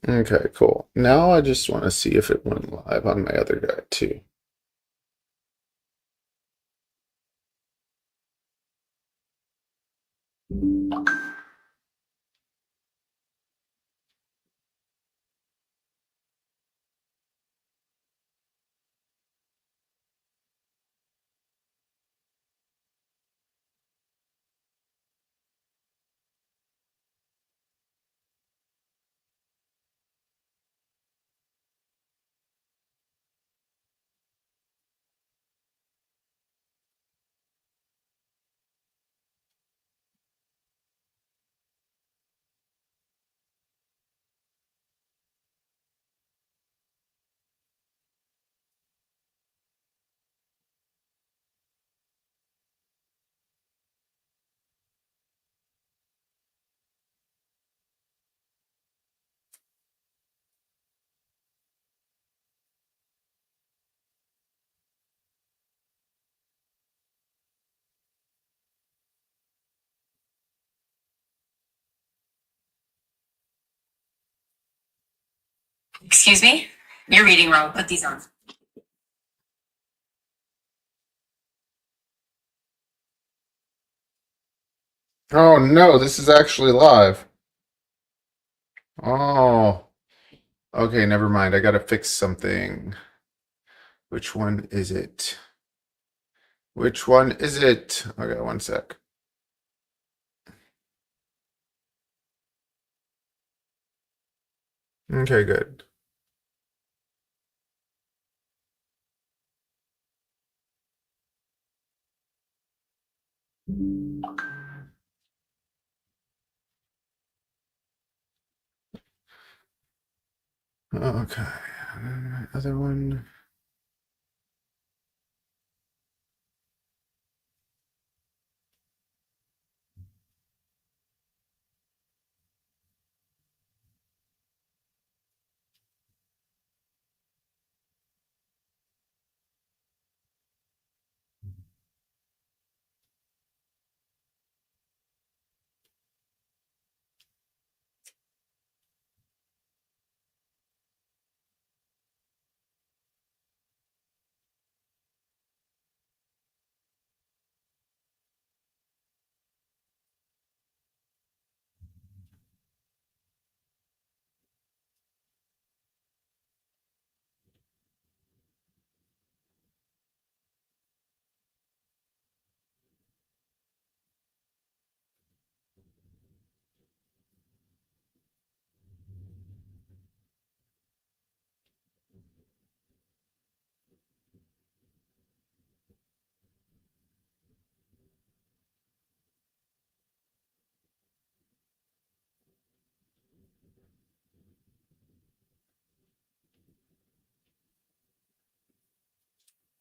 Okay, cool. Now I just want to see if it went live on my other guy too. Excuse me? You're reading wrong. Put these on. Oh no, this is actually live. Oh, okay, never mind. I gotta fix something. Which one is it? Which one is it? Okay, one sec. Okay, good. Okay. Other one.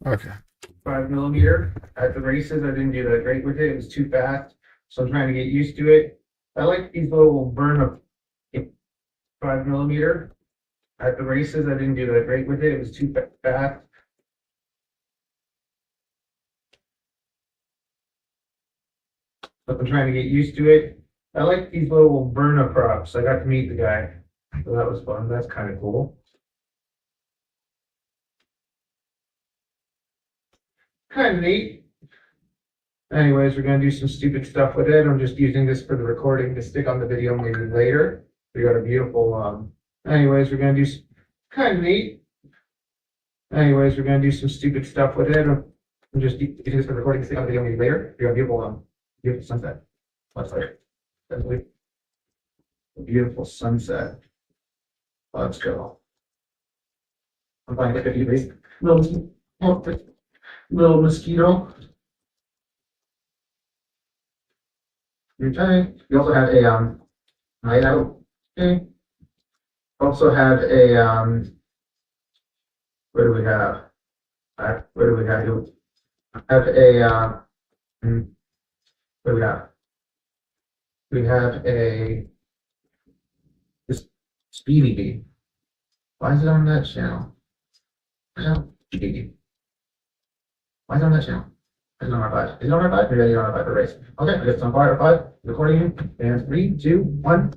Okay. 5 millimeter at the races. I didn't do that great with it. It was too fast. So I'm trying to get used to it. I like these little burn up 5 millimeter at the races. I didn't do that great with it. It was too fast. But I'm trying to get used to it. I like these little burn up props. I got to meet the guy. So that was fun. That's kind of cool. Kind of neat. Anyways, we're gonna do some stupid stuff with it. I'm just using this for the recording to stick on the video maybe later. We got a beautiful anyways, we're gonna do kind of neat. Anyways, we're gonna do some stupid stuff with it. I'm just using this for the recording to stick on the video maybe later. We got a beautiful sunset. Let's start. A beautiful sunset. Let's go. I'm finding like a few days. Little mosquito. Okay. We also have a night out. Okay. Also have a what do we have? What do we have here? Have a what do we have? We have a this Speedy Bee. Why is it on that channel? No, Speedy. Why is it on that channel? Is it on R5? Is it on R5? Maybe on R5 erase. Okay, I guess it's on fire R5. Recording and 3, 2, 1.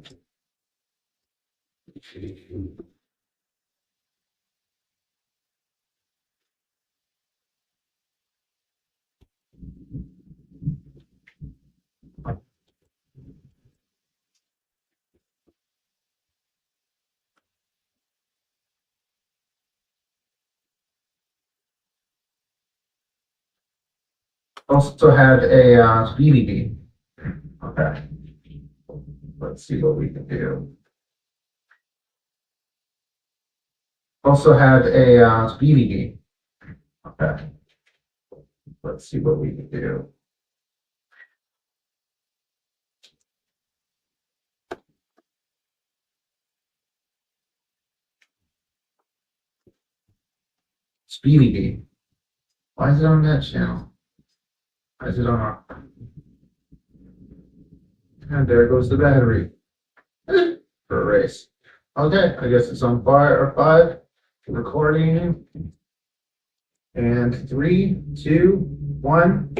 Also had a speedy beam. Okay. Let's see what we can do. Also had a speedy beam. Okay. Let's see what we can do. Speedy beam. Why is it on that channel? Why is it on our? And there goes the battery. For a race. Okay, I guess it's on fire R5. Recording. And 3, 2, 1.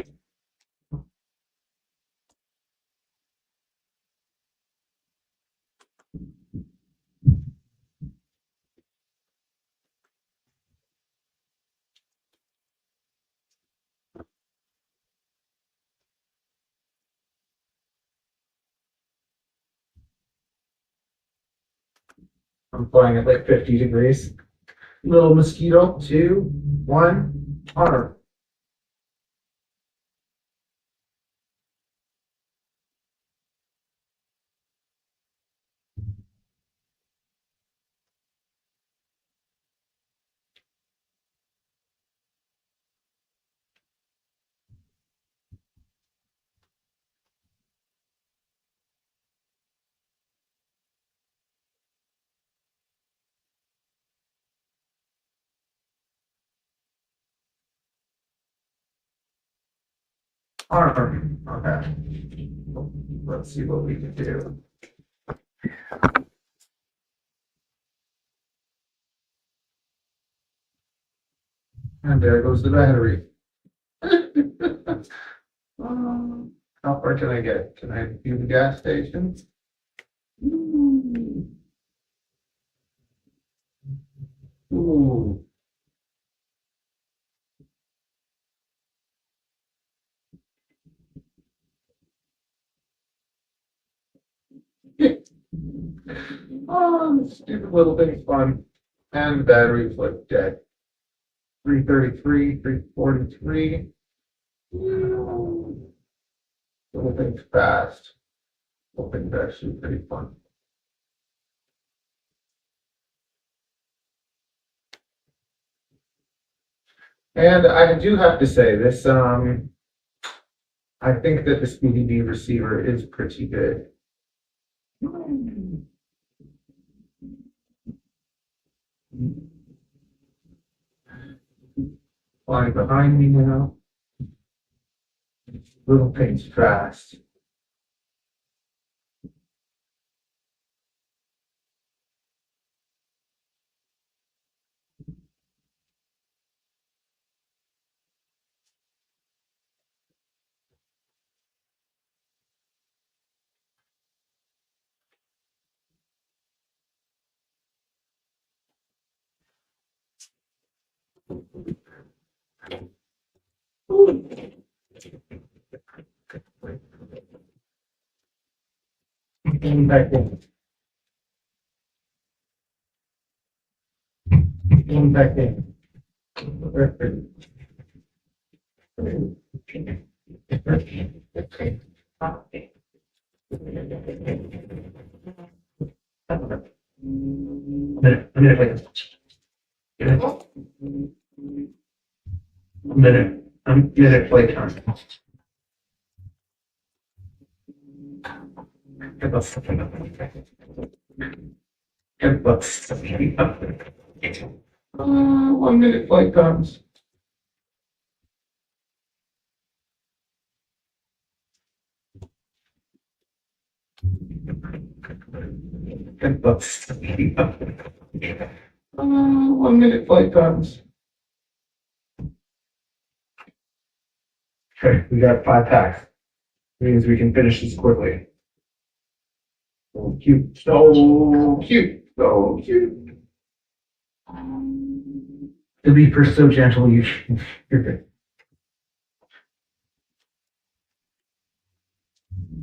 I'm flying at like 50 degrees. Little mosquito, 2, 1, arm. Arm. Okay. Let's see what we can do. And there goes the battery. How far can I get? Can I do the gas station? Ooh. Ooh. Oh, this stupid little thing's fun. And the battery's like dead. 333, 343. Little thing's fast. Little thing's actually pretty fun. And I do have to say this, I think that the Speedy B receiver is pretty good. Flying behind me now. Little thing's fast. Getting back in. Getting back in. Minute play time. Get the fucking up. Get the fucking up. 1 minute flight times. Get the fucking up. 1 minute flight times. Okay, we got 5 packs. Means we can finish this quickly. So cute. So cute. So cute. To be for so gentle, you're good.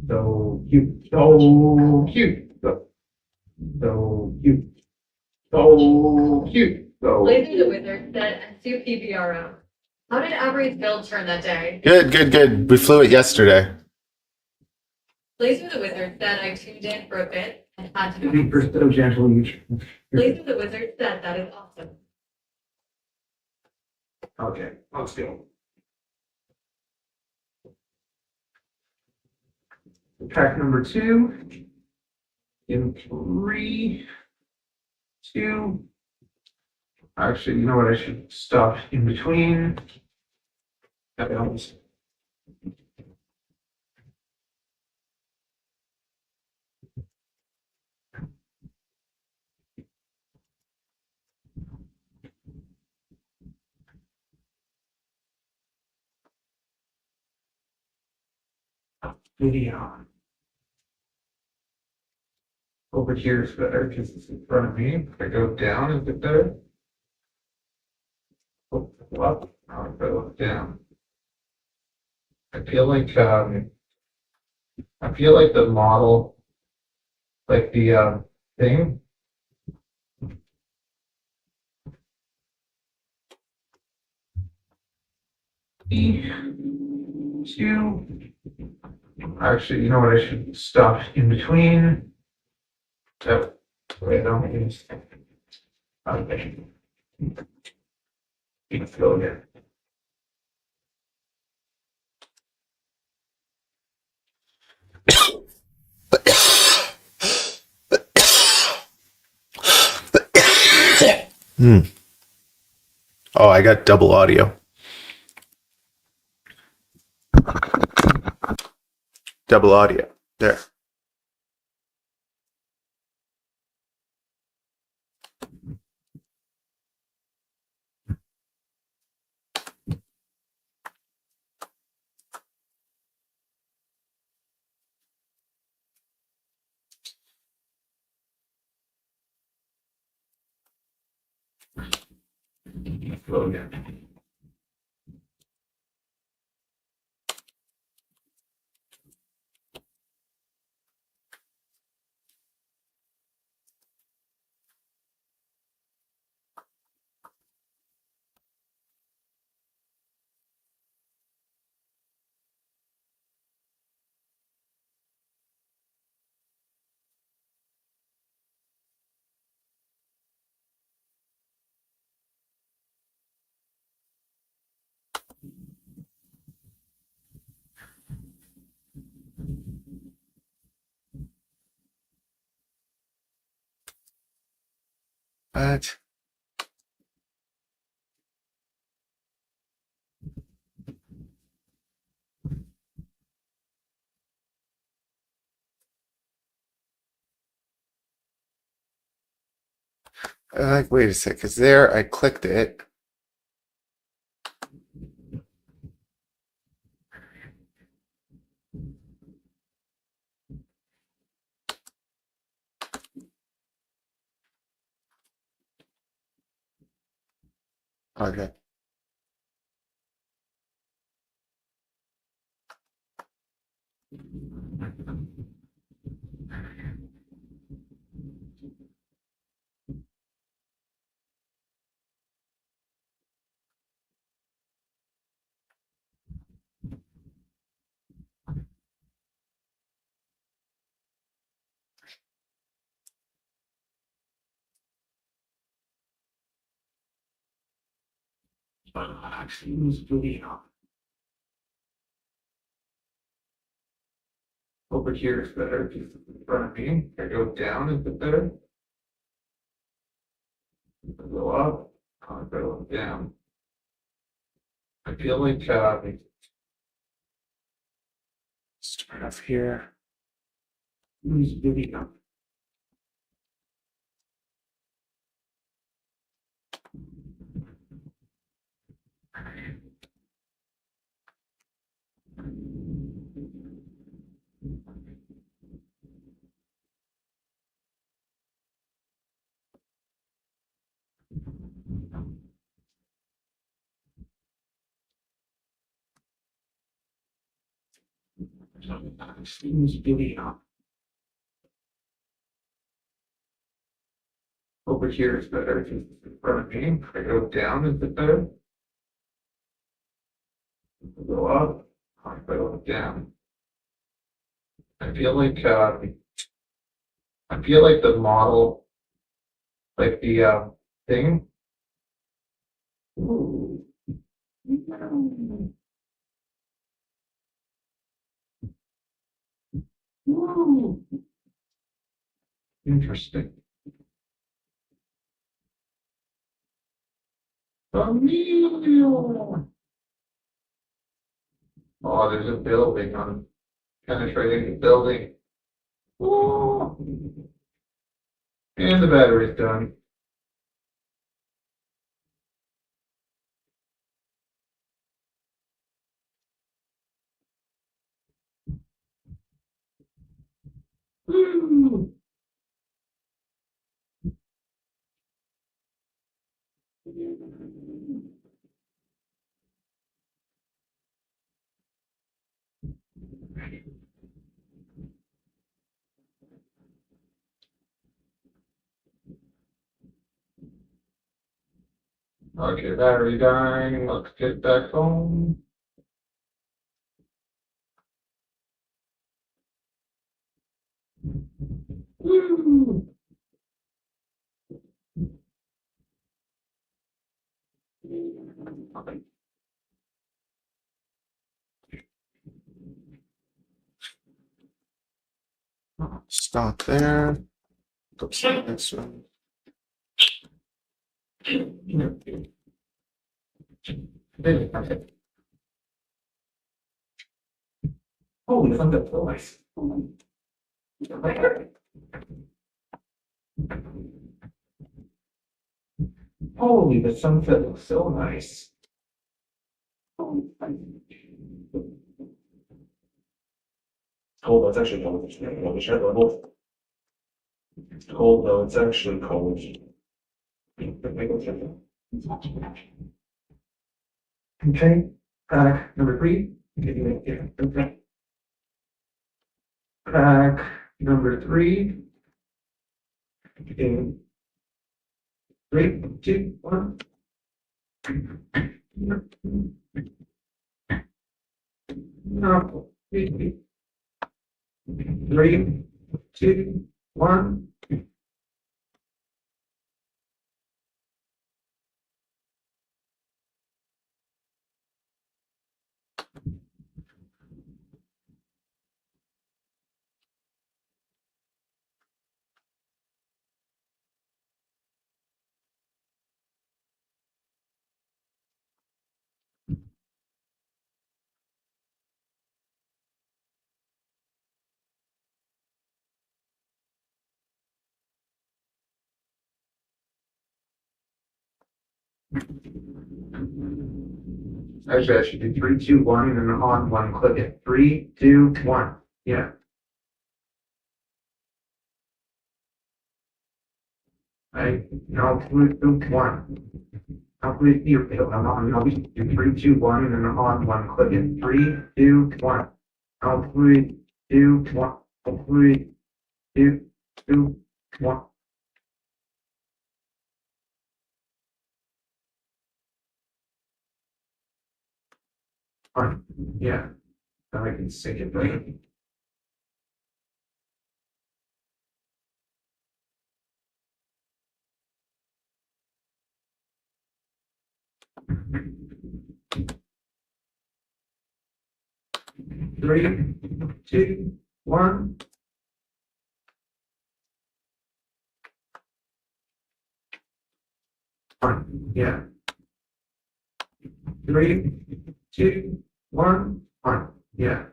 So cute. So cute. So cute. So cute. So Laser the Wizard said and 2 PBRO. How did Avery's build turn that day? Good. We flew it yesterday. Laser the Wizard said I tuned in for a bit and had to to be for so gentle, Laser the Wizard said that is awesome. Okay, let's go. Pack number 2. In 3, 2. Actually, you know what? I should stop in between. That helps. Video. Over here is better because it's in front of me. If I go down, is it better? Oh, up. Now if I look down. I feel like the model, like the thing. E2. Actually, you know what? I should stop in between. Oh, wait, no. Okay. Let's go again. Oh, I got double audio. Double audio. There. Let's go again. What? Like, wait a sec, because there I clicked it. Okay. Actually, use video. Over here is better because it's in front of me. If I go down, is it better? If I go up, if I look down. I feel like start off here. Use video. Seems video. Over here is better. If it's in front of me, if I go down, is it better? If I go up, if I go down. I feel like the model, like the thing. Ooh. Ooh. Interesting. Emilio. Oh, there's a building on penetrating the building. Ooh. And the battery's done. Ooh. Okay, battery dying. Let's get back home. Woo. Stop there. Go to the next one. Holy, look at the lights. Holy, the sunset looks so nice. Cold, though, it's actually cold. It's cold, though, it's actually cold. Okay, number 3. Okay. Pack number 3. In 3, 2, 1. No. 3, 2, 1. Actually, I should do 3, 2, 1, and then on 1, click it. 3, 2, 1. Yeah. Now click 1. Now click here. I'll be do 3, 2, 1, and then on 1, click it. 3, 2, 1. Now click 2, 1. Now click 2, 2, 1. Yeah. Now I can sync it better. Three, 2, 1. Yeah. 3, 2, 1. Yeah.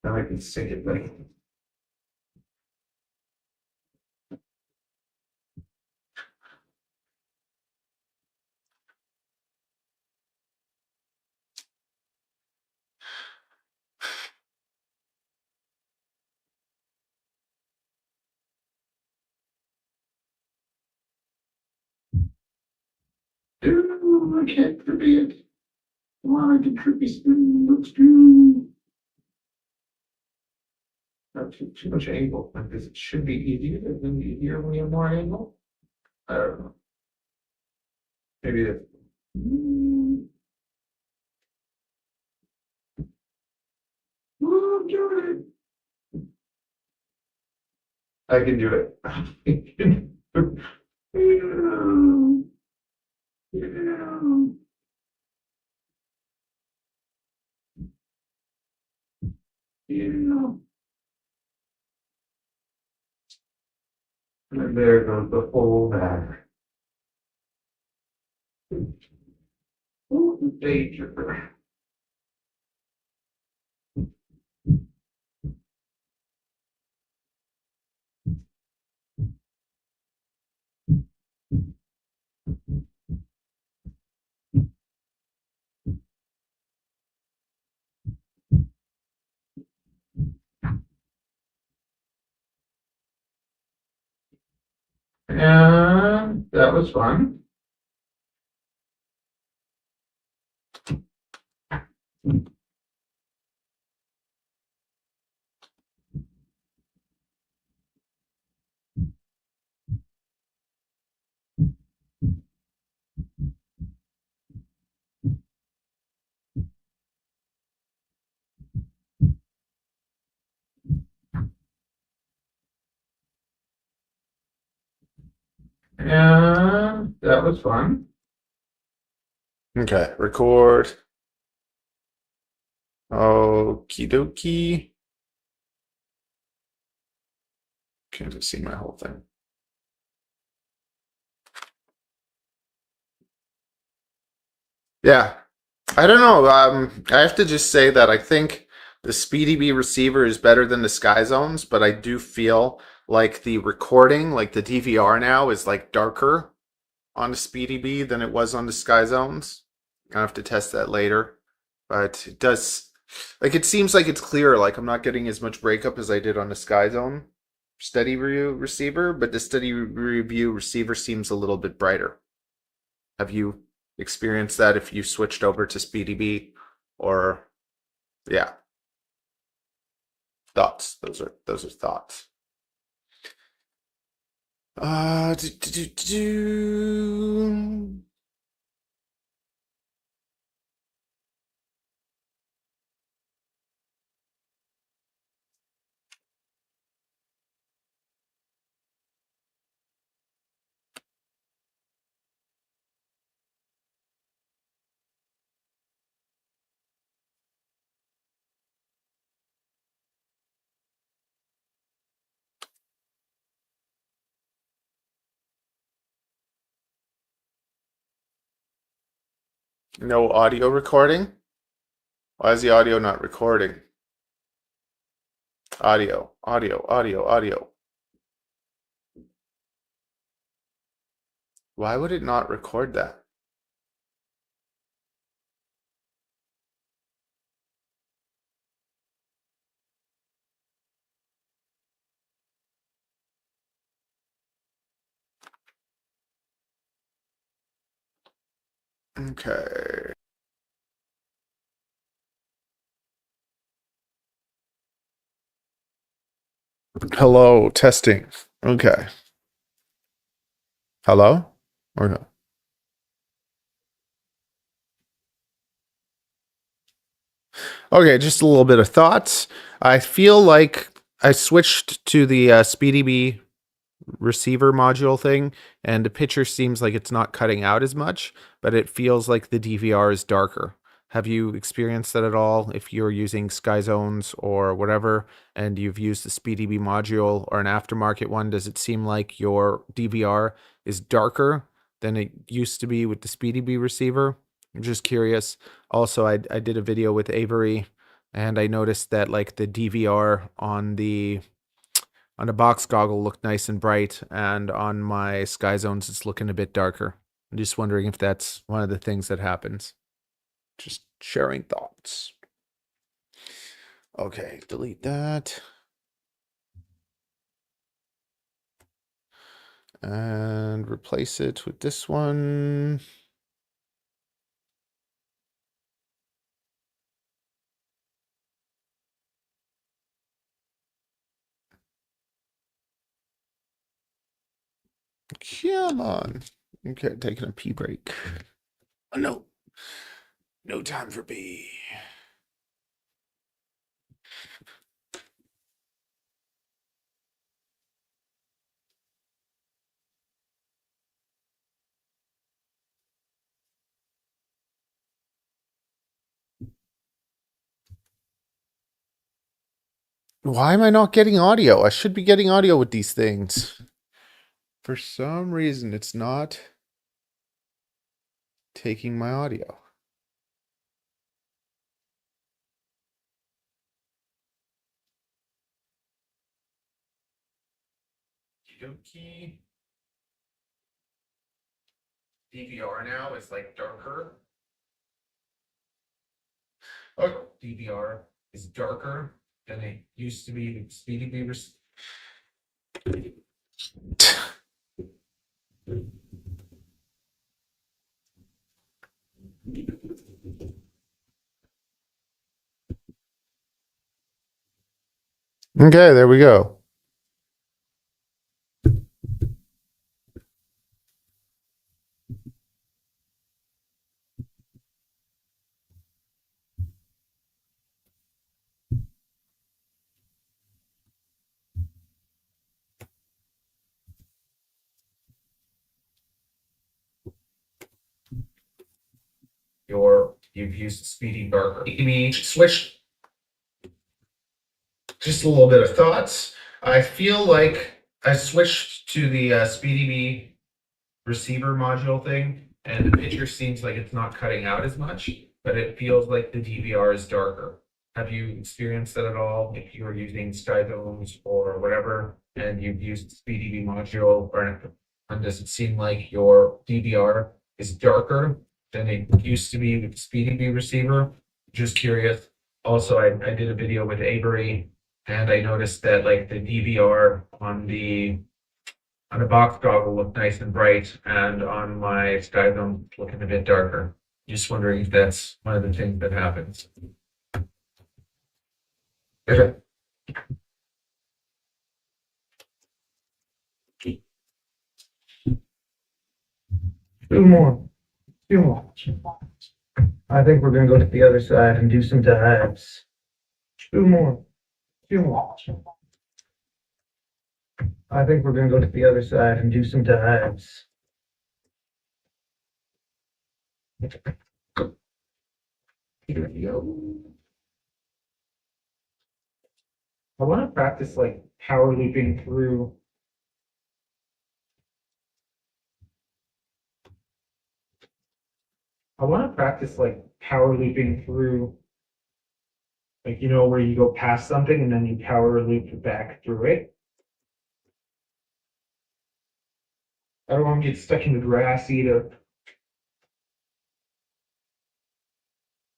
Now I can sync it better. Dude, I can't forget. Why did Trippy Spoon? Let's do. Not too much angle, because it should be easier when you have more angle. I don't know. Maybe that. I can do it. And there goes the whole back. Danger. And that was fun. And that was fun. Okay, record. Okie dokie. Can't just see my whole thing. Yeah, I don't know. I have to just say that I think the SpeedyB receiver is better than the Sky Zones, but I do feel like the recording, like the DVR now, is like darker on the SpeedyB than it was on the Sky Zones. I have to test that later, but it does. Like it seems like it's clearer. Like I'm not getting as much breakup as I did on the Sky Zone Steady Review receiver, but the Steady Review receiver seems a little bit brighter. Have you experienced that if you switched over to SpeedyB or yeah, thoughts. Those are thoughts. Uh do, do, do, do. No audio recording? Why is the audio not recording? Audio. Why would it not record that? Okay. Hello, testing. Okay. Hello? Or no? Okay, just a little bit of thoughts. I feel like I switched to the SpeedyB receiver module thing, and the picture seems like it's not cutting out as much, but it feels like the DVR is darker. Have you experienced that at all? If you're using Sky Zones or whatever, and you've used the SpeedyB module or an aftermarket one, does it seem like your DVR is darker than it used to be with the SpeedyB receiver? I'm just curious. Also, I did a video with Avery, and I noticed that like the DVR on the box goggle looked nice and bright, and on my Sky Zones it's looking a bit darker. I'm just wondering if that's one of the things that happens. Just sharing thoughts. Okay, delete that. And replace it with this one. Come on. Okay, taking a pee break. Oh, no. No time for pee. Why am I not getting audio? I should be getting audio with these things. For some reason, it's not taking my audio. Okey-dokey. DVR now is like darker. Oh, DVR is darker than it used to be with Speedy Beavers. Okay, there we go. You've used Speedy Barker. We switch. Just a little bit of thoughts. I feel like I switched to the Speedy B receiver module thing, and the picture seems like it's not cutting out as much, but it feels like the DVR is darker. Have you experienced that at all? If you were using SkyZones or whatever, and you've used Speedy B module, and does it seem like your DVR is darker than it used to be with the Speedy B receiver? Just curious. Also, I did a video with Avery, and I noticed that like the DVR on a box goggle looked nice and bright, and on my Sky Zone looking a bit darker. Just wondering if that's one of the things that happens. Okay. Two more. Two more. I think we're gonna go to the other side and do some dives. Two more. Two more. I think we're gonna go to the other side and do some dives. Here we go. I want to practice like power looping through. I want to practice like power looping through, like, you know, where you go past something and then you power loop back through it. I don't want to get stuck in the grass either.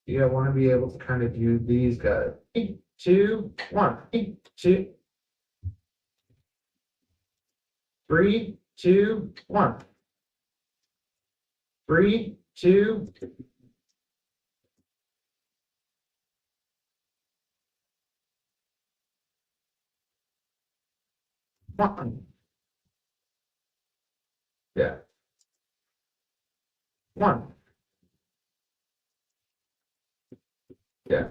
Yeah, I want to be able to kind of do these guys. 2, 1, 2, 3, 2, 1, 3, 2. One. Yeah. 1. Yeah.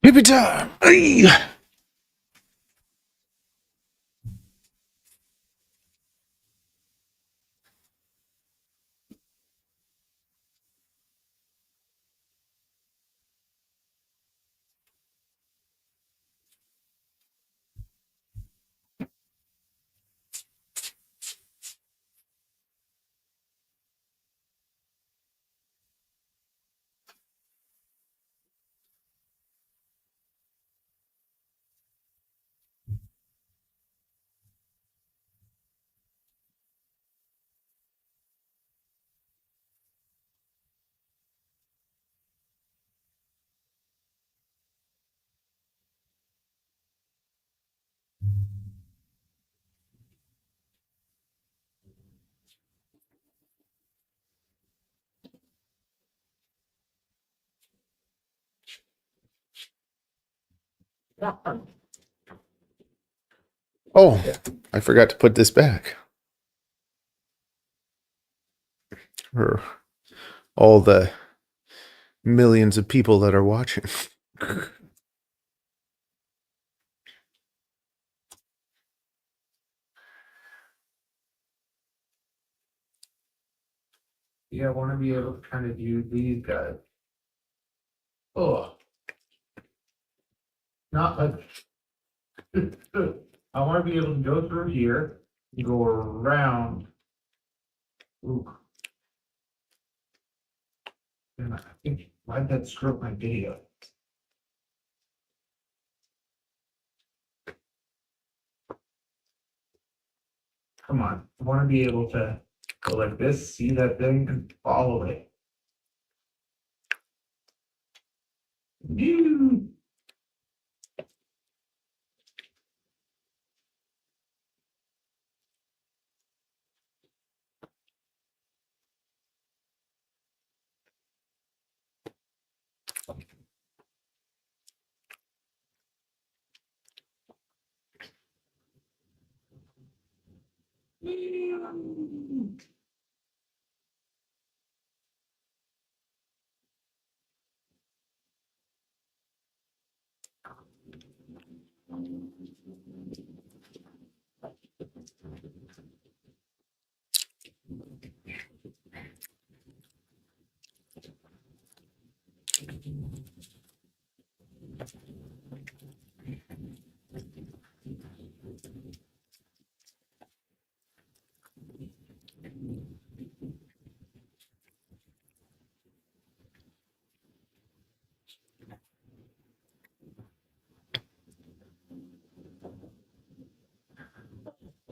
Hippie time. Ay! Oh, I forgot to put this back. For all the millions of people that are watching. Yeah, I want to be able to kind of use these guys. Oh, not like. I want to be able to go through here, go around. Ooh. And I think why'd that screw up my video? Come on, I want to be able to go like this, see that thing, and follow it. Ew.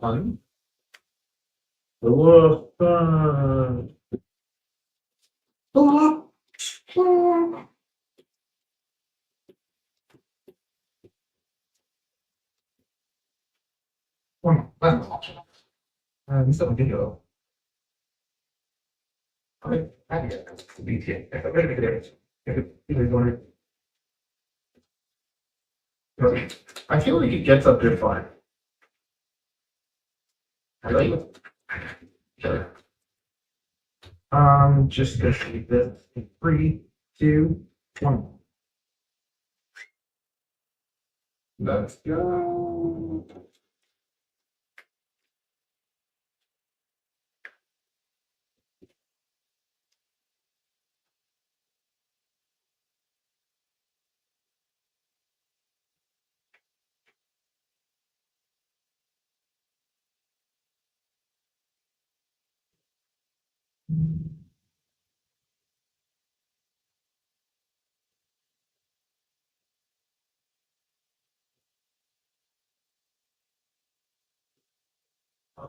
Fun. The world fun. This is a video. Okay, I get it. BT. I feel like it gets up there fine. I like it. Okay. Just gonna keep this in 3, 2, 1. Let's go.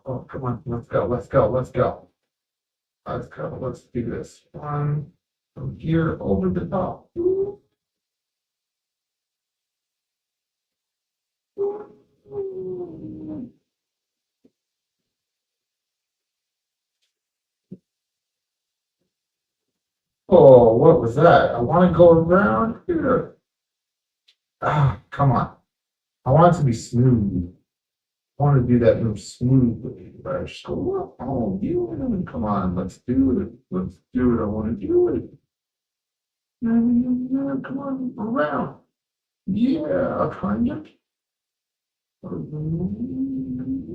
Oh, come on, let's go, let's go, let's go. Let's go, let's do this. One from here over the top. Oh, what was that? I want to go around here. Ah, come on. I want it to be smooth. I want to do that move smoothly. But I just go, oh, you come on, let's do it. Let's do it. I want to do it. Come on, around. Yeah, kind of.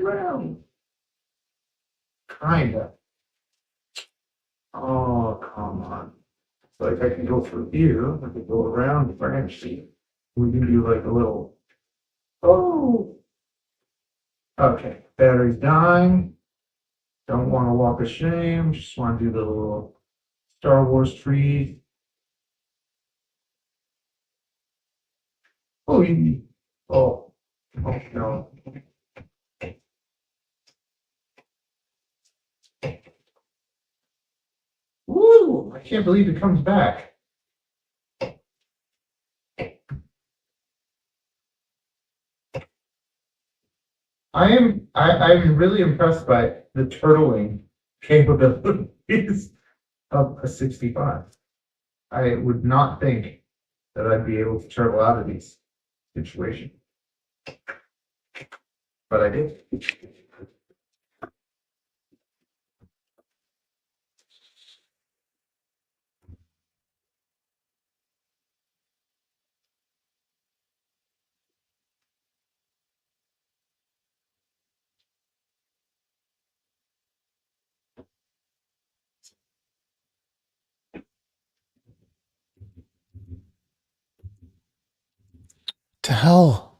Around. Kind of. Oh, come on. Like I can go through here, I can go around the branch. We can do like a little, oh. Okay, battery's dying. Don't want to walk of shame, just want to do the little Star Wars trees. Oh, oh, oh no. Woo, I can't believe it comes back. I'm really impressed by the turtling capabilities of a 65. I would not think that I'd be able to turtle out of these situation. But I did. To hell.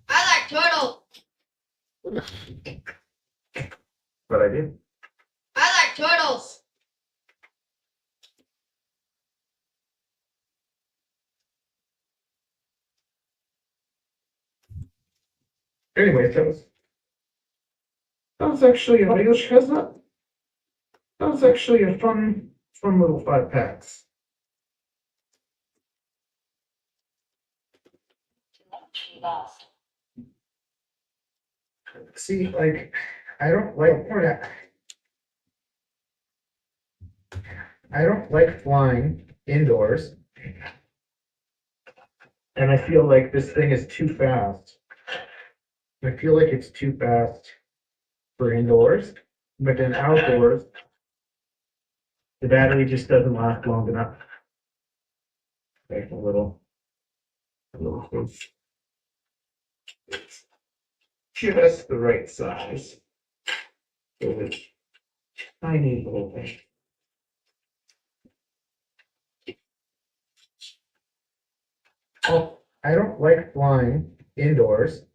I like turtles. But I did. I like turtles. Anyway, that was actually an audio chestnut. That was actually a fun little 5 packs. See, like, I don't like flying indoors. And I feel like this thing is too fast. I feel like it's too fast for indoors, but then outdoors, the battery just doesn't last long enough. Like a little close. Just the right size. So it's tiny little thing. Oh, I don't like flying indoors.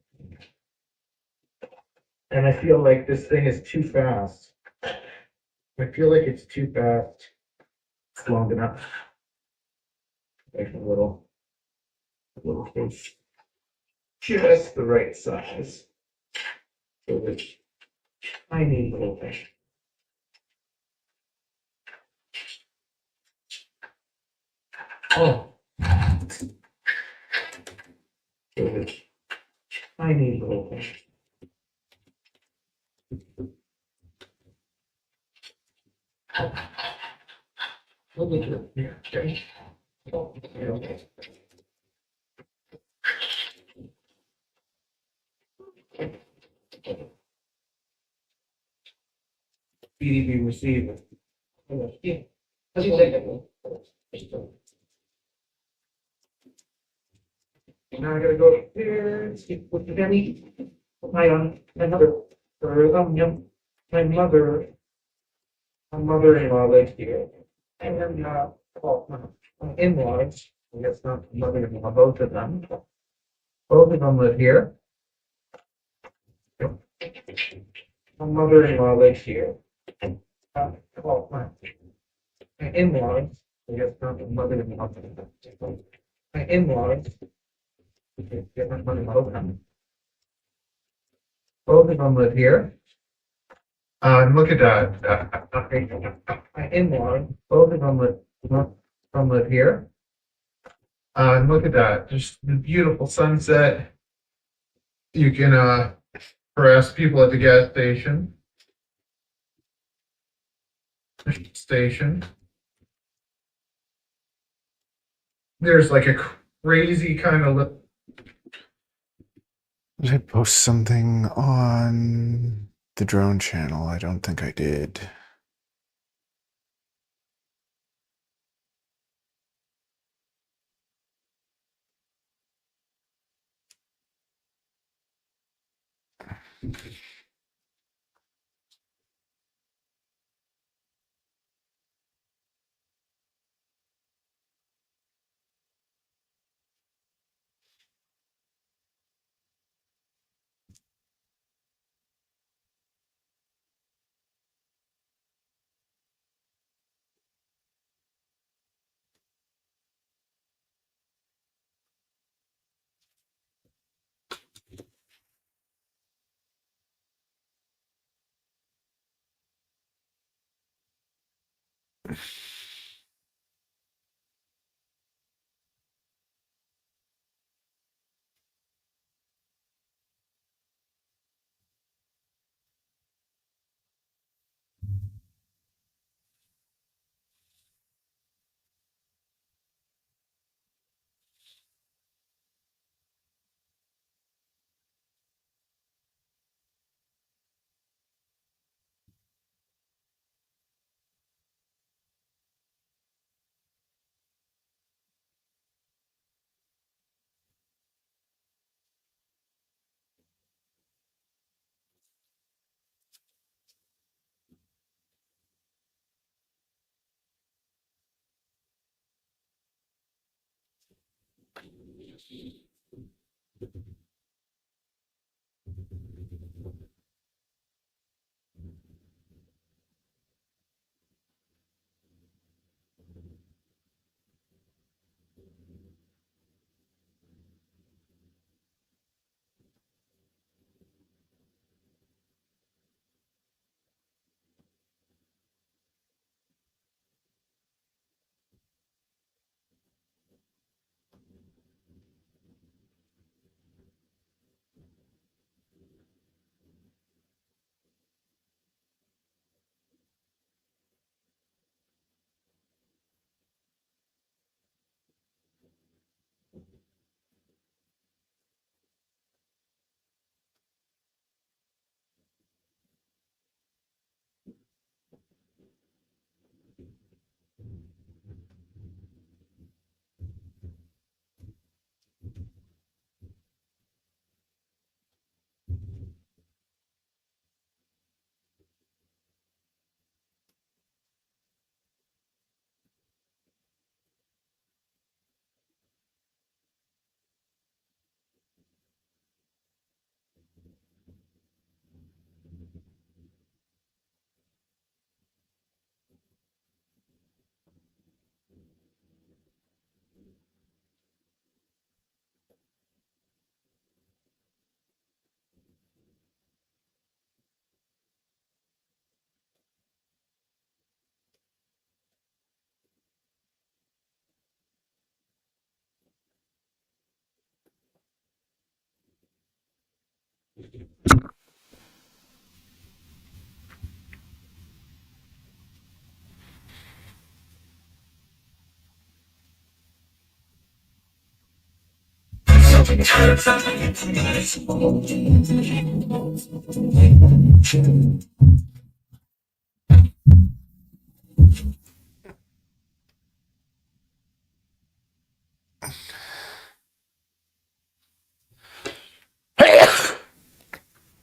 And I feel like this thing is too fast. I feel like it's too fast. It's long enough. Like a little close. Just the right size. So it's tiny little thing. Oh. So it's tiny little thing. Look at it here, okay? Oh, okay. BDB receiver. Yeah. How do you like that? Now I gotta go here, speak with the belly. My mother, my mother-in-law lives here. And then, my in-laws, I guess not mother-in-law, both of them. Both of them live here. My mother-in-law lives here. My in-laws, I guess not mother-in-law, my in-laws. Get my money both of them. Both of them live here. And look at that. My in-laws, both of them live here. And look at that. Just the beautiful sunset. You can harass people at the gas station. There's like a crazy kind of Did I post something on the drone channel? I don't think I did.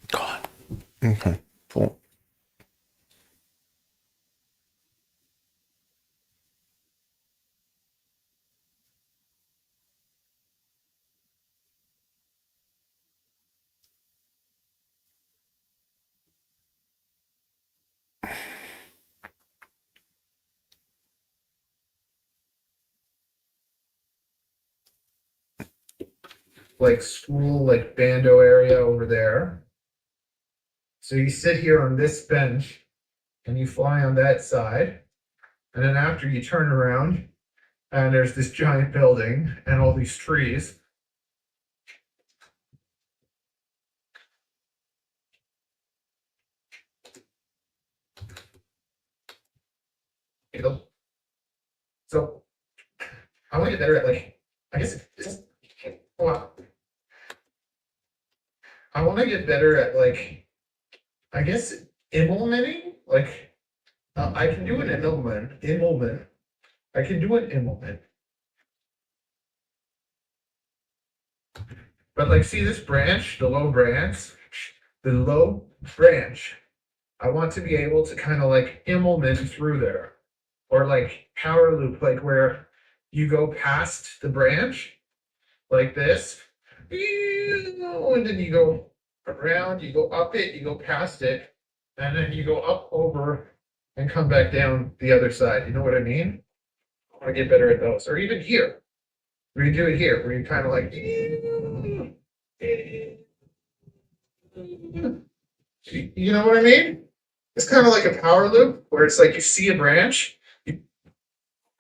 God. Okay. Cool. Like school, like bando area over there. So you sit here on this bench and you fly on that side. And then after you turn around and there's this giant building and all these trees. You know? So I want to get better at like, I guess it's, well, I want to get better at like, I guess implementing. Like I can do an implement. I can do an implement. But like, see this branch, the low branch. I want to be able to kind of like implement through there, or like power loop, like where you go past the branch like this, and then you go around, you go up it, you go past it, and then you go up over and come back down the other side. You know what I mean? I want to get better at those, or even here. Where you do it here, where you kind of like, you know what I mean? It's kind of like a power loop where it's like you see a branch, you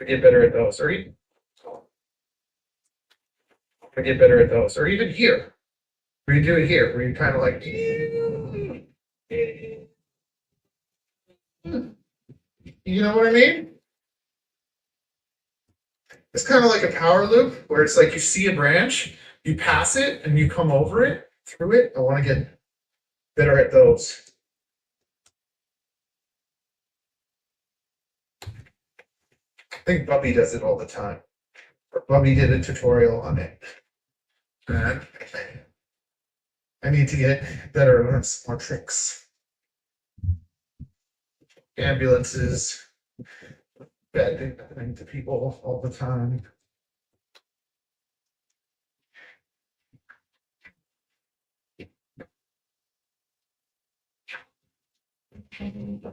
get better at those, or get better at those, or even here, where you do it here, where you kind of like, you know what I mean? It's kind of like a power loop where it's like you see a branch, you pass it, and you come over it, through it. I want to get better at those. I think Bubby does it all the time. Bubby did a tutorial on it. And I need to get better at learn some more tricks. Ambulances, bad thing happening to people all the time.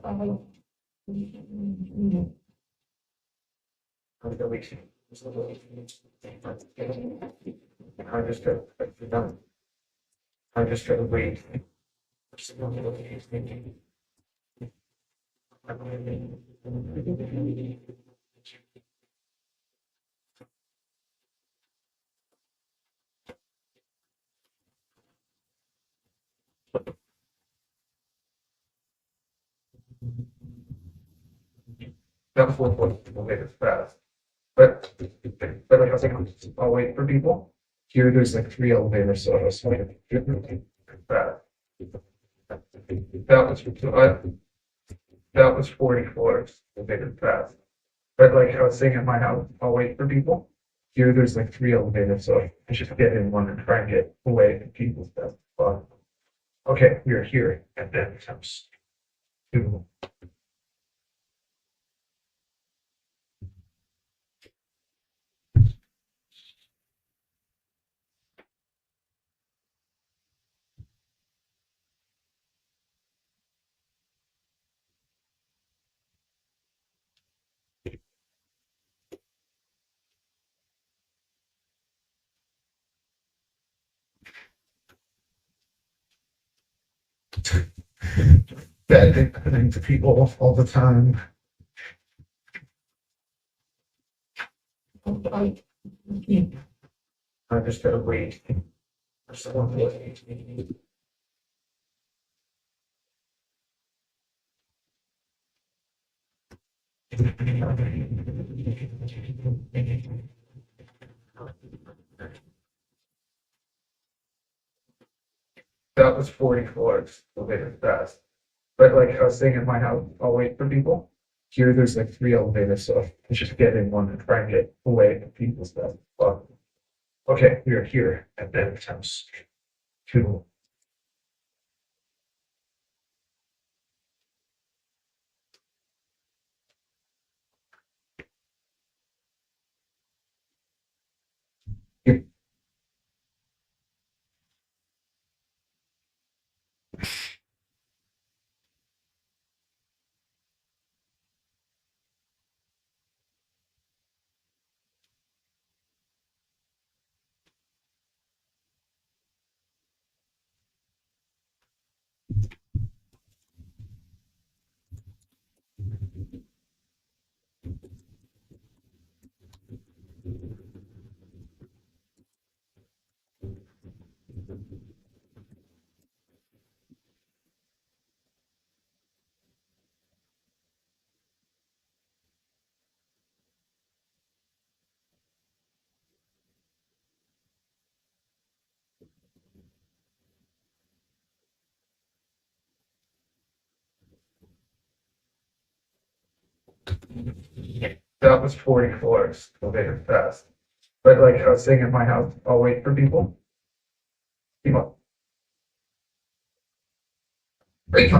I just gotta wait. That's what people make it fast. But like I was like, I'll wait for people. Here, there's like 3 elevators, so I was like, fast. That was, that was 40 floors, elevator fast. But like I was saying at my house, I'll wait for people. Here, there's like 3 elevators, so I just get in one and try and get away from people's stuff. But, okay, we're here, and then it comes to. Bad thing happening to people all the time. I just gotta wait. For someone to wait. That was 40 floors, elevator fast. But like I was saying at my house, I'll wait for people. Here, there's like 3 elevators, so I just get in one and try and get away from people's stuff. But, okay, we're here, and then it comes to. That was 40 floors, elevator fast. But like I was saying at my house, I'll wait for people. People. Wait.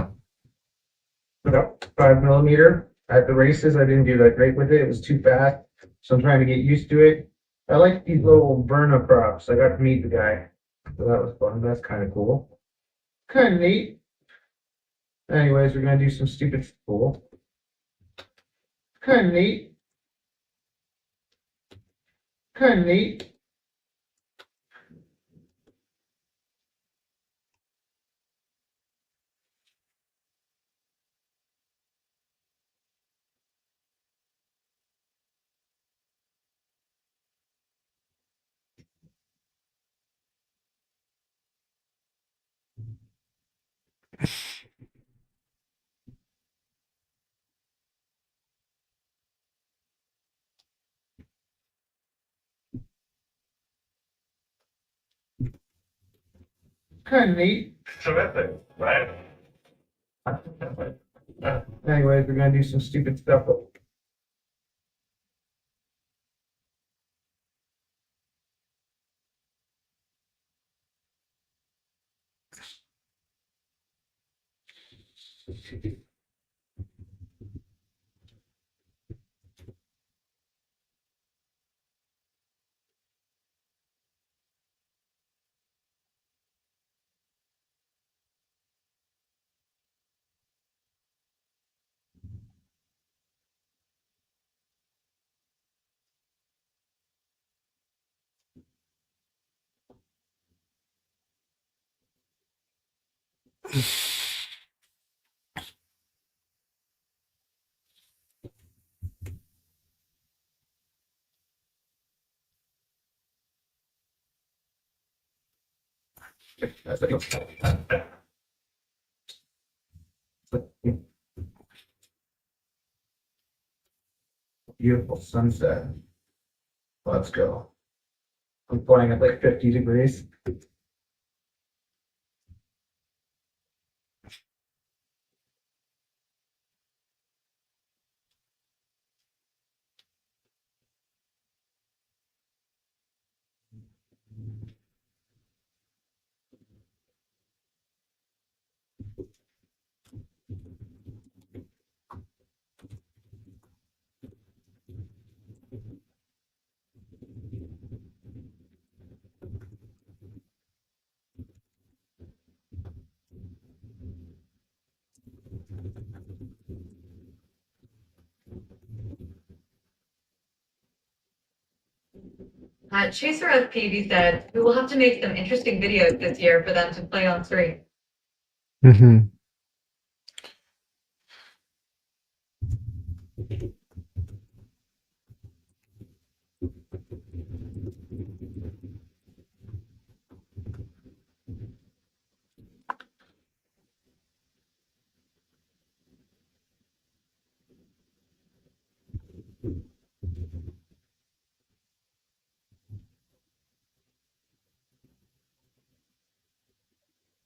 About 5 millimeter. At the races, I didn't do that great with it. It was too fast. So I'm trying to get used to it. I like these little Verna props. I got to meet the guy. So that was fun. That's kind of cool. Kind of neat. Anyways, we're gonna do some stupid school. Kind of neat. Kind of neat. Kind of neat. Terrific, right? Anyways, we're gonna do some stupid stuff. Beautiful sunset. Let's go. I'm pointing at like 50 degrees. Chaser FPV said, we will have to make some interesting videos this year for them to play on screen. Mm-hmm.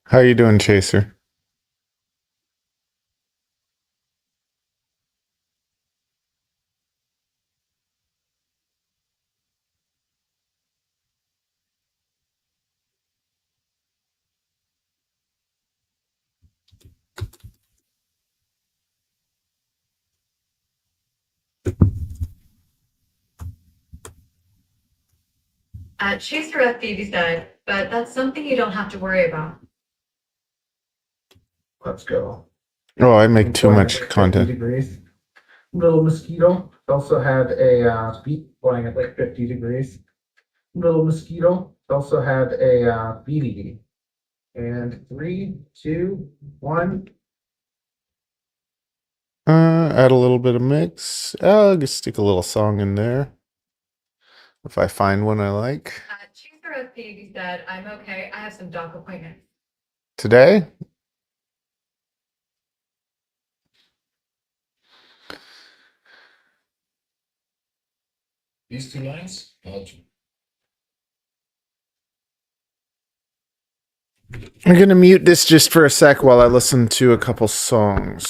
How you doing, Chaser? Chaser FPV said, but that's something you don't have to worry about. Let's go. Oh, I make too Pointing at much like 50 content. degrees. Little mosquito also had a beat pointing at like 50 degrees. Little mosquito also had a BDD. And 3, 2, 1. Add a little bit of mix. I'll just stick a little song in there if I find one I like. Chaser FPV said, I'm okay. I have some doc appointments. Today? These 2 lines? I'm gonna mute this just for a sec while I listen to a couple songs.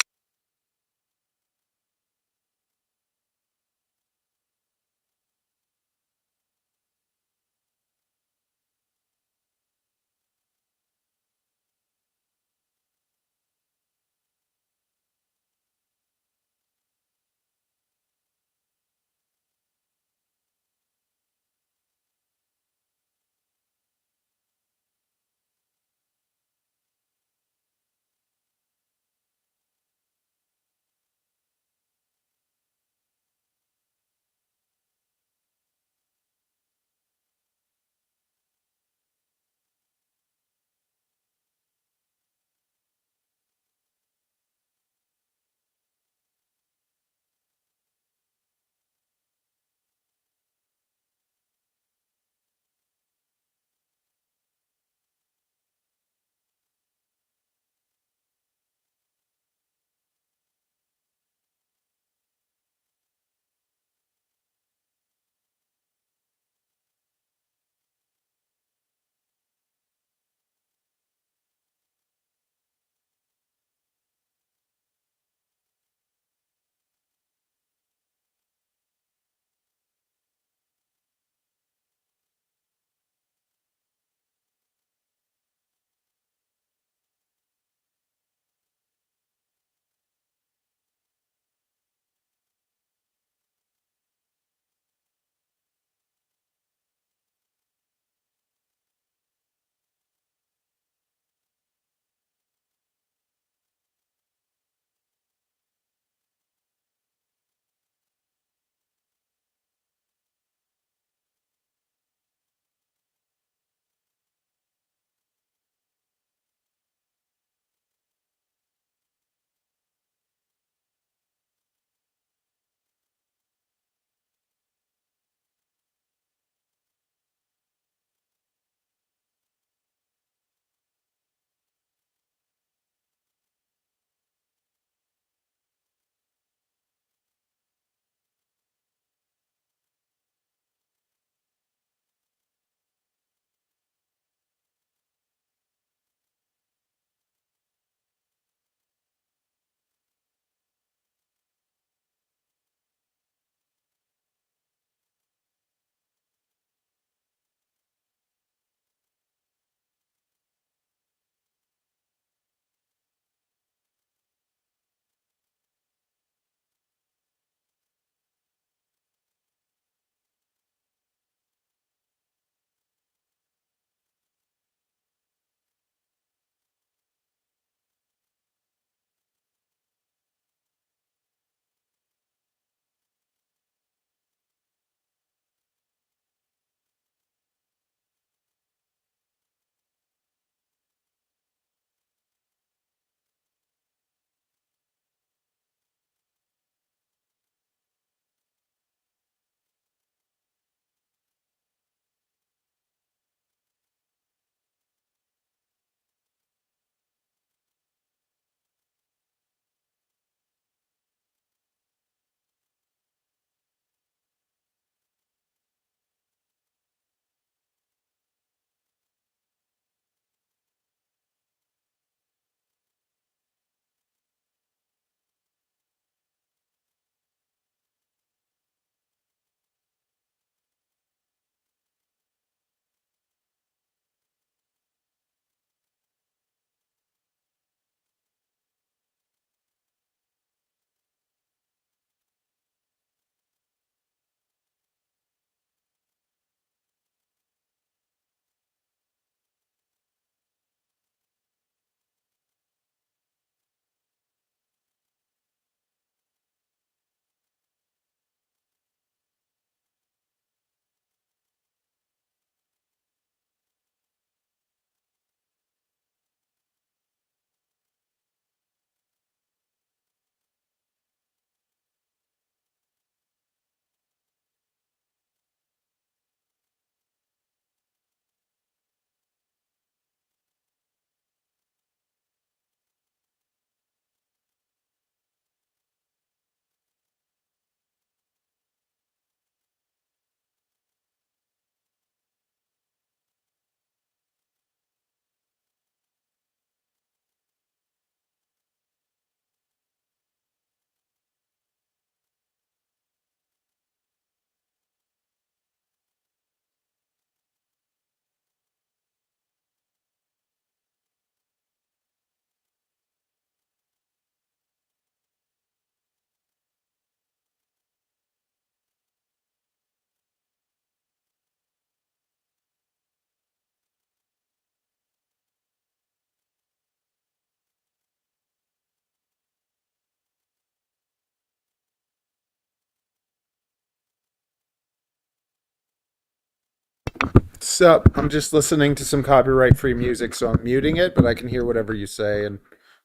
Sup? I'm just listening to some copyright-free music, so I'm muting it, but I can hear whatever you say and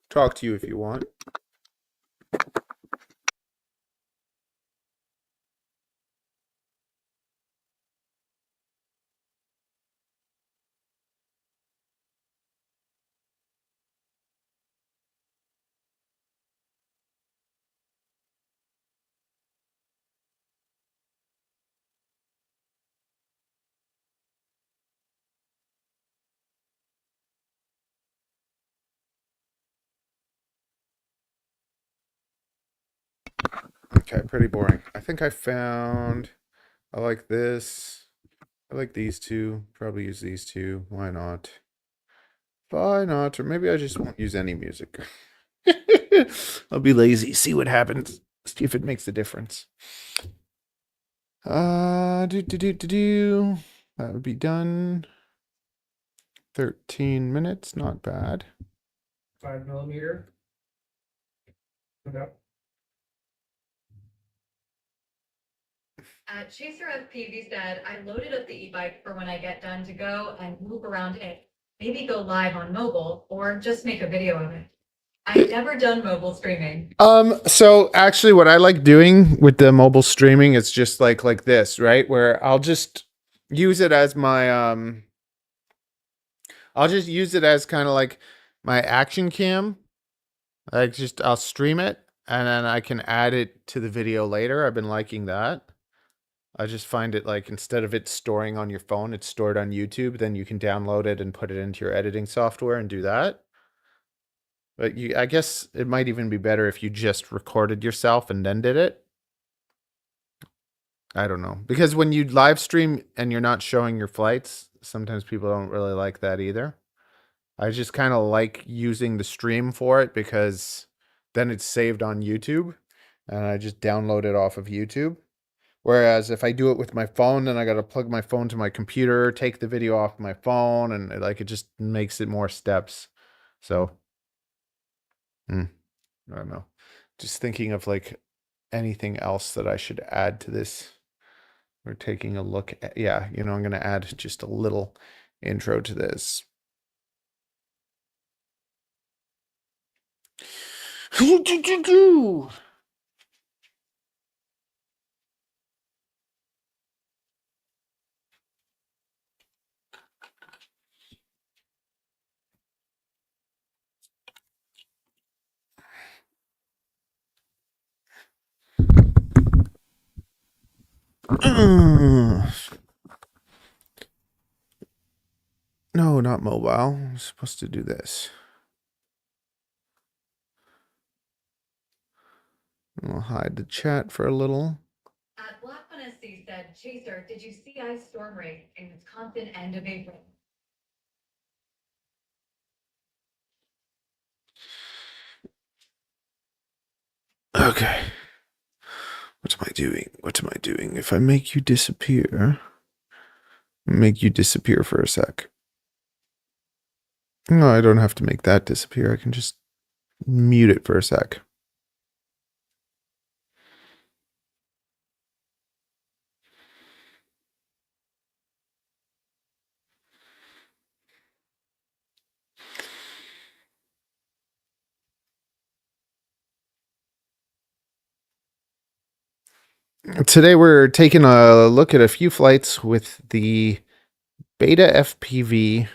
talk to you if you want. Okay, pretty boring. I think I found. I like this. I like these two. Probably use these two. Why not? Why not? Or maybe I just won't use any music. I'll be lazy. See what happens. See if it makes a difference. Do. That would be done. 13 minutes. Not bad. 5mm. Yep. Chaser FPV said, I loaded up the e-bike for when I get done to go and move around it. Maybe go live on mobile or just make a video of it. I've never done mobile streaming. So actually what I like doing with the mobile streaming is just like this, right? Where I'll just use it as my I'll just use it as kind of like my action cam. I'll stream it and then I can add it to the video later. I've been liking that. I just find it like instead of it storing on your phone, it's stored on YouTube. Then you can download it and put it into your editing software and do that. But I guess it might even be better if you just recorded yourself and then did it. I don't know. Because when you live stream and you're not showing your flights, sometimes people don't really like that either. I just kind of like using the stream for it because then it's saved on YouTube and I just download it off of YouTube. Whereas if I do it with my phone, then I got to plug my phone to my computer, take the video off my phone, and it just makes it more steps. So, I don't know. Just thinking of like anything else that I should add to this. We're taking a look at, yeah, I'm going to add just a little intro to this. No, not mobile. I'm supposed to do this. I'll hide the chat for a little. Black Honesty said, Chaser, did you see ice storm rate in Wisconsin end of April? Okay. What am I doing? What am I doing? If I make you disappear for a sec. No, I don't have to make that disappear. I can just mute it for a sec. Today we're taking a look at a few flights with the Beta FPV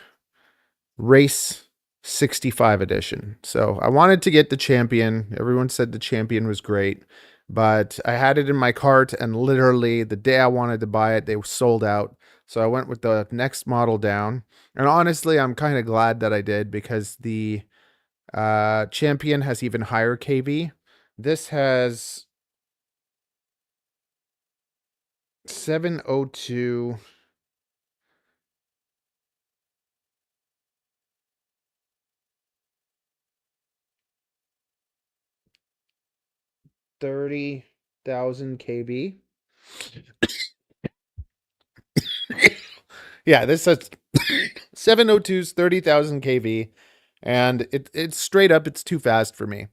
Race 65 edition. So I wanted to get the Champion. Everyone said the Champion was great, but I had it in my cart and literally the day I wanted to buy it, they were sold out. So I went with the next model down. And honestly, I'm kind of glad that I did because the Champion has even higher KV. This has 702. $30,000 KB. Yeah, this says 702's 30,000 kV, and it's straight up. It's too fast for me.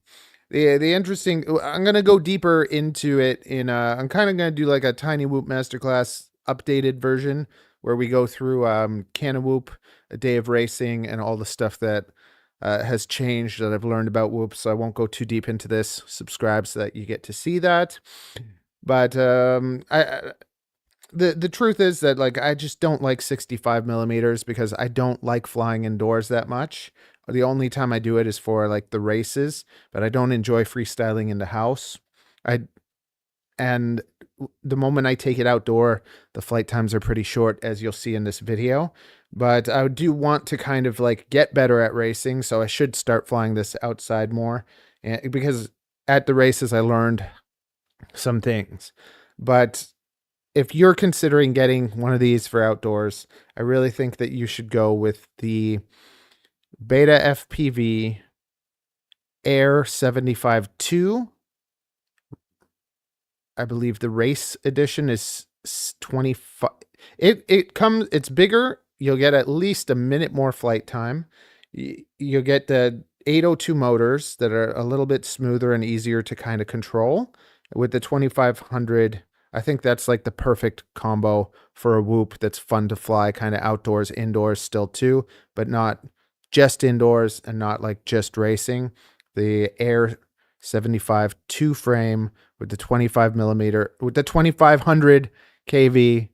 The interesting. I'm gonna go deeper into it in. I'm kind of gonna do like a Tiny Whoop Masterclass updated version where we go through Can of Whoop, a day of racing, and all the stuff that has changed that I've learned about Whoop. So I won't go too deep into this. Subscribe so that you get to see that. But the truth is that like I just don't like 65 millimeters because I don't like flying indoors that much. The only time I do it is for like the races, but I don't enjoy freestyling in the house. I and the moment I take it outdoor, the flight times are pretty short, as you'll see in this video. But I do want to kind of like get better at racing, so I should start flying this outside more. And because at the races I learned some things. But if you're considering getting one of these for outdoors, I really think that you should go with the Beta FPV Air 75-2. I believe the race edition is 25. It's bigger. You'll get at least a minute more flight time. You'll get the 802 motors that are a little bit smoother and easier to kind of control. With the 2500, I think that's like the perfect combo for a Whoop that's fun to fly kind of outdoors, indoors still too, but not just indoors and not like just racing. The Air 75 2 frame with the 25 millimeter, with the 2500 kV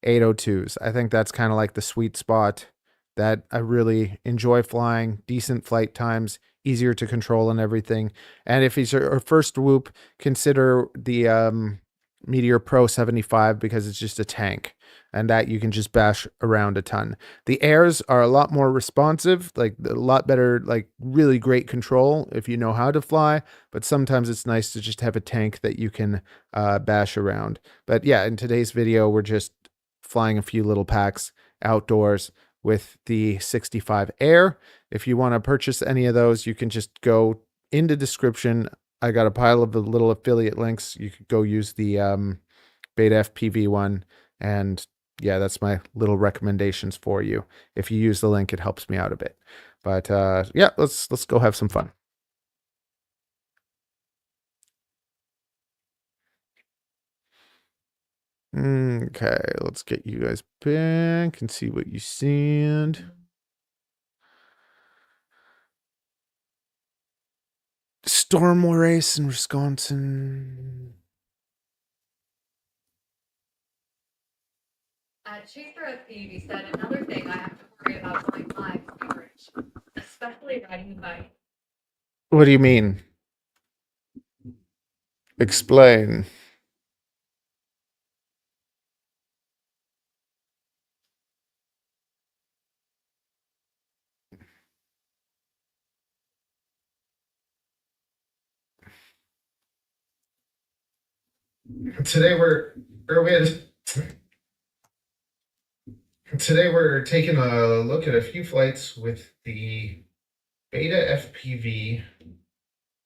802s. I think that's kind of like the sweet spot that I really enjoy flying, decent flight times, easier to control and everything. And if it's your first Whoop, consider the Meteor Pro 75 because it's just a tank and that you can just bash around a ton. The Airs are a lot more responsive, like a lot better, like really great control if you know how to fly, but sometimes it's nice to just have a tank that you can bash around. But yeah, in today's video, we're just flying a few little packs outdoors with the 65 Air. If you want to purchase any of those, you can just go in the description. I got a pile of the little affiliate links. You could go use the Beta FPV one. And yeah, that's my little recommendations for you. If you use the link, it helps me out a bit. But yeah, let's go have some fun. Okay, let's get you guys back and see what you said. Storm race in Wisconsin. Chaser of PUD said another thing I have to worry about going live coverage, especially riding the bike. What do you mean? Explain. Today we're taking a look at a few flights with the Beta FPV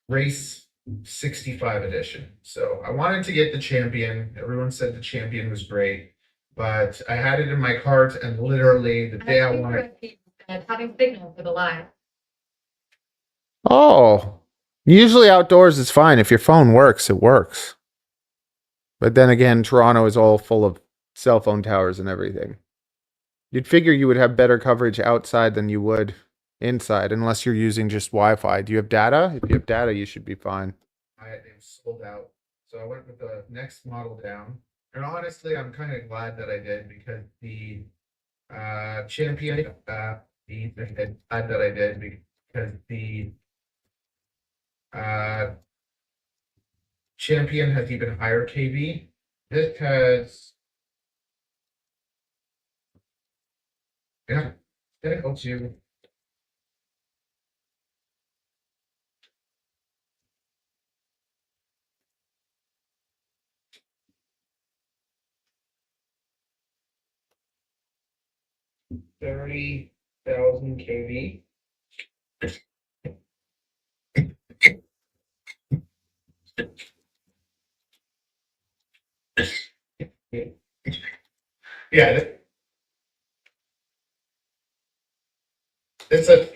Race 65 edition. So I wanted to get the Champion. Everyone said the Champion was great, but I had it in my cart and literally the day I wanted. Having signal for the live. Oh, usually outdoors is fine. If your phone works, it works. But then again, Toronto is all full of cell phone towers and everything. You'd figure you would have better coverage outside than you would inside, unless you're using just Wi-Fi. Do you have data? If you have data, you should be fine. It was sold out, so I went with the next model down. And honestly, I'm kind of glad that I did because the Champion, glad that I did because the Champion has even higher kV. This has identical to 30,000 kV. Yeah, it's a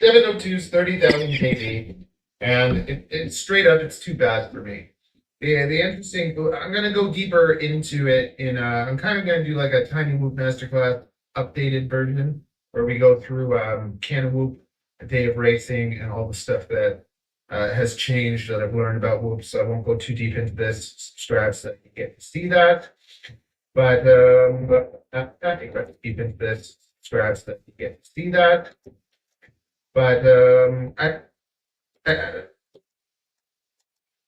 702's 30,000 kV, and it's straight up, it's too bad for me. Yeah, the interesting. I'm gonna go deeper into it in. I'm kind of gonna do like a tiny whoop masterclass updated version where we go through can of whoop, a day of racing, and all the stuff that has changed that I've learned about whoops. So I won't go too deep into this straps that you get to see that, but not deep into this straps that you get to see that, but I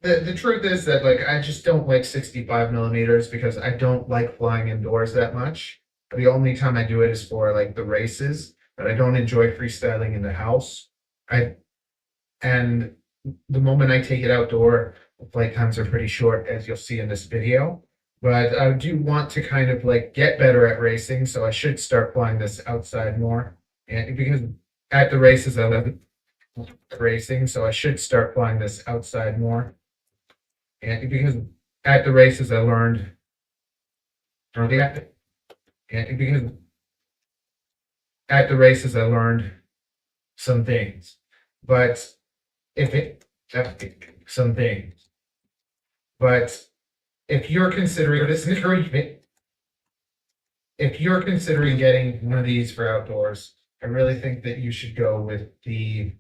the truth is that like I just don't like 65 millimeters because I don't like flying indoors that much. The only time I do it is for like the races, but I don't enjoy freestyling in the house. I and the moment I take it outdoor, the flight times are pretty short, as you'll see in this video. But I do want to kind of like get better at racing, so I should start flying this outside more. And because at the races I love racing, so I should start flying this outside more. And because at the races I learned, or and because at the races I learned some things. But if it some things, but if you're considering this encouragement, if you're considering getting one of these for outdoors, I really think that you should go with the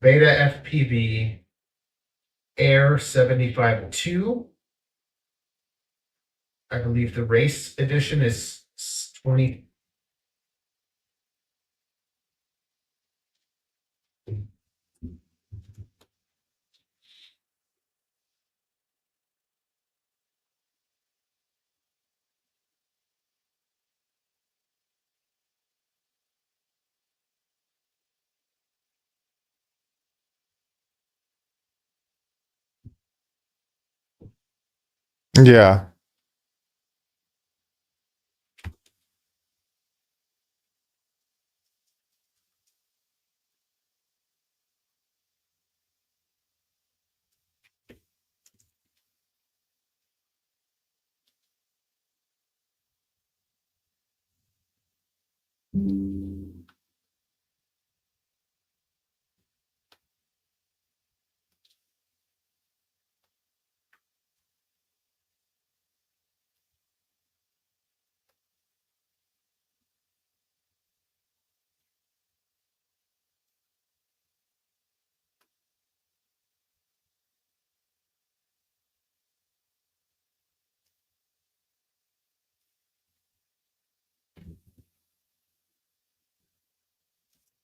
Beta FPV Air 75-2. I believe the race edition is 20. Yeah.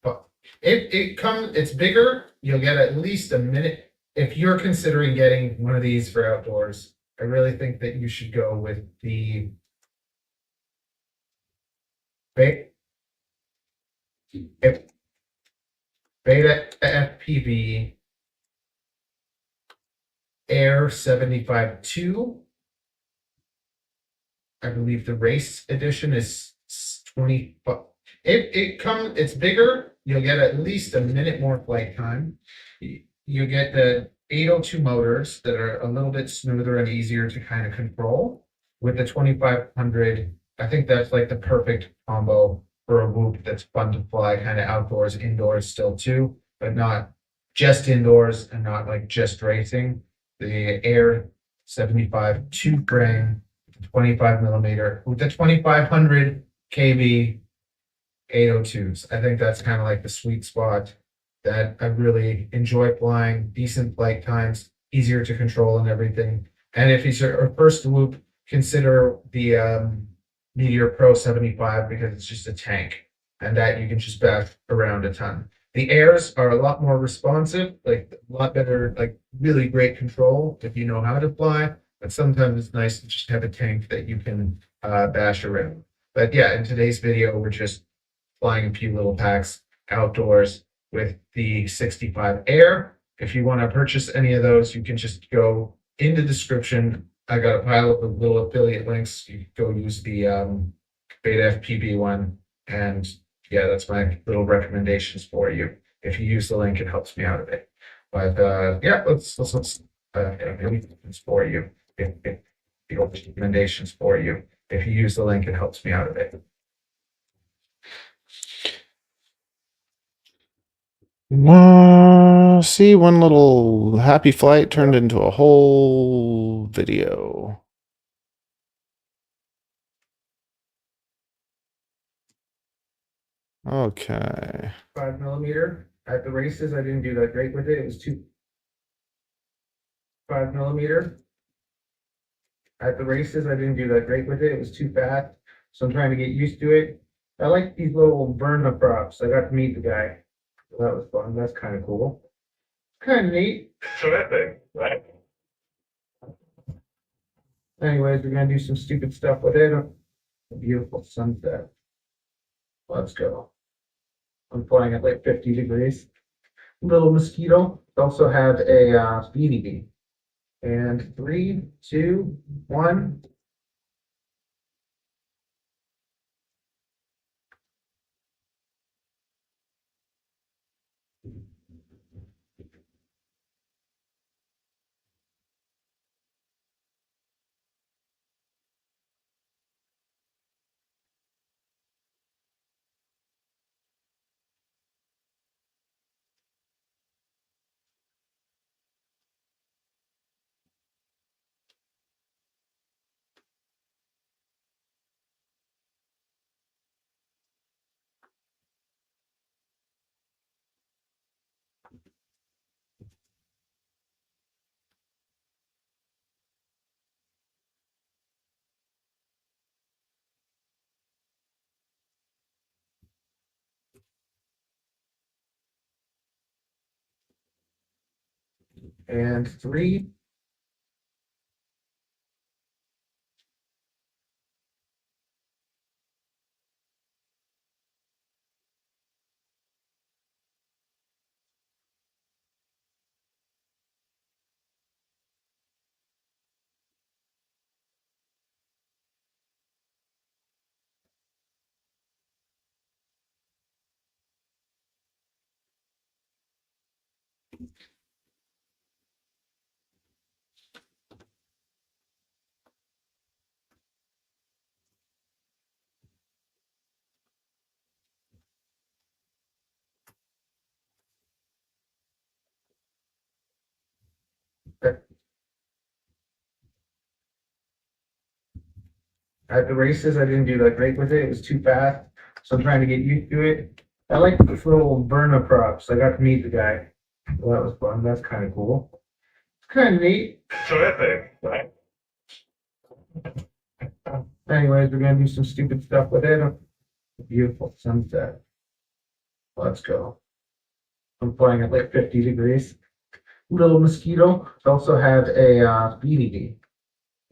But it's bigger. You'll get at least a minute. If you're considering getting one of these for outdoors, I really think that you should go with the Beta FPV Air 75-2. I believe the race edition is 20. It's bigger. You'll get at least a minute more flight time. You get the 802 motors that are a little bit smoother and easier to kind of control. With the 2500, I think that's like the perfect combo for a whoop that's fun to fly, kind of outdoors, indoors still too, but not just indoors and not like just racing. The Air 75 two frame, 25 millimeter with the 2500 kV 802s. I think that's kind of like the sweet spot that I really enjoy flying, decent flight times, easier to control and everything. And if it's your first whoop, consider the Meteor Pro 75 because it's just a tank and that you can just bash around a ton. The airs are a lot more responsive, like a lot better, like really great control if you know how to fly. But sometimes it's nice to just have a tank that you can bash around. But yeah, in today's video, we're just flying a few little packs outdoors with the 65 Air. If you want to purchase any of those, you can just go in the description. I got a pile of little affiliate links. You can go use the Beta FPV one. And yeah, that's my little recommendations for you. If you use the link, it helps me out a bit. But yeah, let's recommendations for you. If recommendations for you. If you use the link, it helps me out a bit. see, one little happy flight turned into a whole video. Okay. 5mm. At the races, I didn't do that great with it. It was 5mm. At the races, I didn't do that great with it. It was too fast. So I'm trying to get used to it. I like these little burn props. I got to meet the guy. So that was fun. That's kind of cool. Kind of neat. Terrific, right? Anyways, we're gonna do some stupid stuff with it. A beautiful sunset. Let's go. I'm flying at like 50 degrees. Little mosquito. Also have a speedy bee. And 3, 2, 1. And 3. At the races, I didn't do that great with it. It was too fast. So I'm trying to get used to it. I like these little burner props. I got to meet the guy. So that was fun. That's kind of cool. It's kind of neat. Terrific, right? Anyways, we're gonna do some stupid stuff with it. A beautiful sunset. Let's go. I'm flying at like 50 degrees. Little mosquito. Also have a speedy bee.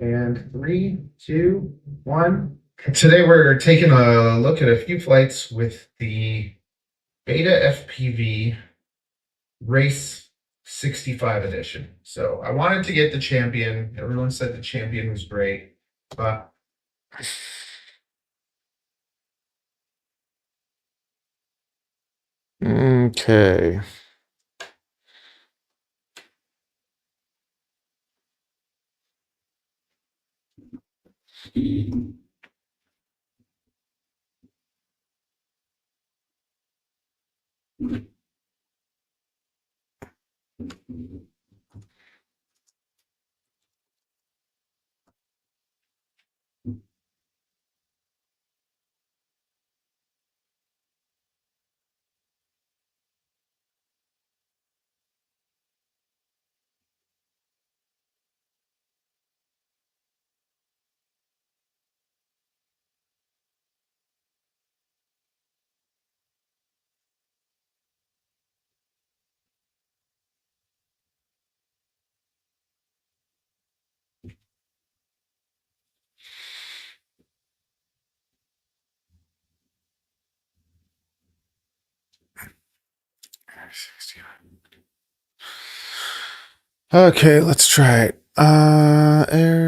And 3, 2, 1. Today we're taking a look at a few flights with the Beta FPV Race 65 edition. So I wanted to get the Champion. Everyone said the Champion was great, but Okay. Okay, let's try it. Air.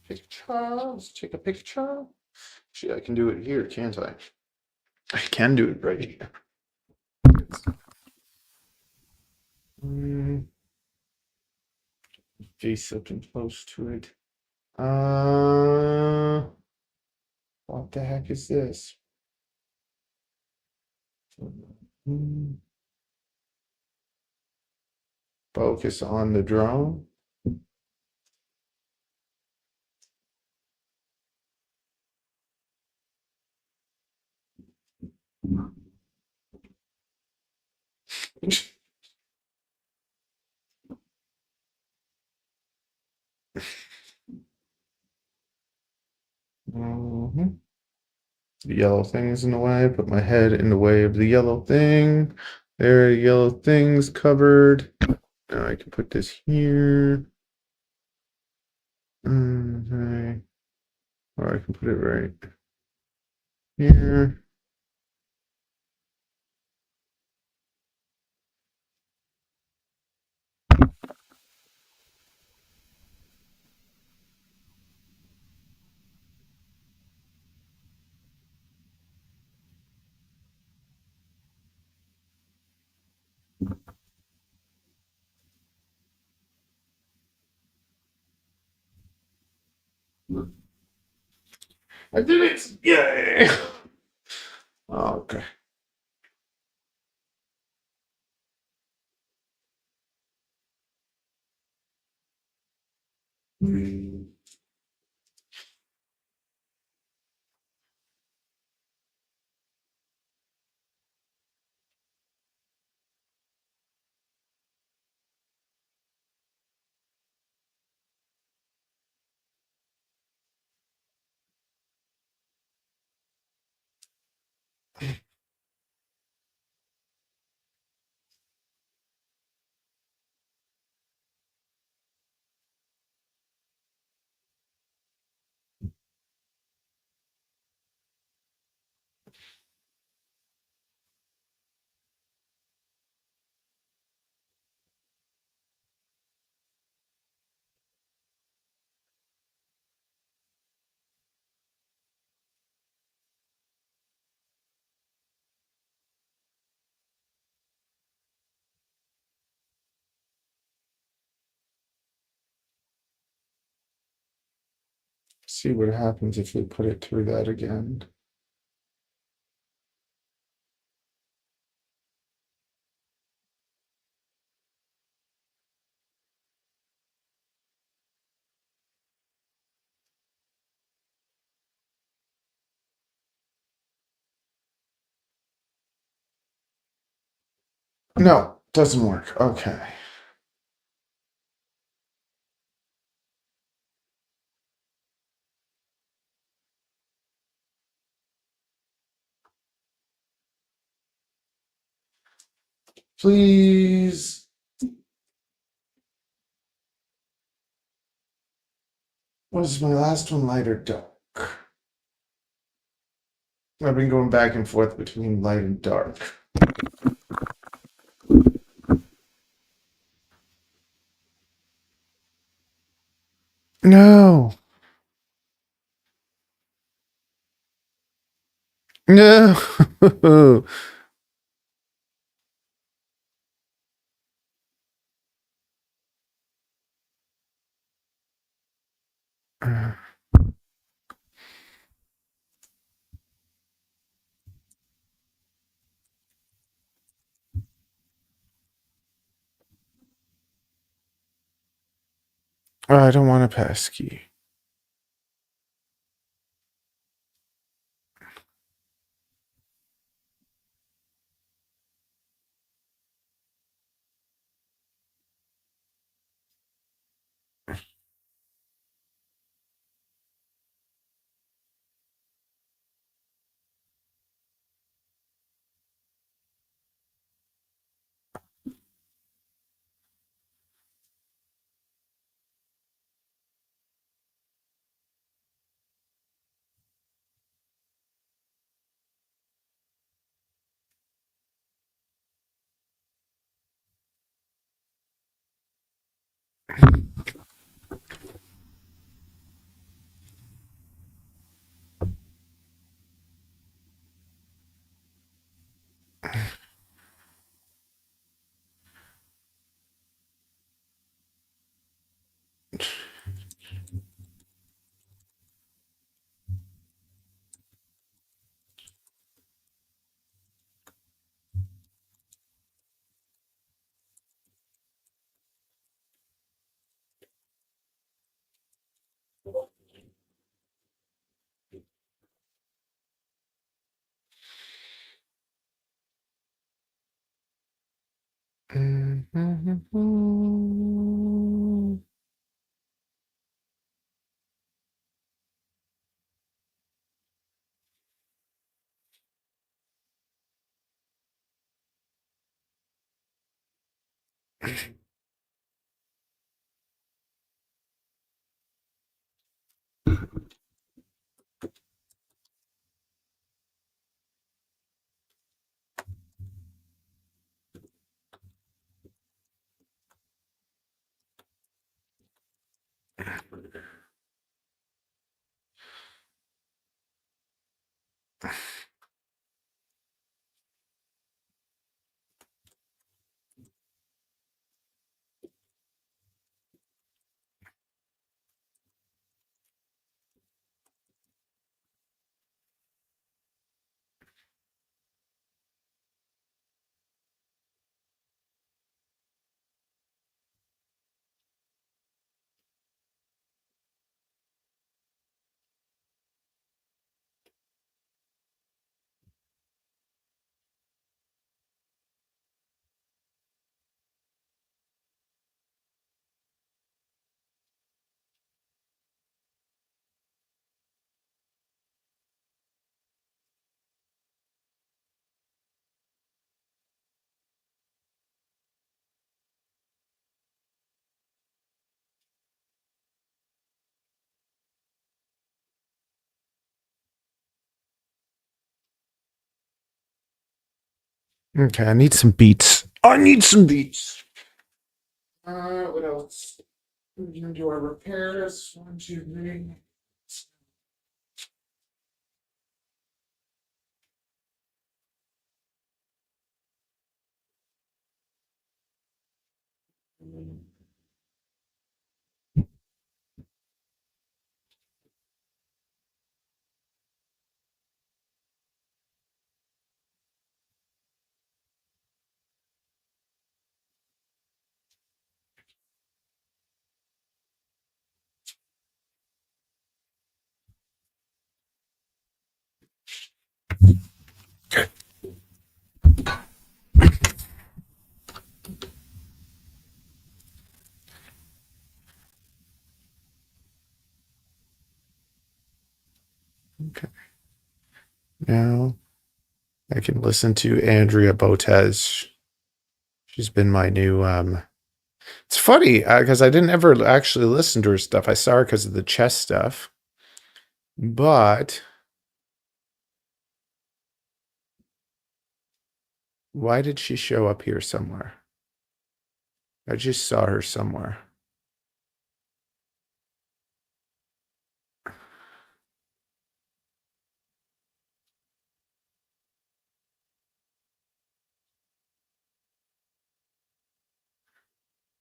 Picture. Let's take a picture. Actually, I can do it here, can't I? I can do it right here. Face up and close to it. What the heck is this? Focus on the drone. Mhm. The yellow thing is in the way. Put my head in the way of the yellow thing. There, yellow thing's covered. Now I can put this here. Okay. Or I can put it right here. I did it! Yay! Okay. See what happens if we put it through that again. No, doesn't work. Okay. Please. Was my last one light or dark? I've been going back and forth between light and dark. No. No. I don't want a passkey. Okay, I need some beats. I need some beats. What else? We're gonna do our repairs. 1, 2, 3. Okay. Now I can listen to Andrea Botez. She's been my new it's funny because I didn't ever actually listen to her stuff. I saw her because of the chess stuff. But why did she show up here somewhere? I just saw her somewhere.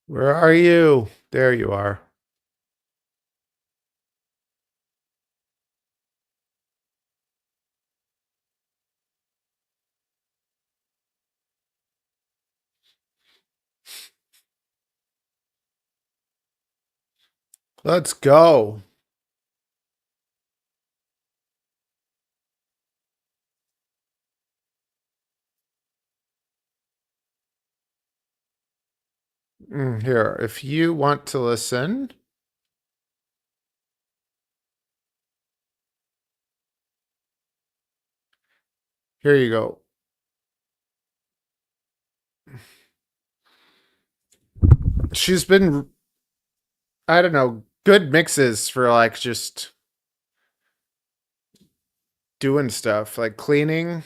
Where are you? There you are. Let's go. Here, if you want to listen, here you go. She's been, I don't know, good mixes for like just doing stuff, like cleaning.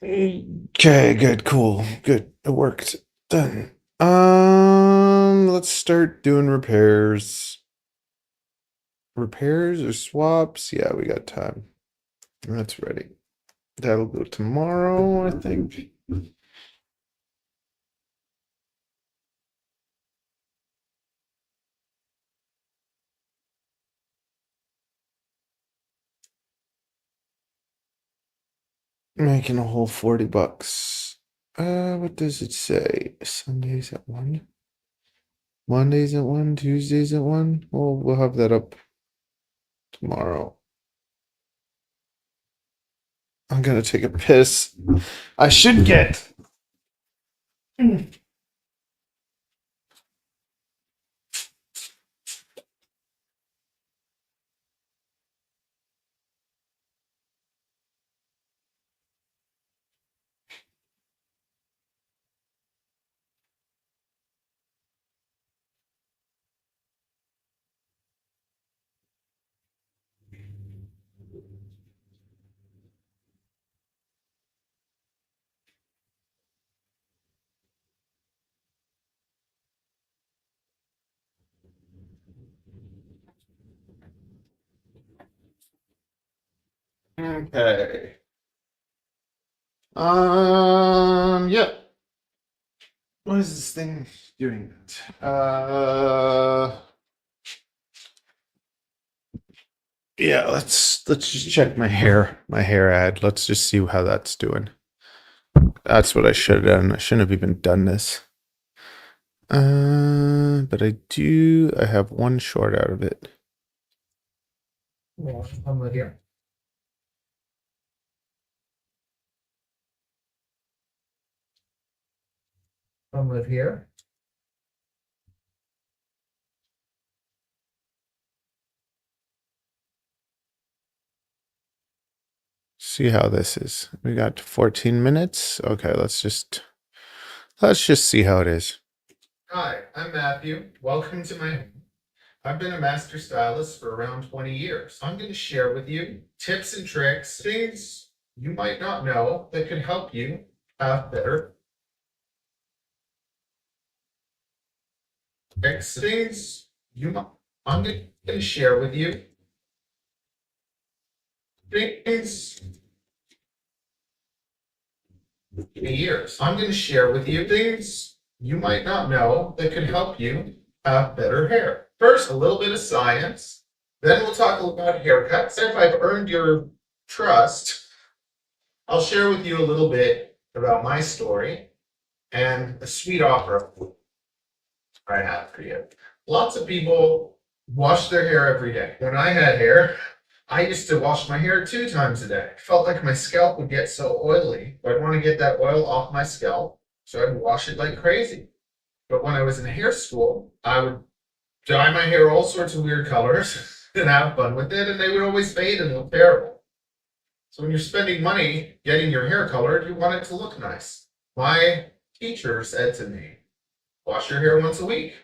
Okay, good, cool, good. It worked. Done. Let's start doing repairs. Repairs or swaps? Yeah, we got time. That's ready. That'll go tomorrow, I think. Making a whole $40. What does it say? Sundays at 1? Mondays at 1? Tuesdays at 1? Well, we'll have that up tomorrow. I'm gonna take a piss. I should get. Okay. Yeah. What is this thing doing? Yeah, let's just check my hair ad. Let's just see how that's doing. That's what I should have done. I shouldn't have even done this. But I have one short out of it. Well, I'm with you. I'm with here. See how this is. We got 14 minutes. Okay, let's just see how it is. Hi, I'm Matthew. Welcome to my home. I've been a master stylist for around 20 years. I'm going to share with you tips and tricks, things you might not know that could help you have better tricks, things I'm going to share with you things years. I'm going to share with you things you might not know that could help you have better hair. First, a little bit of science. Then we'll talk about haircuts. If I've earned your trust, I'll share with you a little bit about my story and a sweet offer I have for you. Lots of people wash their hair every day. When I had hair, I used to wash my hair 2 times a day. Felt like my scalp would get so oily. I'd want to get that oil off my scalp, so I'd wash it like crazy. But when I was in hair school, I would dye my hair all sorts of weird colors and have fun with it, and they would always fade and look terrible. So when you're spending money getting your hair colored, you want it to look nice. My teacher said to me, wash your hair once a week.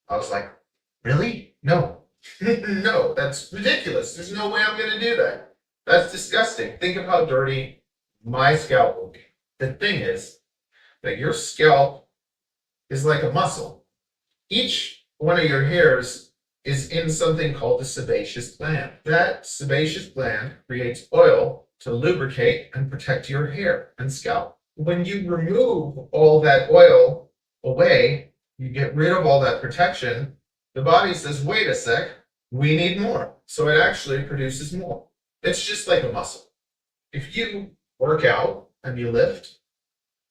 I was like, really? No. No, that's ridiculous. There's no way I'm going to do that. That's disgusting. Think of how dirty my scalp will be. The thing is that your scalp is like a muscle. Each one of your hairs is in something called the sebaceous gland. That sebaceous gland creates oil to lubricate and protect your hair and scalp. When you remove all that oil away, you get rid of all that protection, the body says, wait a sec, we need more. So it actually produces more. It's just like a muscle. If you work out and you lift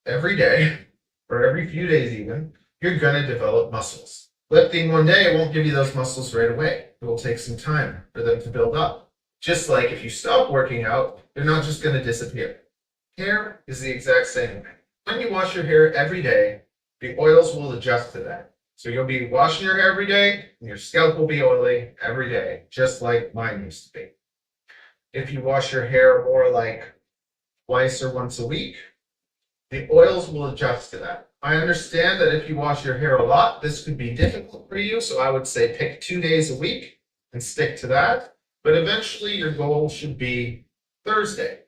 every day, or every few days even, you're going to develop muscles. Lifting one day won't give you those muscles right away. It will take some time for them to build up. Just like if you stop working out, they're not just going to disappear. Hair is the exact same way. When you wash your hair every day, the oils will adjust to that. So you'll be washing your hair every day, and your scalp will be oily every day, just like mine used to be. If you wash your hair more like twice or once a week, the oils will adjust to that. I understand that if you wash your hair a lot, this could be difficult for you, so I would say pick 2 days a week and stick to that. But eventually your goal should be Thursday.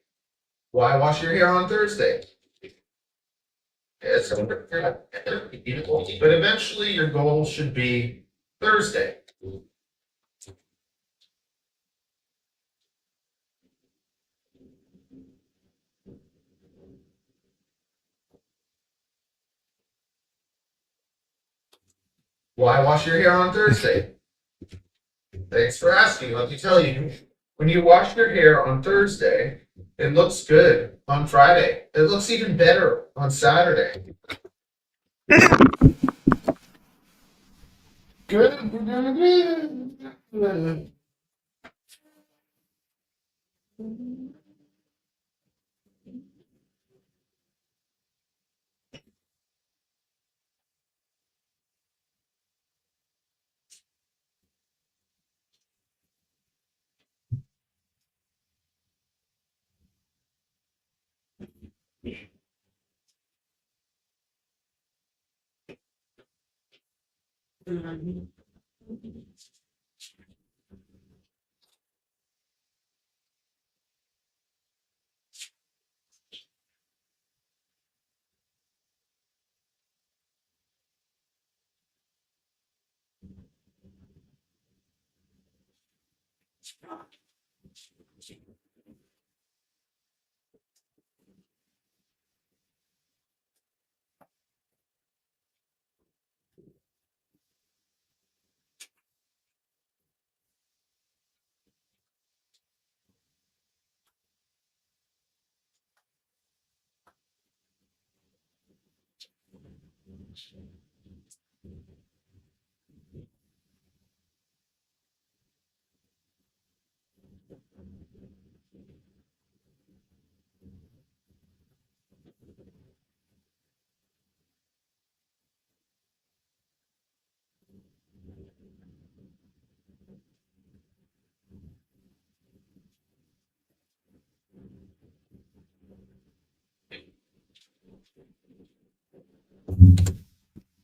Why wash your hair on Thursday? It's beautiful. But eventually your goal should be Thursday. Why wash your hair on Thursday? Thanks for asking. Let me tell you, when you wash your hair on Thursday, it looks good on Friday. It looks even better on Saturday. Good.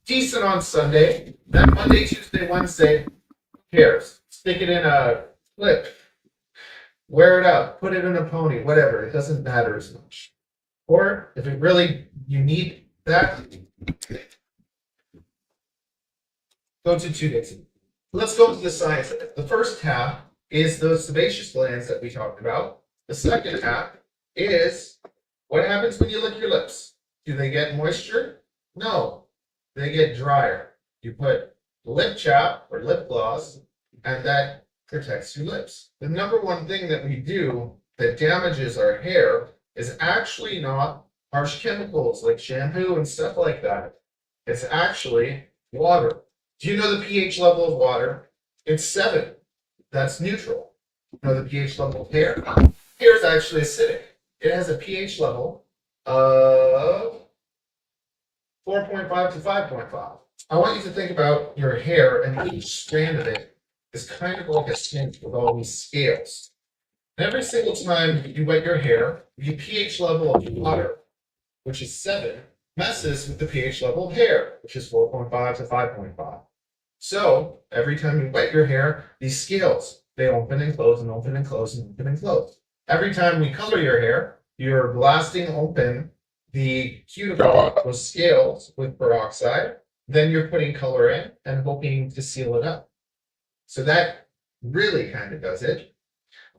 Decent on Sunday. Then Monday, Tuesday, Wednesday, who cares? Stick it in a clip. Wear it out. Put it in a pony. Whatever. It doesn't matter as much. Or if it really you need that, go to 2 days. Let's go to the science of it. The first half is those sebaceous glands that we talked about. The second half is what happens when you lick your lips. Do they get moisture? No, they get drier. You put lip chap or lip gloss, and that protects your lips. The number one thing that we do that damages our hair is actually not harsh chemicals like shampoo and stuff like that. It's actually water. Do you know the pH level of water? It's 7. That's neutral. You know the pH level of hair? Hair is actually acidic. It has a pH level of 4.5 to 5.5. I want you to think about your hair, and each strand of it is kind of like a snake with all these scales. And every single time you wet your hair, the pH level of water, which is 7, messes with the pH level of hair, which is 4.5 to 5.5. So every time you wet your hair, these scales, they open and close and open and close and open and close. Every time we color your hair, you're blasting open the cuticle, those scales with peroxide. Then you're putting color in and hoping to seal it up. So that really kind of does it.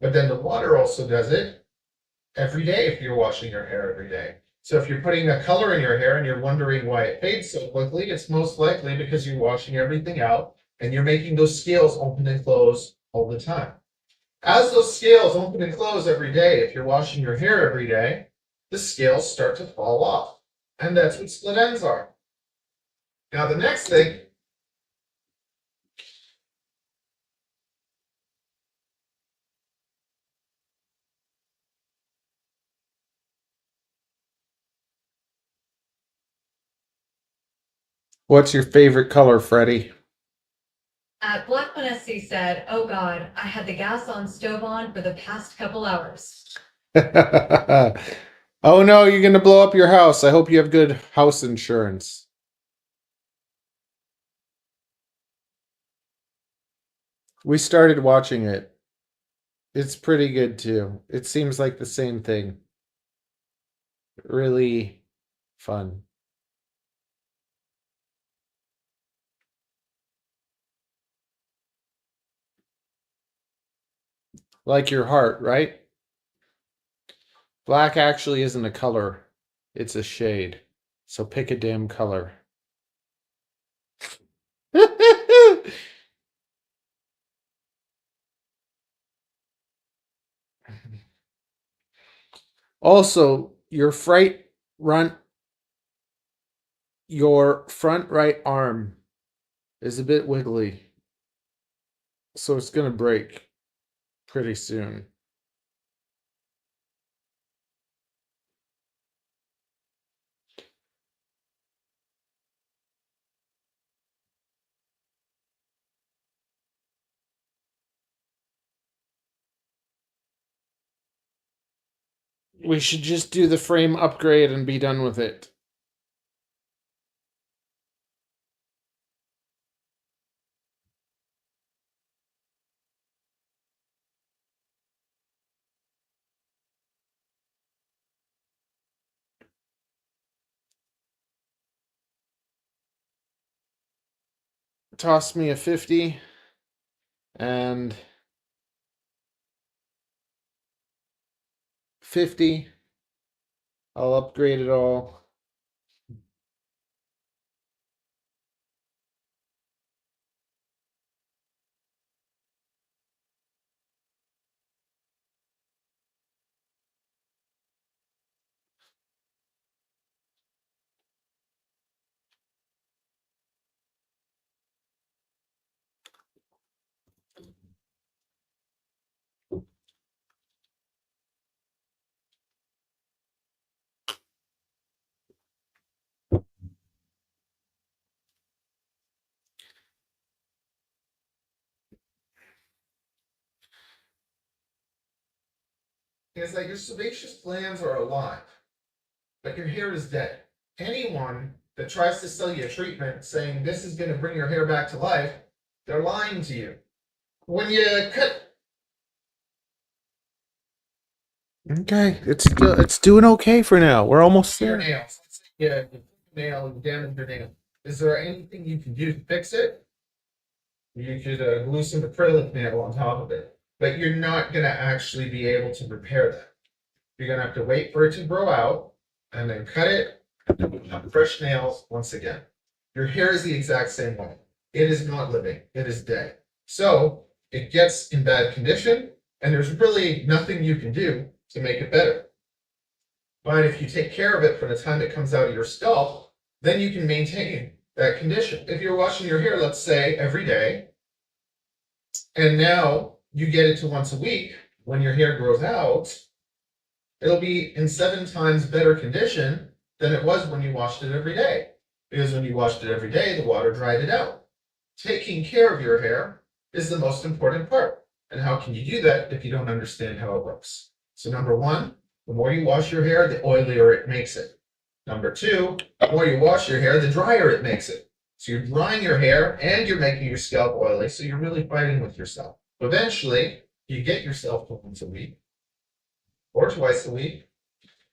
But then the water also does it every day if you're washing your hair every day. So if you're putting a color in your hair and you're wondering why it fades so quickly, it's most likely because you're washing everything out and you're making those scales open and close all the time. As those scales open and close every day, if you're washing your hair every day, the scales start to fall off. And that's what split ends are. Now the next thing, what's your favorite color, Freddie? Black One SC said, "Oh God, I had the gas on stove on for the past couple hours." Oh no, you're gonna blow up your house. I hope you have good house insurance. We started watching it. It's pretty good too. It seems like the same thing. really fun. Like your heart, right? Black actually isn't a color, it's a shade. So pick a damn color. Also, your front right arm is a bit wiggly. So it's gonna break pretty soon. We should just do the frame upgrade and be done with it. Toss me a 50 and 50. I'll upgrade it all. It's like your sebaceous glands are alive, but your hair is dead. Anyone that tries to sell you a treatment saying this is going to bring your hair back to life, they're lying to you. When you cut. Okay, it's doing okay for now. We're almost Your there. nails. Let's say you hit a nail, you damage your nail. Is there anything you can do to fix it? You could glue some acrylic nail on top of it, but you're not going to actually be able to repair that. You're going to have to wait for it to grow out and then cut it and have fresh nails once again. Your hair is the exact same way. It is not living, it is dead. So it gets in bad condition, and there's really nothing you can do to make it better. But if you take care of it from the time it comes out of your scalp, then you can maintain that condition. If you're washing your hair, let's say every day, and now you get it to once a week, when your hair grows out, it'll be in 7 times better condition than it was when you washed it every day. Because when you washed it every day, the water dried it out. Taking care of your hair is the most important part. And how can you do that if you don't understand how it works? So number one, the more you wash your hair, the oilier it makes it. Number two, the more you wash your hair, the drier it makes it. So you're drying your hair and you're making your scalp oily, so you're really fighting with yourself. Eventually, you get yourself to once a week or twice a week.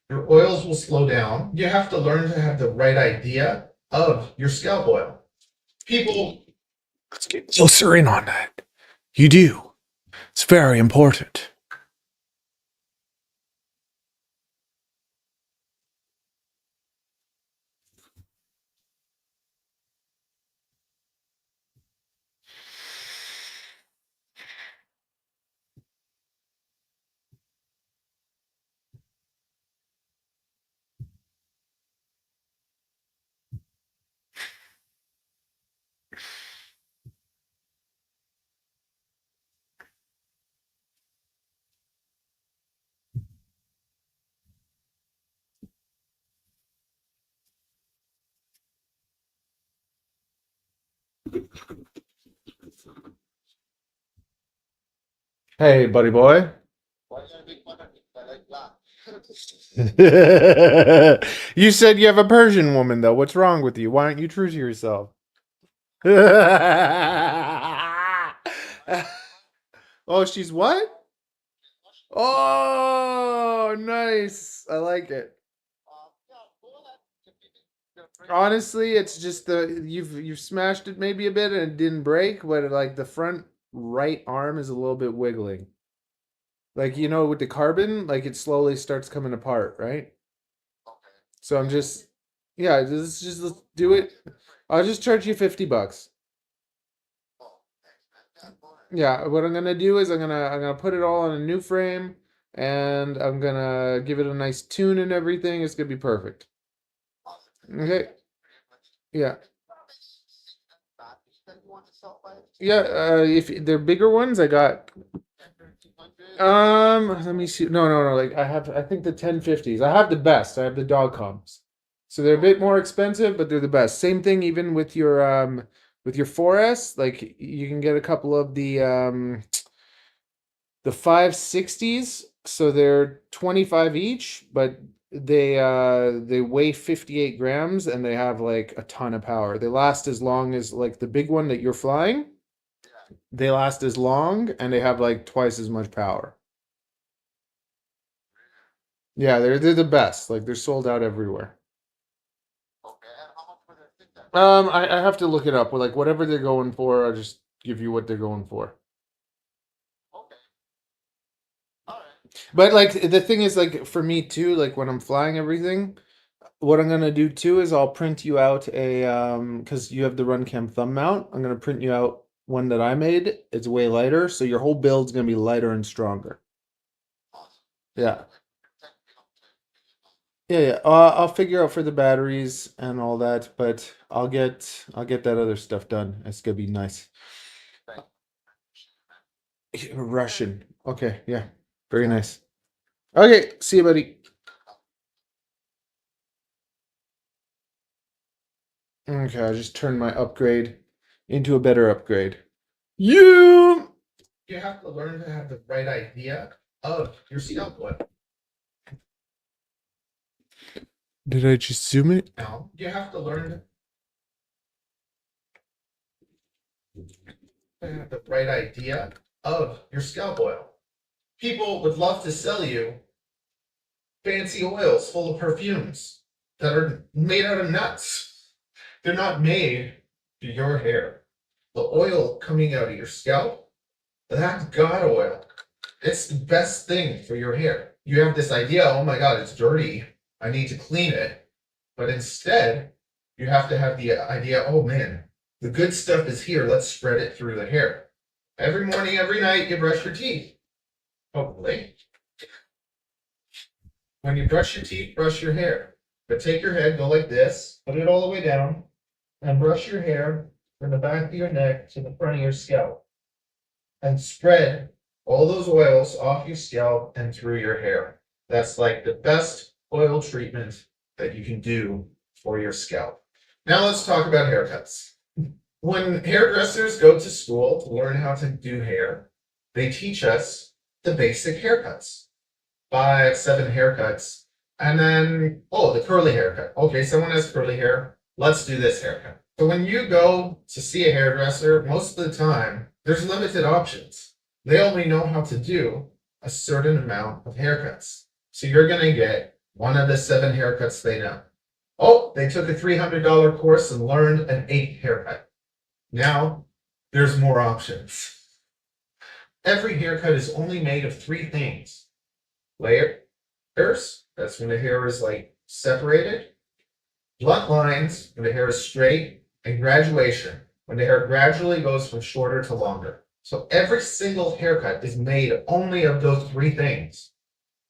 Your oils will slow down. You have to learn to have the right idea of your scalp oil. People. Let's get closer in on that. You do. It's very important. Hey, buddy boy. You said you have a Persian woman, though. What's wrong with you? Why aren't you true to yourself? Oh, she's what? Oh, nice. I like it. Honestly, it's just you've smashed it maybe a bit and it didn't break, but like the front right arm is a little bit wiggling. Like with the carbon, like it slowly starts coming apart, right? So I'm just yeah, just let's do it. I'll just charge you $50. Yeah, what I'm gonna do is I'm gonna put it all on a new frame and I'm gonna give it a nice tune and everything. It's gonna be perfect. Okay. Yeah. Yeah, if they're bigger ones, I got let me see. No. Like I think the 1050s. I have the best. I have the dog comps. So they're a bit more expensive, but they're the best. Same thing even with your 4S, like you can get a couple of the 560s, so they're 25 each, but they weigh 58 grams and they have like a ton of power. They last as long as like the big one that you're flying. They last as long and they have like twice as much power. Yeah, they're the best. Like they're sold out everywhere. I have to look it up. Like whatever they're going for, I'll just give you what they're going for. But like the thing is, like for me too, like when I'm flying everything, what I'm gonna do too is I'll print you out a because you have the Runcam thumb mount. I'm gonna print you out one that I made. It's way lighter, so your whole build's gonna be lighter and stronger. Yeah. Yeah. I'll figure out for the batteries and all that, but I'll get that other stuff done. It's gonna be nice. Russian. Okay, yeah. Very nice. Okay, see you, buddy. Okay, I just turned my upgrade into a better upgrade. You have to learn to have the right idea of your scalp what. Did I just zoom it? No, you have to learn to have the right idea of your scalp oil. People would love to sell you fancy oils full of perfumes that are made out of nuts. They're not made for your hair. The oil coming out of your scalp, that's God oil. It's the best thing for your hair. You have this idea, oh my God, it's dirty. I need to clean it. But instead, you have to have the idea, oh man, the good stuff is here. Let's spread it through the hair. Every morning, every night, you brush your teeth. Hopefully. When you brush your teeth, brush your hair. But take your head, go like this, put it all the way down, and brush your hair from the back of your neck to the front of your scalp. And spread all those oils off your scalp and through your hair. That's like the best oil treatment that you can do for your scalp. Now let's talk about haircuts. When hairdressers go to school to learn how to do hair, they teach us the basic haircuts. 5, 7 haircuts. And then, oh, the curly haircut. Okay, someone has curly hair. Let's do this haircut. So when you go to see a hairdresser, most of the time, there's limited options. They only know how to do a certain amount of haircuts. So you're going to get one of the 7 haircuts they know. Oh, they took a $300 course and learned an 8th haircut. Now, there's more options. Every haircut is only made of 3 things. Layers, that's when the hair is like separated. Blunt lines, when the hair is straight. And graduation, when the hair gradually goes from shorter to longer. So every single haircut is made only of those 3 things.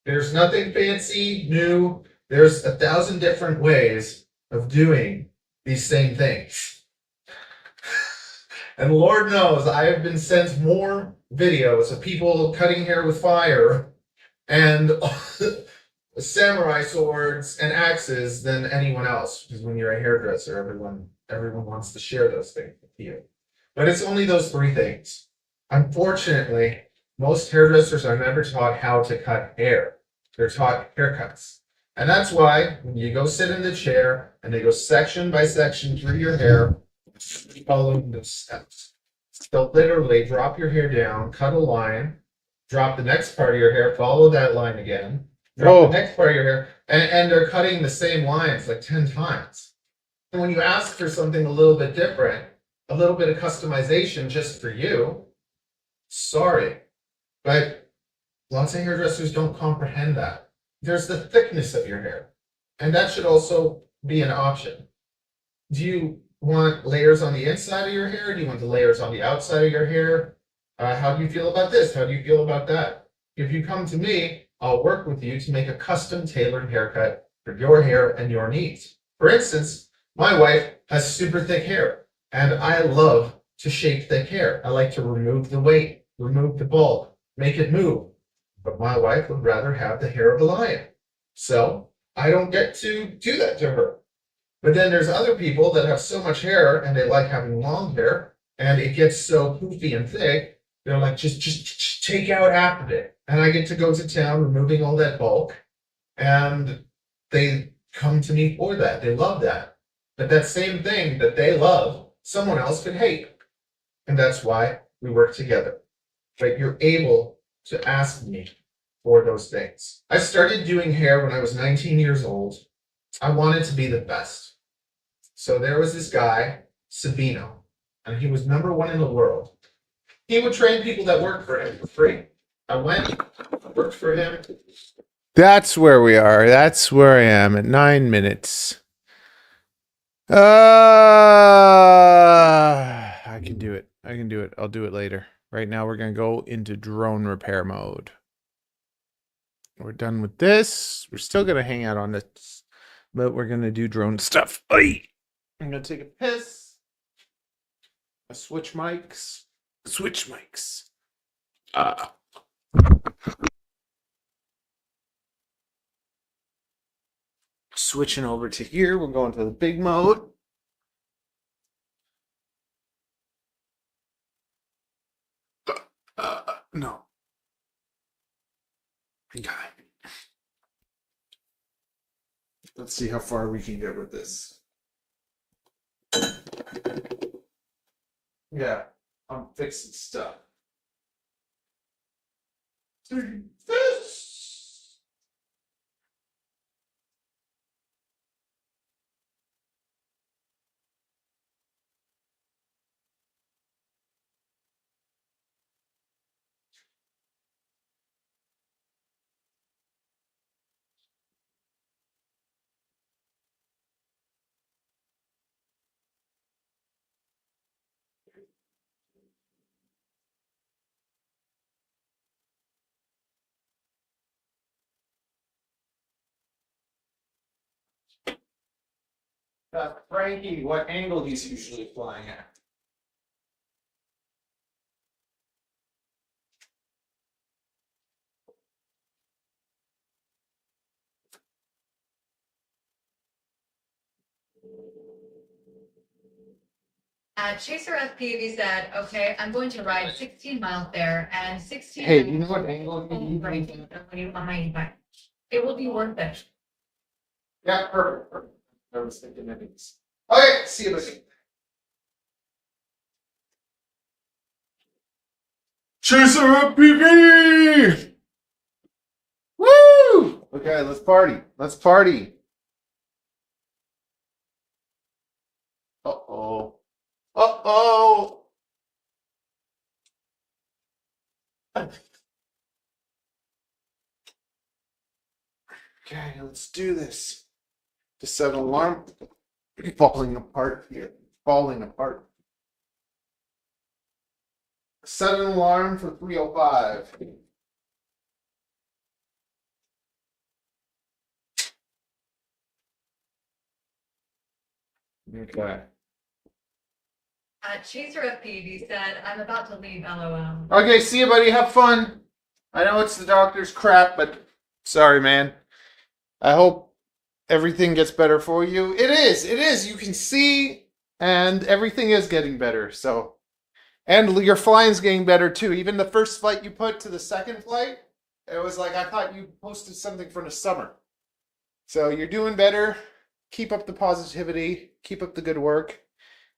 There's nothing fancy, new. There's 1,000 different ways of doing these same things. And Lord knows I have been sent more videos of people cutting hair with fire and samurai swords and axes than anyone else. Because when you're a hairdresser, everyone wants to share those things with you. But it's only those 3 things. Unfortunately, most hairdressers are never taught how to cut hair. They're taught haircuts. And that's why when you go sit in the chair and they go section by section through your hair, following those steps. They'll literally drop your hair down, cut a line, drop the next part of your hair, follow that line again, drop the next part of your hair, and they're cutting the same lines like 10 times. And when you ask for something a little bit different, a little bit of customization just for you, sorry, but lots of hairdressers don't comprehend that. There's the thickness of your hair, and that should also be an option. Do you want layers on the inside of your hair? Do you want the layers on the outside of your hair? How do you feel about this? How do you feel about that? If you come to me, I'll work with you to make a custom tailored haircut for your hair and your needs. For instance, my wife has super thick hair, and I love to shape thick hair. I like to remove the weight, remove the bulk, make it move. But my wife would rather have the hair of a lion. So I don't get to do that to her. But then there's other people that have so much hair and they like having long hair and it gets so poofy and thick, they're like, just take out half of it. And I get to go to town removing all that bulk. And they come to me for that. They love that. But that same thing that they love, someone else could hate. And that's why we work together. But you're able to ask me for those things. I started doing hair when I was 19 years old. I wanted to be the best. So there was this guy, Sabino, and he was #1 in the world. He would train people that worked for him for free. I went, worked for him. That's where we are. That's where I am at 9 minutes. I can do it. I can do it. I'll do it later. Right now we're going to go into drone repair mode. We're done with this. We're still going to hang out on this, but we're going to do drone stuff. Oy! I'm going to take a piss. Switch mics. Switch mics. Switching over to here. We're going to the big mode. No. Okay. Let's see how far we can get with this. Yeah, I'm fixing stuff. Frankie, what angle he's usually flying at? Chaser FPV said, okay, I'm going to ride 16 miles there and 16 Hey, you know what angle you need? behind, but it will be worth it. Yeah, perfect. I was thinking that it's. Okay, see you later. Chaser FPV! Woo! Okay, let's party. Let's party. Uh-oh. Uh-oh. Okay, let's do this. To set an alarm. Falling apart here. Falling apart. Set an alarm for 3:05. Okay. Chaser FPV said, I'm about to leave, LOL. Okay, see you, buddy. Have fun. I know it's the doctor's crap, but sorry, man. I hope everything gets better for you. It is. It is. You can see, and everything is getting better. So, and your flying's getting better too. Even the first flight you put to the second flight, it was like I thought you posted something from the summer. So you're doing better. Keep up the positivity. Keep up the good work,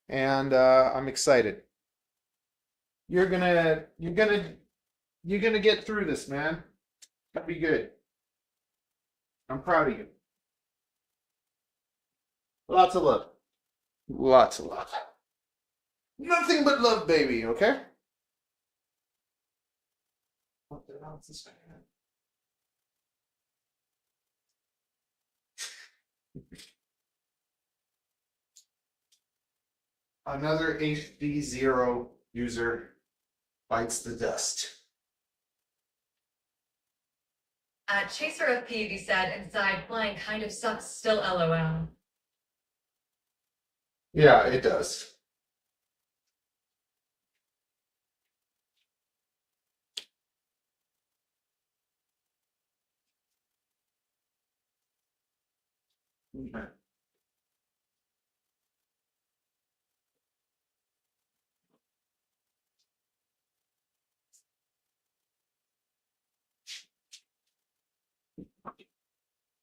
and I'm excited. You're gonna get through this, man. That'll be good. I'm proud of you. Lots of love. Lots of love. Nothing but love, baby, okay? What the hell is this guy? Another HD0 user bites the dust. Chaser of PV said inside flying kind of sucks still LOL. Yeah, it does. Okay.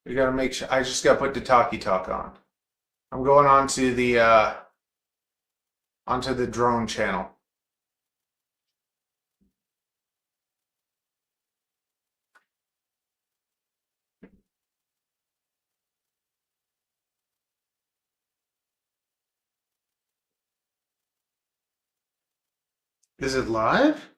We gotta make sure. I just gotta put the talkie talk on. I'm going on to the onto the drone channel. Is it live?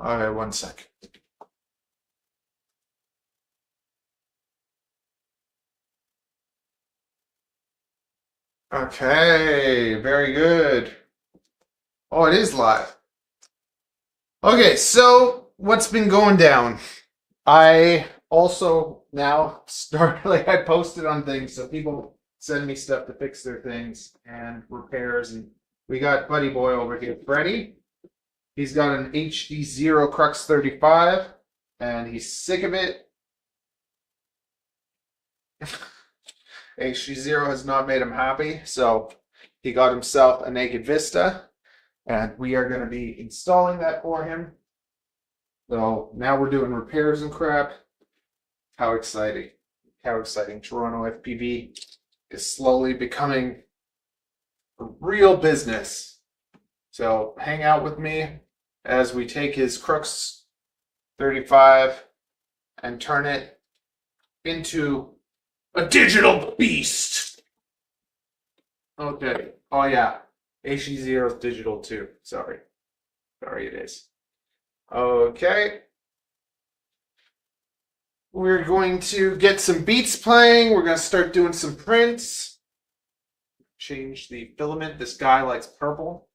Okay, 1 second. Okay, very good. Oh, it is live. Okay, so what's been going down? I also now start like I posted on things, so people send me stuff to fix their things and repairs, and we got Buddy Boy over here, Freddy. He's got an HD0 Crux 35, and he's sick of it. HD0 has not made him happy, so he got himself a Naked Vista, and we are going to be installing that for him. So now we're doing repairs and crap. How exciting. How exciting. Toronto FPV is slowly becoming a real business. So hang out with me as we take his Crux 35 and turn it into a digital beast. Okay. Oh yeah. HD0 is digital too. Sorry. Sorry it is. Okay. We're going to get some beats playing. We're going to start doing some prints. Change the filament. This guy likes purple.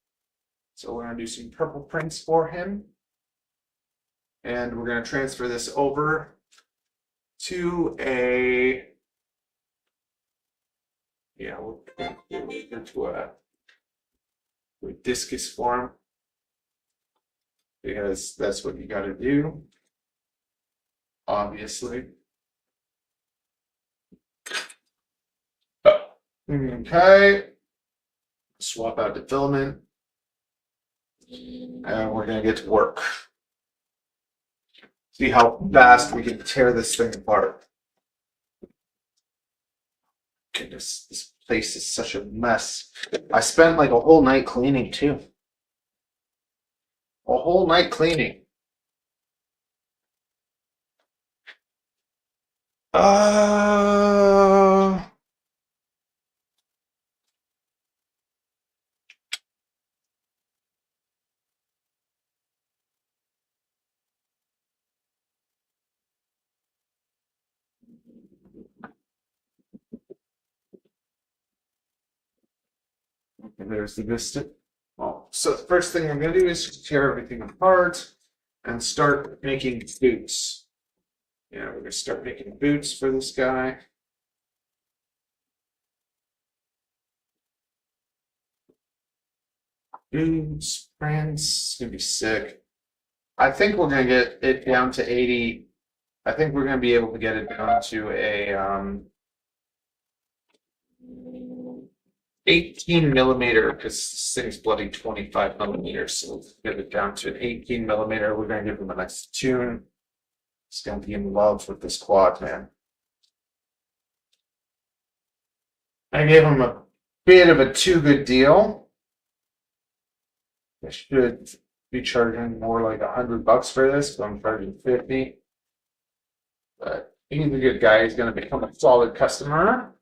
So we're going to do some purple prints for him. And we're going to transfer this over to a... Yeah, we're going to go to a discus form. Because that's what you got to do. Obviously. Okay. Swap out the filament. And we're going to get to work. See how fast we can tear this thing apart. Goodness, this place is such a mess. I spent like a whole night cleaning too. A whole night cleaning. Uh, and there's the Vista. Well, so the first thing I'm going to do is tear everything apart and start making boots. Yeah, we're going to start making boots for this guy. Boots, friends, it's going to be sick. I think we're going to get it down to 80. I think we're going to be able to get it down to a 18 millimeter, because this thing's bloody 25 millimeters, so we'll get it down to an 18 millimeter. We're going to give him a nice tune. He's going to be in love with this quad, man. I gave him a bit of a too good deal. I should be charging more like $100 for this, but I'm charging 50. But he's a good guy. He's going to become a solid customer.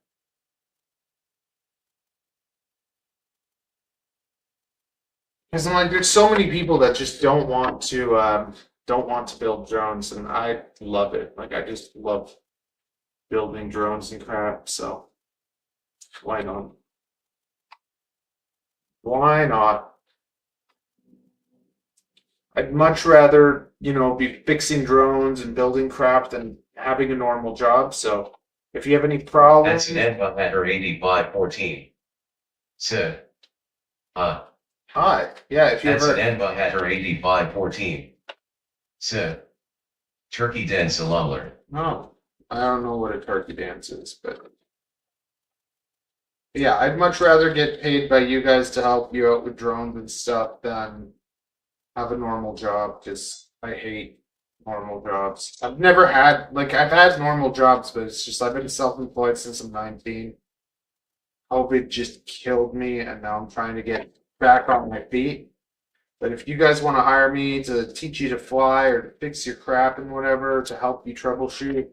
Because I'm like, there's so many people that just don't want to build drones, and I love it. Like, I just love building drones and crap. So why not? Why not? I'd much rather, be fixing drones and building crap than having a normal job. So if you have any problems, That's an Enva header 8514. So, hi. Yeah, if you that's an ever. Enva header 8514. So, Turkey Den Salamler. No, I don't know what a turkey dance is, but yeah, I'd much rather get paid by you guys to help you out with drones and stuff than have a normal job because I hate normal jobs. I've never had, like, I've had normal jobs, but it's just I've been self-employed since I'm 19. COVID just killed me, and now I'm trying to get back on my feet. But if you guys want to hire me to teach you to fly or to fix your crap and whatever to help you troubleshoot,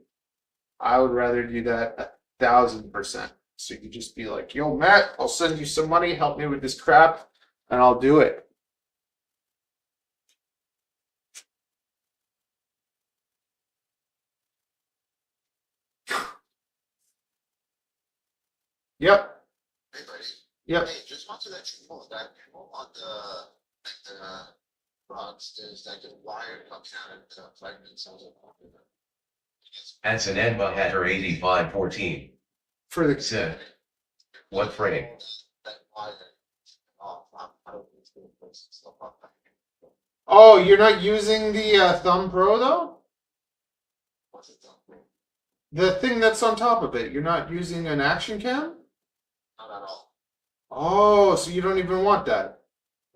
I would rather do that 1,000%. So you just be like, yo, Matt, I'll send you some money, help me with this crap, and I'll do it. Yep. Hey, buddy. Yep. Hey, just want to let you know that on the rods, there's like a wire comes out and fragments of the That's an Enva header 8514. For the So, what frame? that wire off. I don't think it's gonna put stuff on that. Oh, you're not using the Thumb Pro though? What's it done? The thing that's on top of it. You're not using an action cam? Not at all. Oh, so you don't even want that.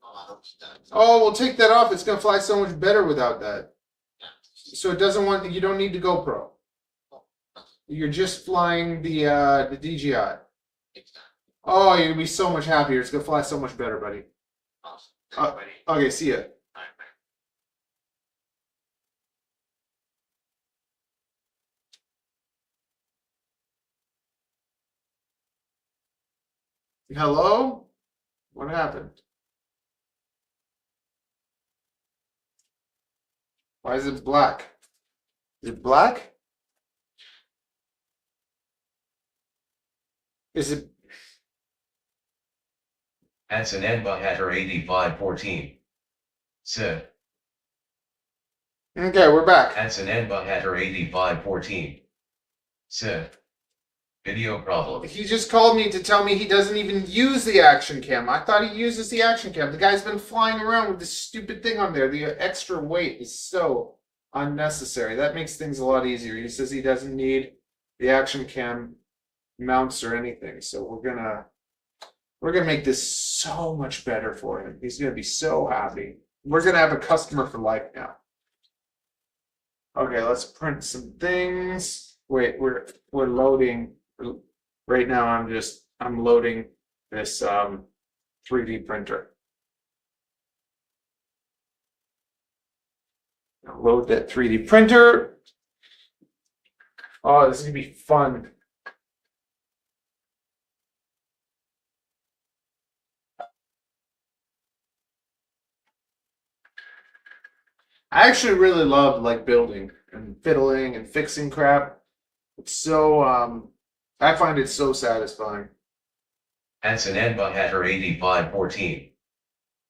No, I don't see that. Oh, well, take that off. It's gonna fly so much better without that. Yeah. So it doesn't want. You don't need the GoPro. You're just flying the DJI. Exactly. Oh, you're gonna be so much happier. It's gonna fly so much better, buddy. Awesome. Uh, Thank you, buddy. Okay, see ya. All right, bye. Hello? What happened? Why is it black? Is it black? Is it? That's an Enva header 8514. So, Okay, we're back. that's an Enva header 8514. So, video problem. He just called me to tell me he doesn't even use the action cam. I thought he uses the action cam. The guy's been flying around with this stupid thing on there. The extra weight is so unnecessary. That makes things a lot easier. He says he doesn't need the action cam mounts or anything. So we're gonna make this so much better for him. He's gonna be so happy. We're gonna have a customer for life now. Okay, let's print some things. Wait, we're loading. Right now I'm loading this 3D printer. Now load that 3D printer. Oh, this is gonna be fun. I actually really love like building and fiddling and fixing crap. It's so I find it so satisfying. That's an Enva header 8514.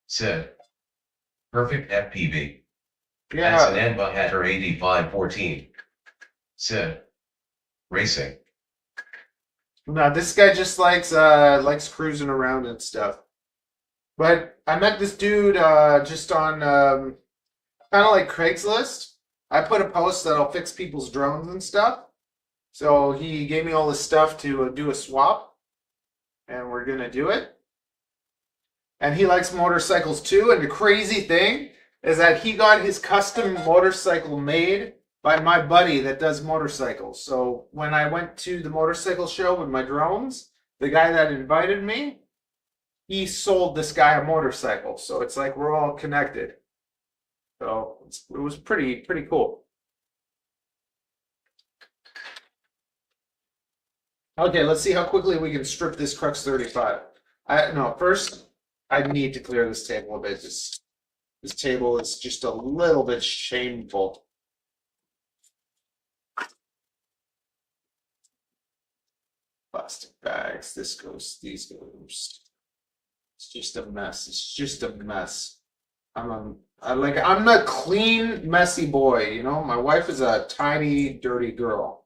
So, perfect FPV. That's an Yeah. Enva header 8514. So, racing. No, this guy just likes cruising around and stuff. But I met this dude just on kind of like Craigslist. I put a post that I'll fix people's drones and stuff. So he gave me all this stuff to do a swap, and we're gonna do it. And he likes motorcycles too. And the crazy thing is that he got his custom motorcycle made by my buddy that does motorcycles. So when I went to the motorcycle show with my drones, the guy that invited me, he sold this guy a motorcycle. So it's like we're all connected. So it was pretty cool. Okay, let's see how quickly we can strip this Crux 35. First I need to clear this table a bit. This table is just a little bit shameful. Plastic bags, these goes. It's just a mess. It's just a mess. I'm a clean, messy boy, you know? My wife is a tidy, dirty girl.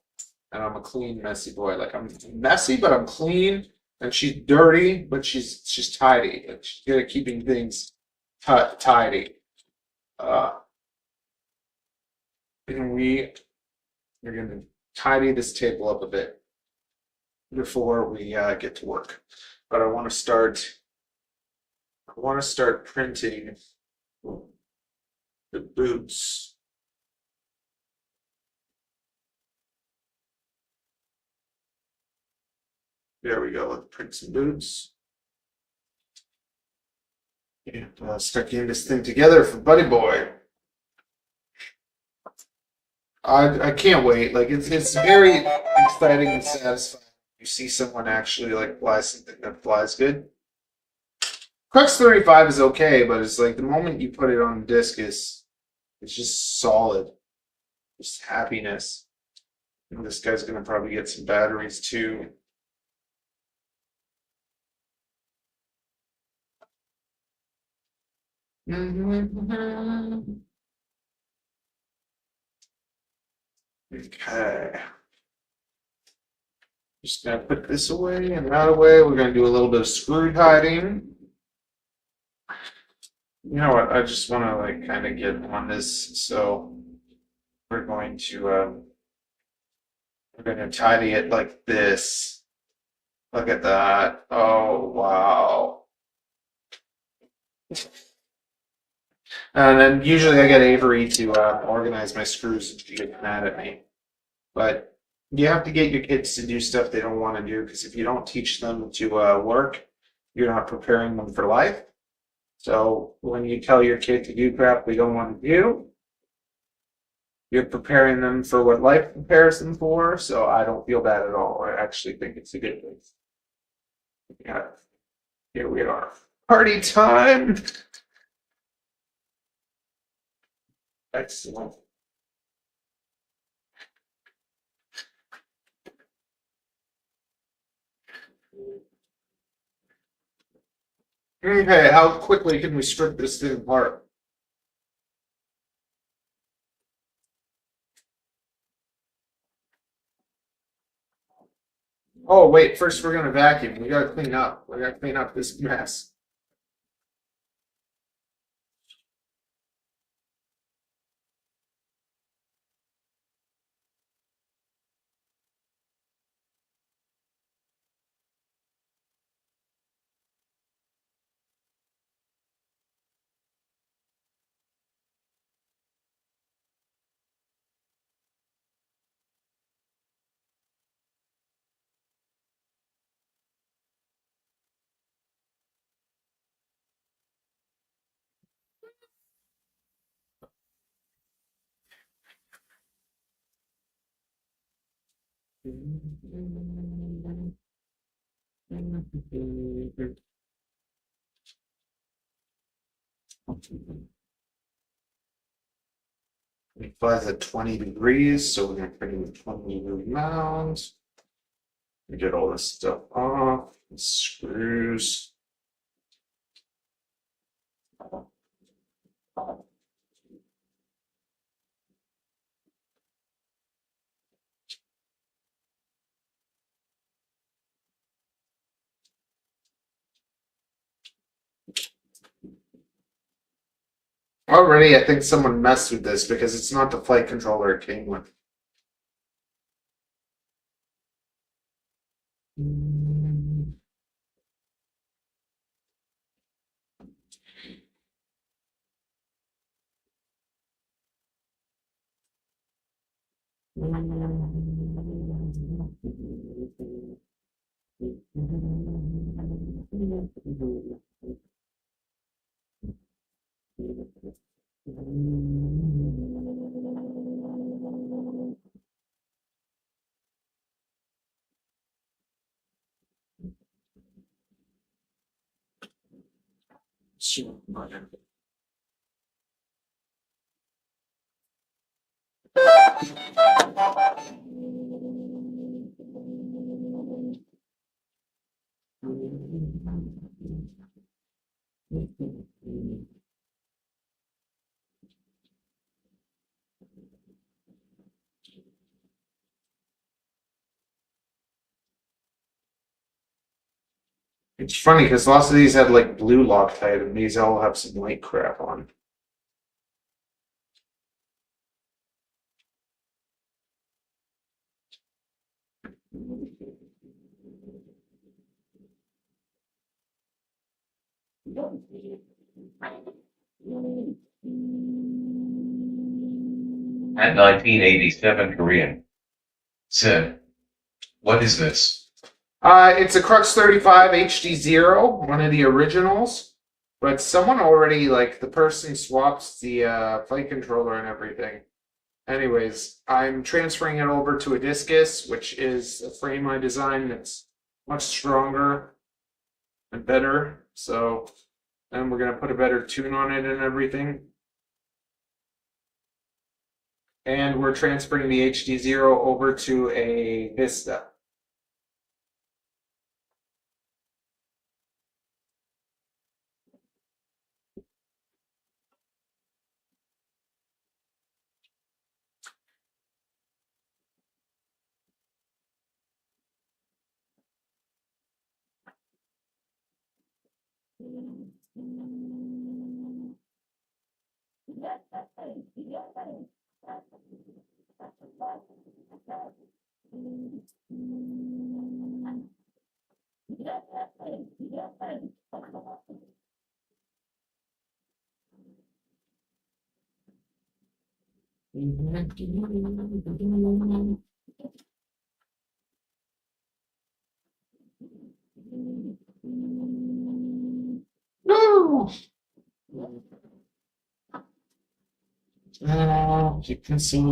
And I'm a clean, messy boy. Like I'm messy, but I'm clean. And she's dirty, but she's tidy. Like she's good at keeping things tidy. Uh, and we're gonna tidy this table up a bit before we get to work. But I want to start printing the boots. There we go. Let's print some boots. And start getting this thing together for Buddy Boy. I can't wait. Like it's very exciting and satisfying. You see someone actually like fly something that flies good. Crux 35 is okay, but it's like the moment you put it on disc is it's just solid. Just happiness. And this guy's gonna probably get some batteries too. Okay. Just gonna put this away and that away. We're gonna do a little bit of screw hiding. You know what? I just want to like kind of get on this, so we're going to tidy it like this. Look at that. Oh wow. And then usually I get Avery to organize my screws and she gets mad at me. But you have to get your kids to do stuff they don't want to do because if you don't teach them to work, you're not preparing them for life. So when you tell your kid to do crap they don't want to do, you're preparing them for what life prepares them for. So I don't feel bad at all. I actually think it's a good thing. Yeah, here we are. Party time! Excellent. Okay, how quickly can we strip this thing apart? Oh, wait, first we're gonna vacuum. We gotta clean up. We gotta clean up this mess. It flies at 20 degrees, so we're gonna put in 20-degree mounds. We get all this stuff off, the screws. Already, I think someone messed with this because it's not the flight controller it came with. It's funny because lots of these had like blue Loctite and these all have some white crap on. At 1987 Korean. Said, what is this? It's a Crux 35 HD0, one of the originals. But someone already, like, the person swapped the flight controller and everything. Anyways, I'm transferring it over to a discus, which is a frame I designed that's much stronger and better. So, and we're going to put a better tune on it and everything. And we're transferring the HD0 over to a Vista. No! You can see.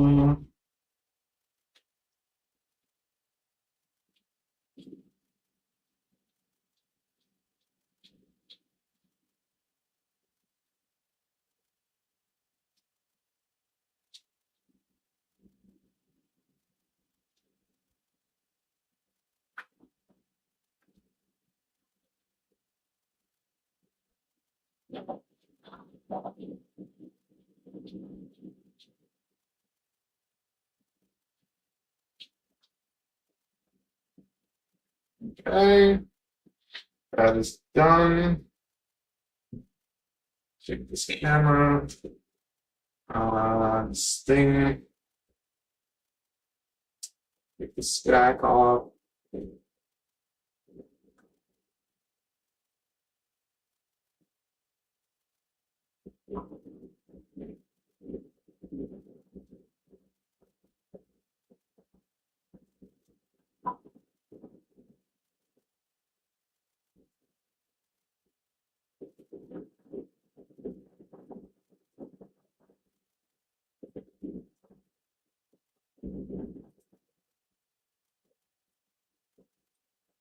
Okay, that is done. Check this camera. This thing. Take the stack off.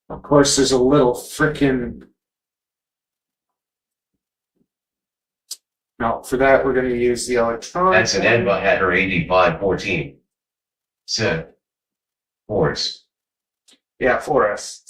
Of course, there's a little frickin'. No, for that, we're going to use the electronic. That's an Enva Hatter 8514. Said, force. Yeah, 4S.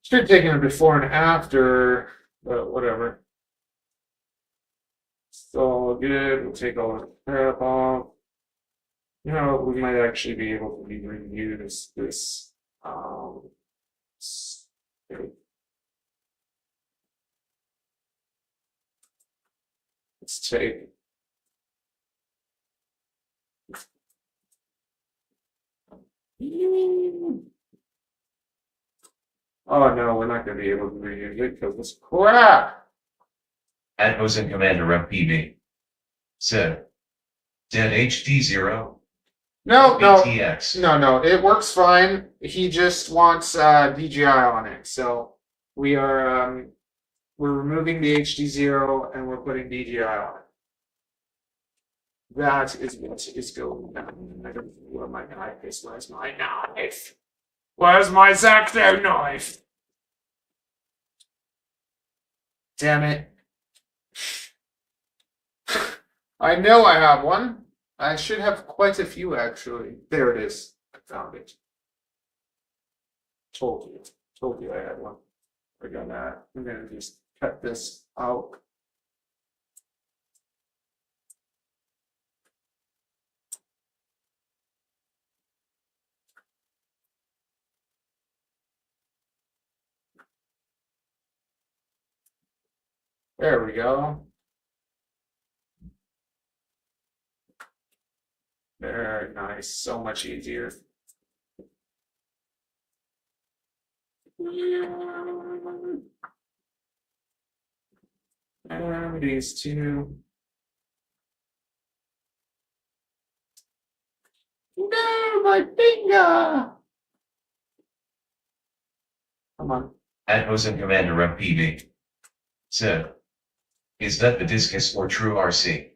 Should have taken a before and after, but whatever. It's all good. We'll take all the crap off. You know, we might actually be able to reuse this. Let's take. Oh no, we're not gonna be able to reuse it because it's crap. At Ozen Commander MPB. Said. Dead HD0. No, BTX. no, it works fine. He just wants DJI on it, so we're removing the HD0 and we're putting DJI on it. That is what is going on. I don't know where my knife is. Where's my knife? Where's my Zacto knife? Damn it. I know I have one. I should have quite a few, actually. There it is. I found it. Told you I had one. I'm gonna just cut this out. There we go. Very nice. So much easier. And these two. No, my finger! Come on. At Ozen Commander MPB. Said. Is that the discus or true RC?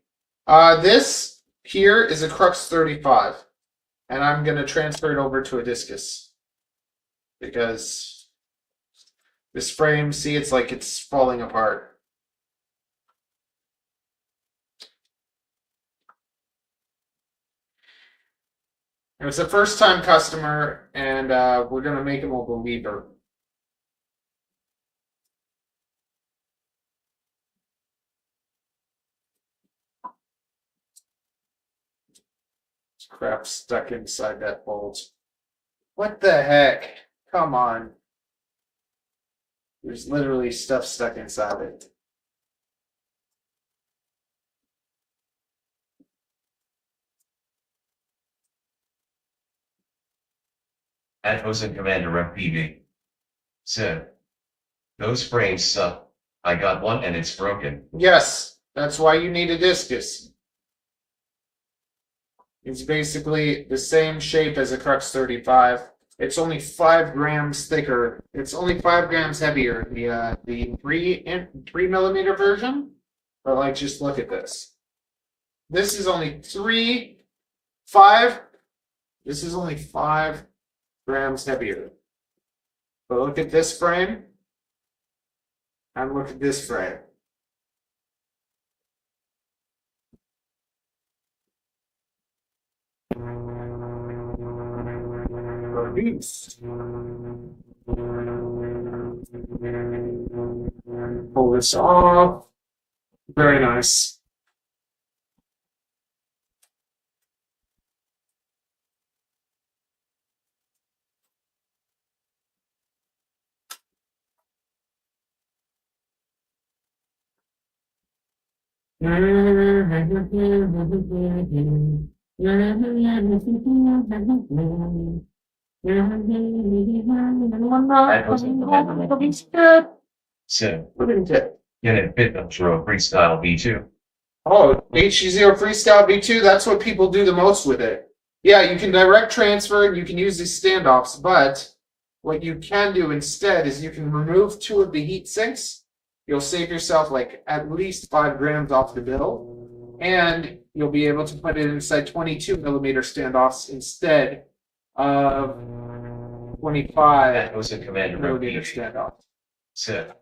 This here is a Crux 35, and I'm gonna transfer it over to a discus because this frame, see, it's like it's falling apart. It was a first-time customer, and we're gonna make him a believer. Crap stuck inside that bolt. What the heck? Come on. There's literally stuff stuck inside it. At Ozen Commander MPB. Said. Those frames suck. I got one and it's broken. Yes, that's why you need a discus. It's basically the same shape as a Crux 35. It's only 5 grams thicker. It's only 5 grams heavier. The 3mm version. But like, just look at this. This is only 5. This is only 5 grams heavier. But look at this frame. And look at this frame. Release. Pull this off. Very nice. Said. What did it? Get it fit up Zero Freestyle V2. Oh, HG0 Freestyle V2, that's what people do the most with it. Yeah, you can direct transfer and you can use these standoffs, but what you can do instead is you can remove 2 of the heat sinks. You'll save yourself like at least 5 grams off the bill, and you'll be able to put it inside 22mm standoffs instead of 25 That was a Commander millimeter MPB. standoffs. Said.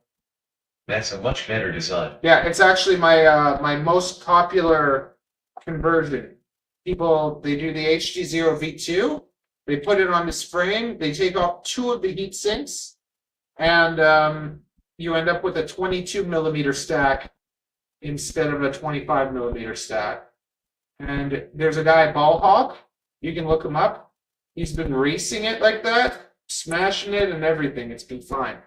That's a much better design. Yeah, it's actually my my most popular conversion. People, they do the HG0 V2, they put it on this frame, they take off 2 of the heat sinks, and you end up with a 22mm stack instead of a 25mm stack. And there's a guy, Ballhawk, you can look him up. He's been racing it like that, smashing it and everything. It's been fine.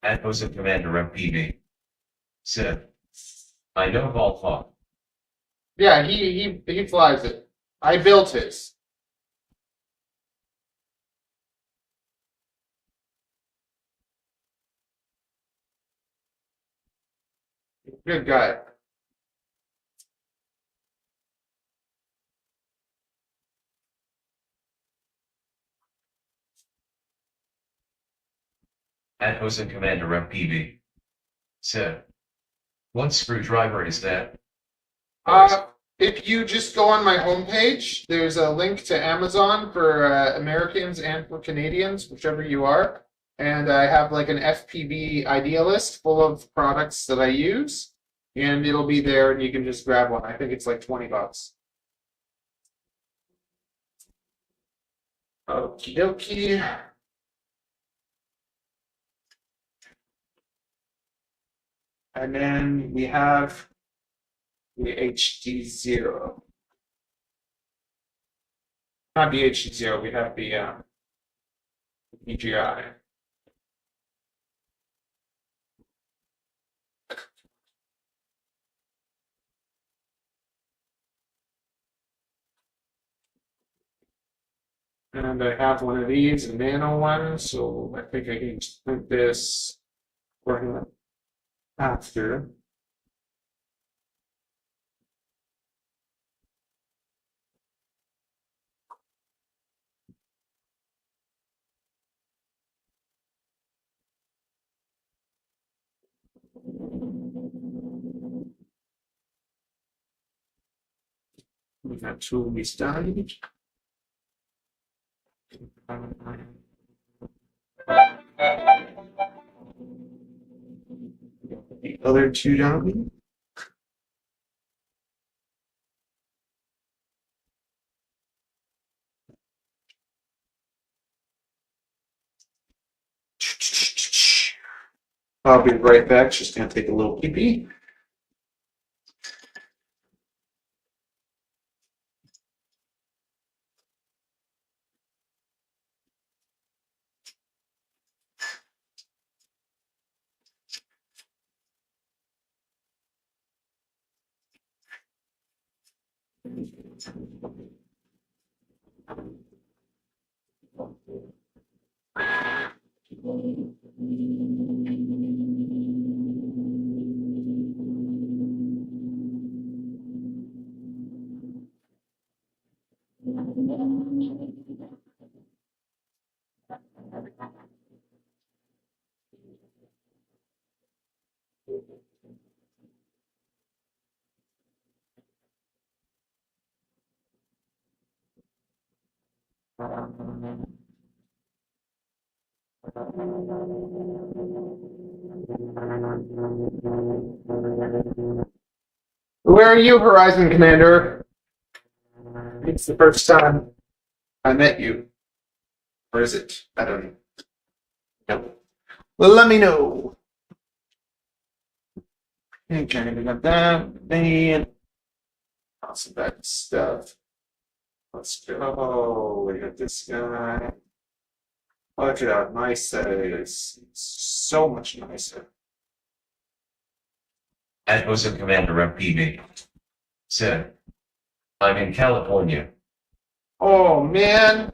At Ocean Commander MPV. Said. I know Volfog. Yeah, he flies it. I built his. Good guy. At Ocean Commander MPV. Said. What screwdriver is that? If you just go on my homepage, there's a link to Amazon for Americans and for Canadians, whichever you are. And I have like an FPV idea list full of products that I use. And it'll be there and you can just grab one. I think it's like $20. Okie dokie. And then we have the HD0. Not the HD0, we have the BGI. And I have one of these, a nano one, so I think I can just print this for him after. We got two of these done. The other two done. I'll be right back. Just gonna take a little pee pee. Where are you, Horizon Commander? It's the first time I met you. Or is it? I don't know. Well, let me know. Okay, we got that. Then awesome that stuff. Let's go. We got this guy. Look at how nice that is. It's so much nicer. At Ocean Commander MPV. Said. I'm in California. Oh man,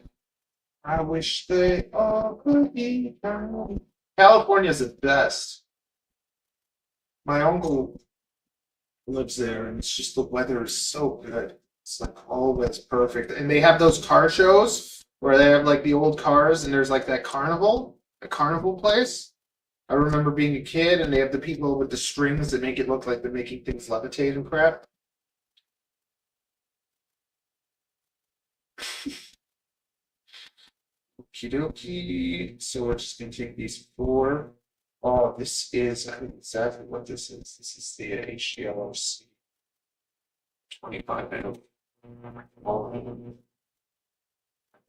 I wish they all could be found. California's the best. My uncle lives there, and it's just the weather is so good. It's like always perfect. And they have those car shows where they have like the old cars, and there's like that a carnival place. I remember being a kid, and they have the people with the strings that make it look like they're making things levitate and crap. Okie dokie. So we're just gonna take these four. Oh, this is, I think exactly what this is. This is the HDLOC 25 minute.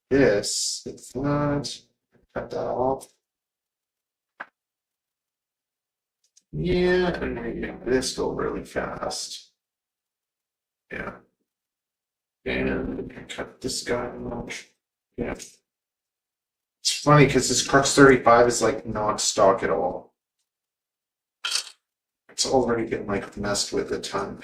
This, it's not. Cut that off. Yeah, and then make this go really fast. Yeah. And cut this guy off. Yeah. It's funny because this Crux 35 is like not stock at all. It's already been like messed with a ton.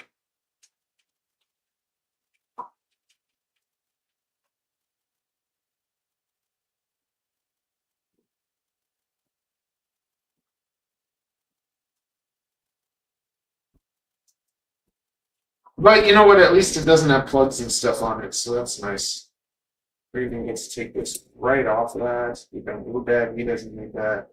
But you know what? At least it doesn't have plugs and stuff on it, so that's nice. We're even gets to take this right off of that. You don't need that. He doesn't need that.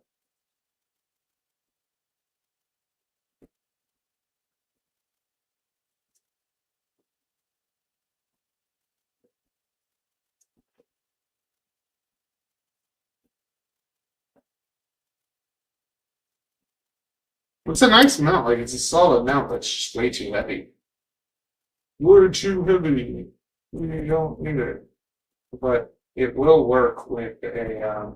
It's a nice mount. Like it's a solid mount, but it's just way too heavy. Way too heavy. You don't need it. But it will work with a.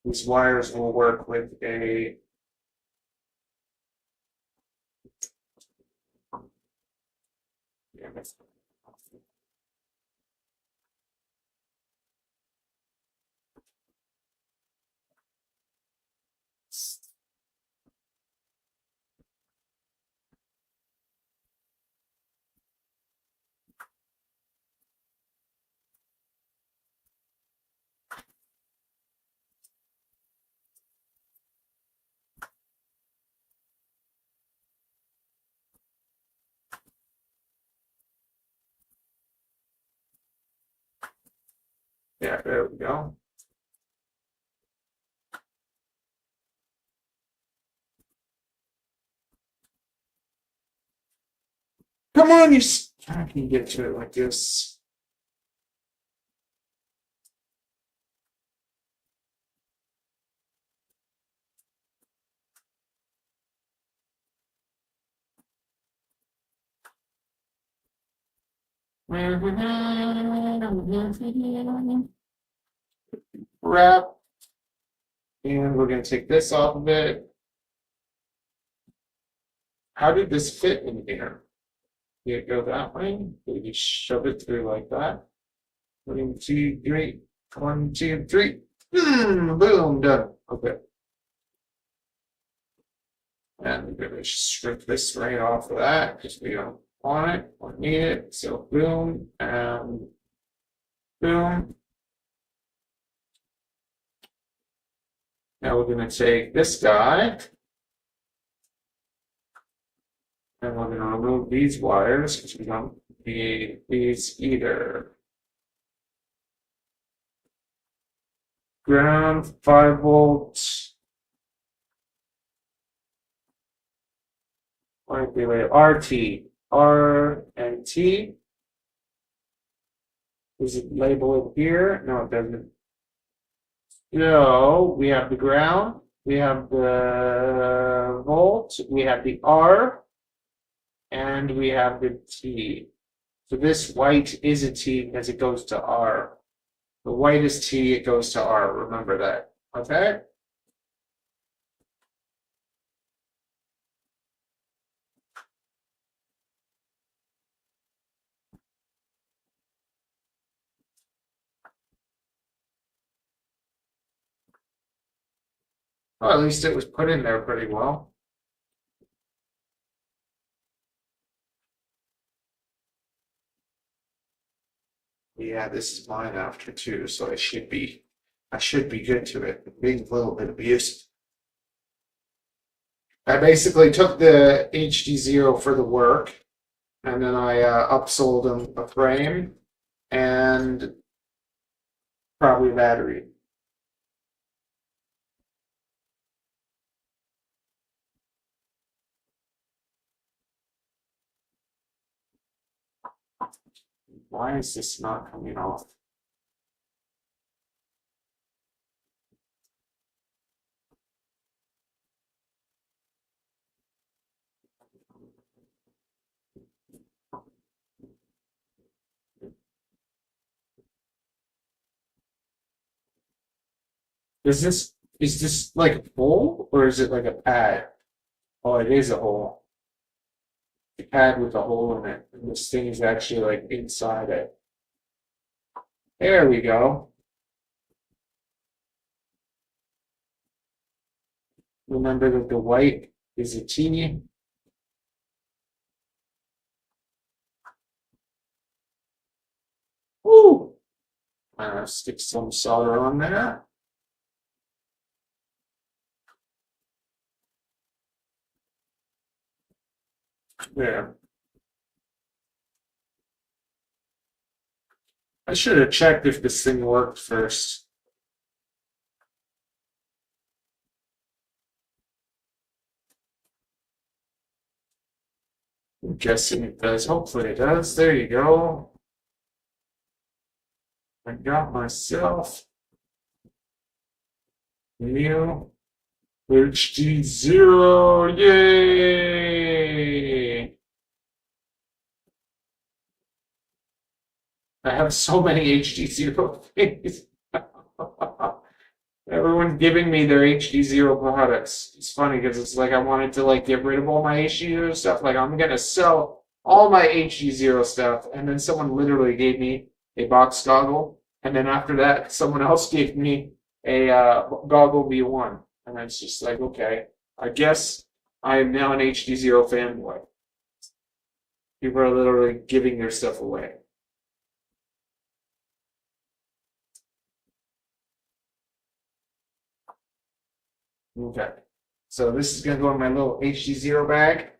These wires will work with a. Yeah, there we go. Come on, I can get to it like this. Wrap. And we're going to take this off of it. How did this fit in here? Did it go that way? Did you shove it through like that? 1, 2, 3. 1, 2, 3. Boom, done. Okay. And we're going to strip this right off of that because we don't want it or need it. So boom and boom. Now we're going to take this guy and we're going to remove these wires because we don't need these either. Ground 5 volts. Relay RT, R and T. Does it label it here? No, it doesn't. So we have the ground, we have the volt, we have the R, and we have the T. So this white is a T because it goes to R. The white is T, it goes to R. Remember that. Okay? Well, at least it was put in there pretty well. Yeah, this is mine after too, so I should be good to it. Being a little bit abused. I basically took the HD0 for the work, and then I upsold him a frame and probably a battery. Why is this not coming off? Is this like a hole or is it like a pad? Oh, it is a hole. A pad with a hole in it. And this thing is actually like inside it. There we go. Remember that the white is a T. Woo! Stick some solder on there. There. I should have checked if this thing worked first. I'm guessing it does. Hopefully it does. There you go. I got myself new HD0. Yay! I have so many HD0 things. Everyone's giving me their HD0 products. It's funny because it's like I wanted to like get rid of all my HD0 stuff. Like I'm gonna sell all my HD0 stuff, and then someone literally gave me a box goggle, and then after that, someone else gave me a goggle V1, and it's just like, okay, I guess I am now an HD0 fanboy. People are literally giving their stuff away. Okay, so this is gonna go in my little HD0 bag.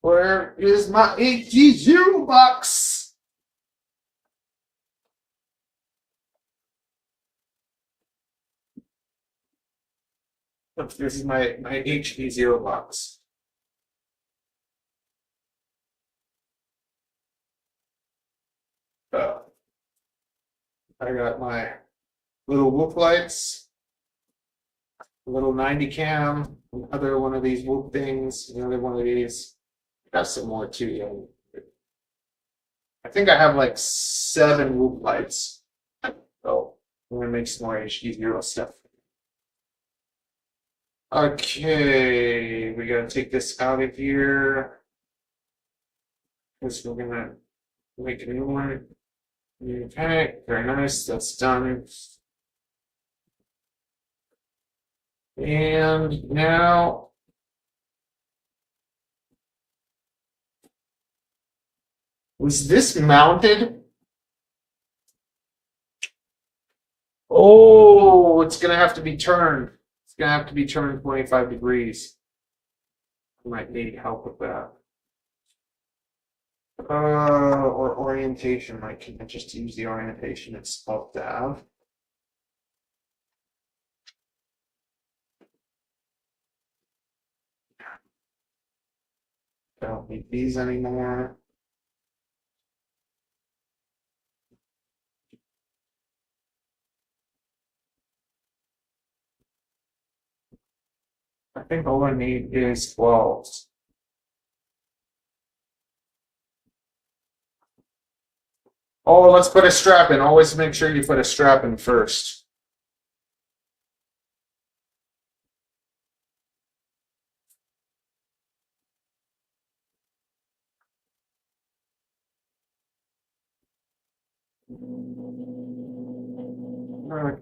Where is my HD0 box? Look, this is my HD0 box. I got my little Whoop lights, a little 90 cam, another one of these Whoop things, another one of these. Got some more too. Yeah. I think I have like 7 Whoop lights. So I'm gonna make some more HD0 stuff. Okay, we gotta take this out of here. Because we're gonna make a new one. Okay, very nice, that's done. And now was this mounted? Oh, it's gonna have to be turned. It's gonna have to be turned 25 degrees. I might need help with that. Or orientation. I can just use the orientation it's supposed to have. I don't need these anymore. I think all I need is 12s. Oh, let's put a strap in. Always make sure you put a strap in first.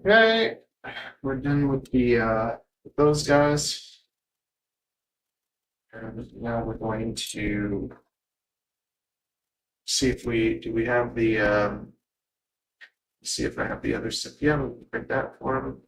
Okay, we're done with the with those guys. And now we're going to see if we have the see if I have the other stuff. Yeah, print that for them.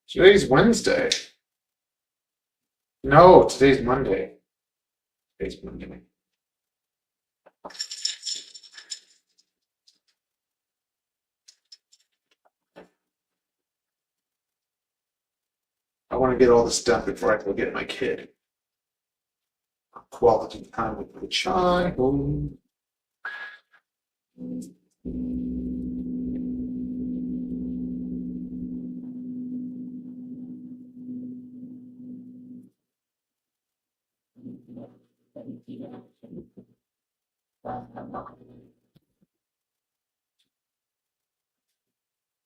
Today's Wednesday. No, today's Monday. Today's Monday. I want to get all this done before I go get my kid. Quality time with the child.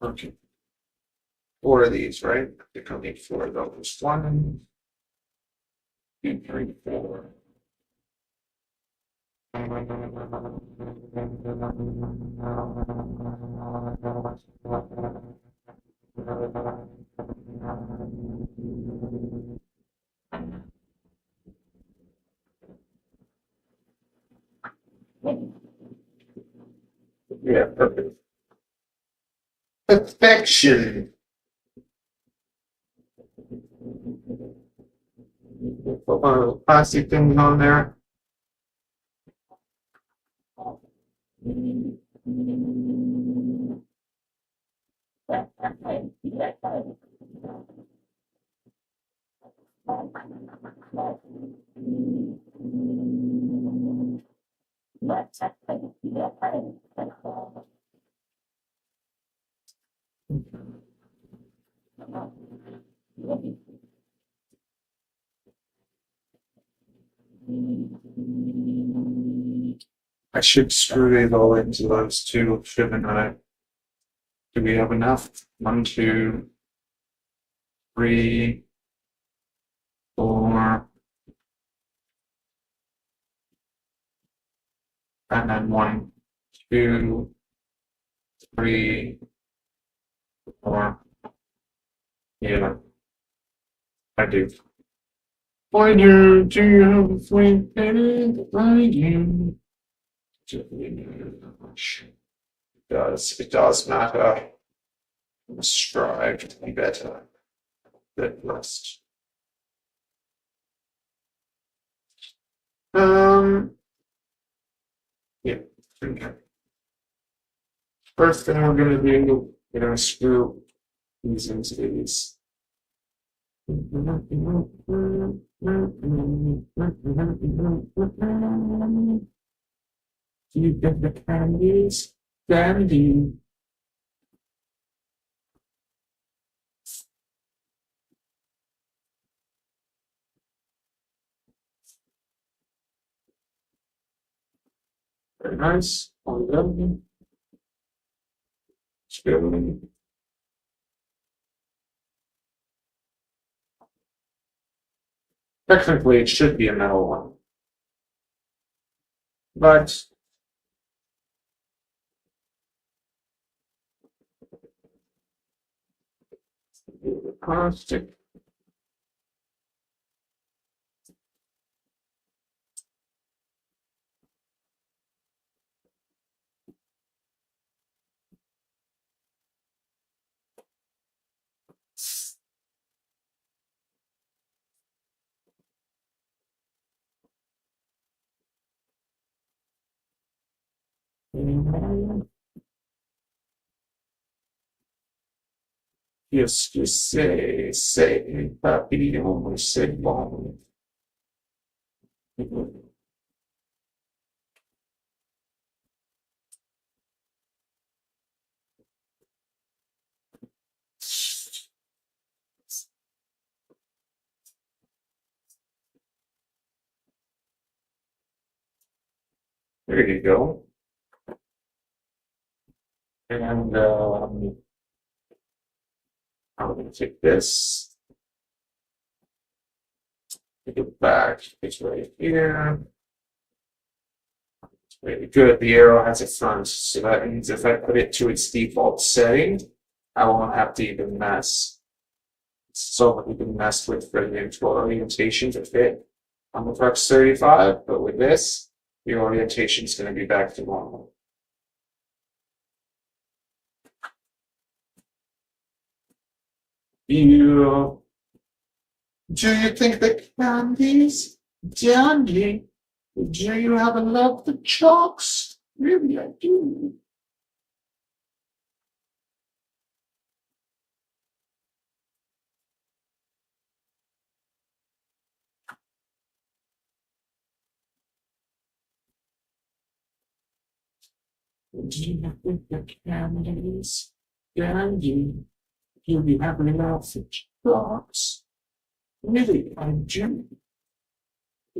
Okay. 4 of these, right? I think I'll need 4 of those. 1, 2, 3, 4. Yeah, perfect. Perfection. Put one of those plastic things on there. I should screw these all into those two, shouldn't I? Do we have enough? 1, 2, 3, 4, and then 1, 2, 3, 4. Yeah, I do. Why do you have a swing and I do? It does matter. I must strive to be better than must. Yeah. Okay. First thing we're gonna do, we're gonna screw these into these. You get the candies, dandy. Very nice. On them. Screw. Technically, it should be a metal one, but plastic. Yes, just say, papi, almost said bon. There you go. And I'm going to take this, take it back, it's right here. Very good. The arrow has a front, so that means if I put it to its default setting, I won't have to even mess. So we can mess with for the actual orientation to fit on the Flux 35, but with this, the orientation is going to be back to normal. Do you think the candies dandy? Do you have a love for chalks? Really, I do. Do you think the candies dandy? Do you have a love for chalks? Really, I do.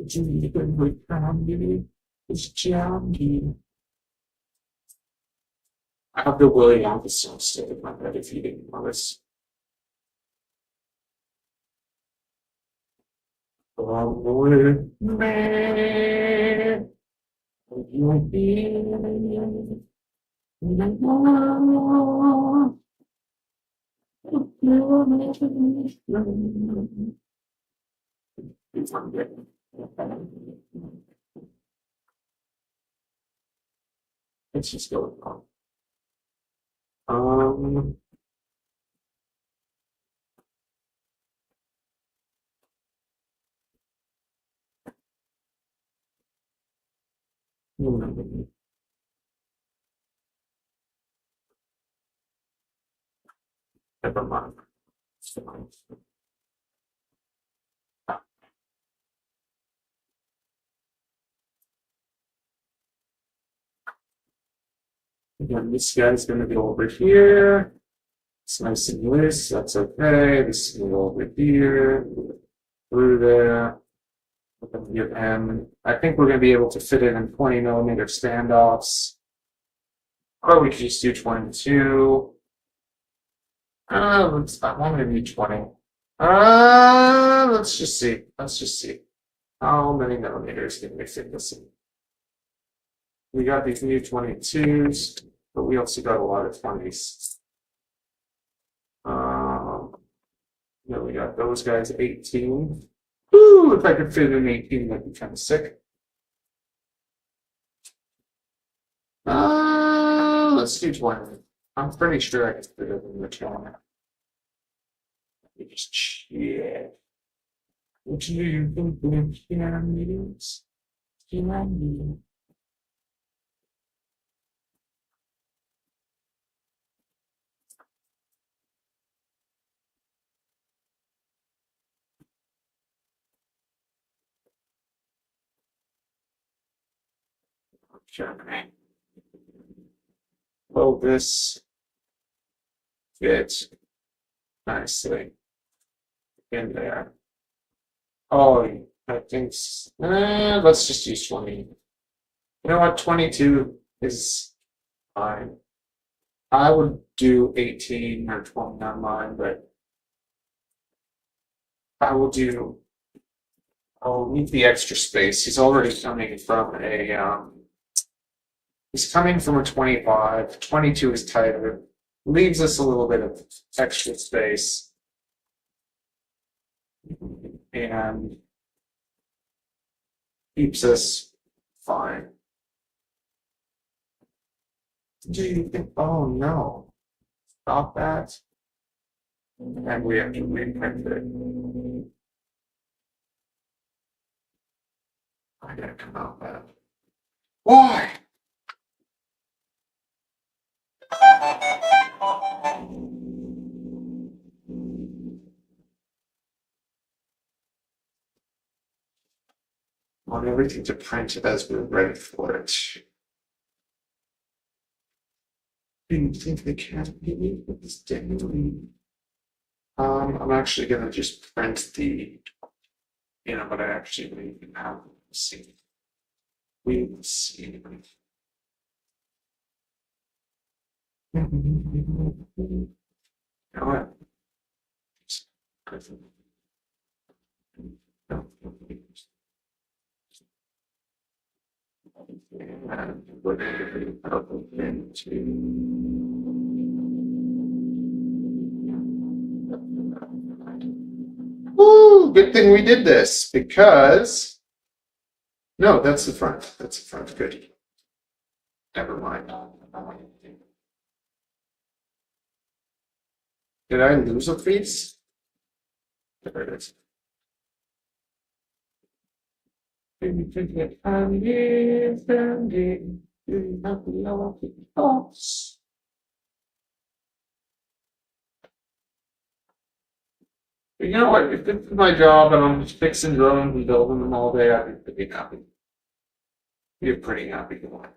Do you think the candy is dandy? I have the Willie Anderson stick in my head if you didn't notice. Along with me. You'll be. Let's just go with that. Um, Never mind. Again, this guy's going to go over here. It's nice and loose. That's okay. This will go over here, through there. We're going to give him. I think we're going to be able to fit it in 20mm standoffs. Or we could just do 22. I want to do 20. Let's just see. Let's just see. How many millimeters can we fit this in? We got these new 22s, but we also got a lot of 20s. Then we got those guys 18. Ooh, if I could fit in 18, that'd be kind of sick. Let's do 20. I'm pretty sure I can fit it in the 20. Let me just check. What do you think of piano meetings? Piano meetings. Okay. Will this fit nicely in there? Oh, I think. Let's just use 20. You know what? 22 is fine. I would do 18 or 20 on mine, but I will do. I'll need the extra space. He's already coming from a. He's coming from a 25. 22 is tighter. Leaves us a little bit of extra space. And keeps us fine. Do you think? Oh no. Stop that. And we have to reprint it. I gotta come out that. Why? Want everything to print as we're ready for it. Do you think they can't be with this daily? I'm actually gonna just print the, what I actually need now. See. We will see. You know what? And we're going to put it Woo! Good thing we did this because. No, that's the front. That's the front. Good. Never mind. Did I lose a piece? There it is. You know what? If this is my job and I'm just fixing drones and building them all day, I'd be pretty happy. Be a pretty happy guy.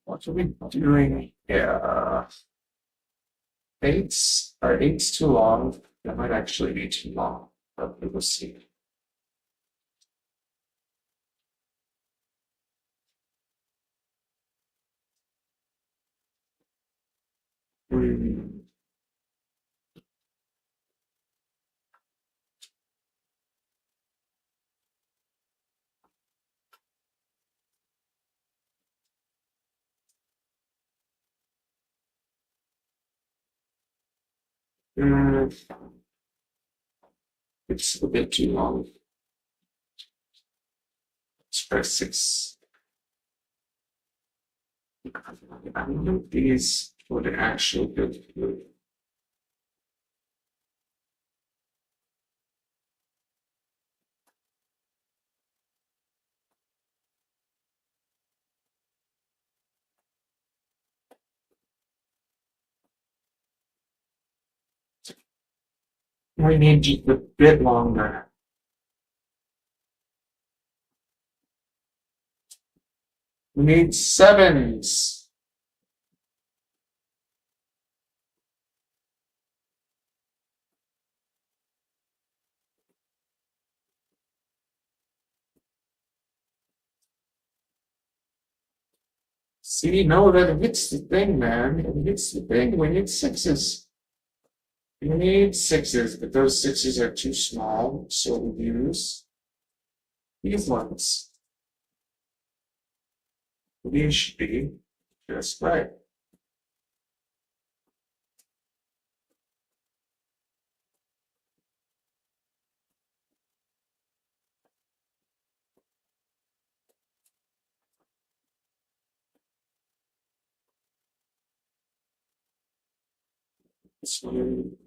What are we doing here? Eight's too long. That might actually be too long, but we will see. Hmm. It's a bit too long. Let's press 6. I don't know if these would actually go through. We need just a bit longer. We need 7s. See, no, that hits the thing, man. It hits the thing. We need 6s. We need 6s, but those 6s are too small, so we use these ones. These should be just right. This one.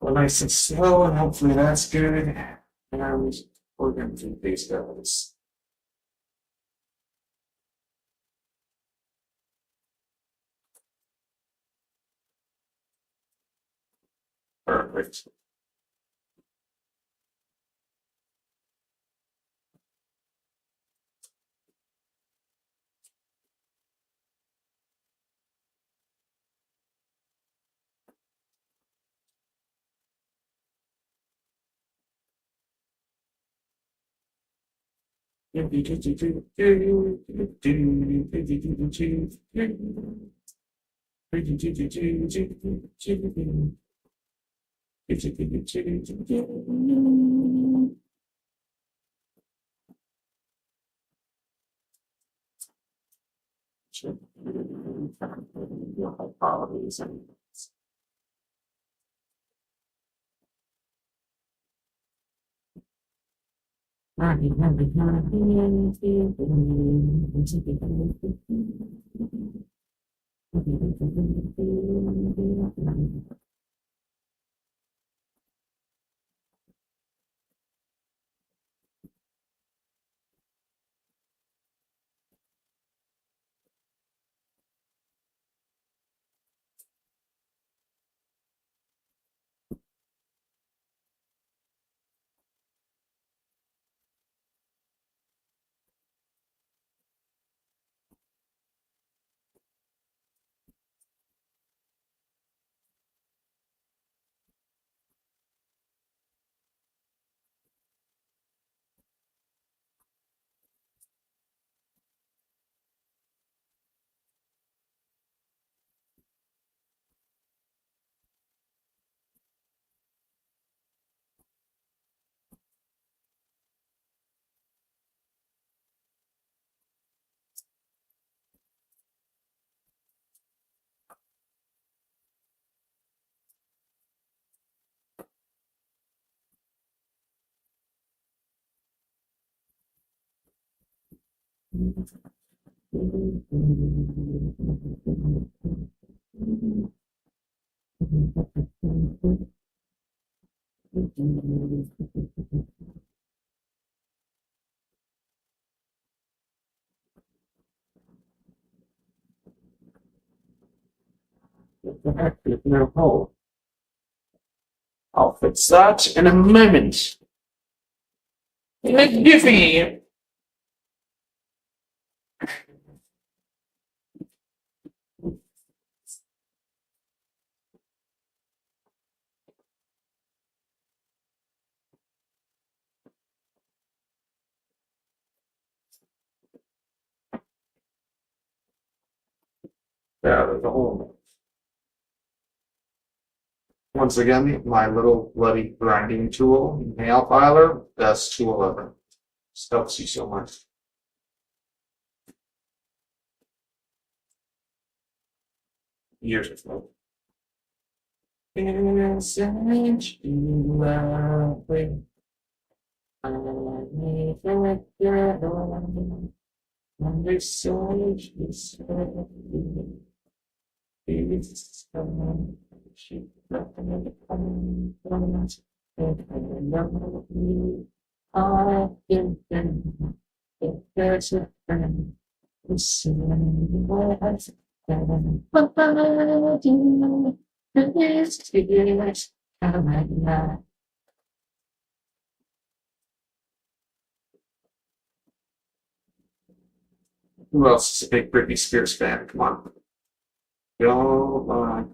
Go nice and slow, and hopefully that's good. And we're going to do these guys. Perfect. What the heck? There's no hole. I'll fix that in a moment. In a jiffy. Yeah, there's a hole. Once again, my little bloody grinding tool, nail filer, best tool ever. Just helps you so much. Years ago. Isn't you lovely? I need to get on. And they say she said, it's someone she recommended coming from us. And I love you. I think if there's a friend who sings words, then what I do is tears come at night. Who else is a big Britney Spears fan? Come on. Yo,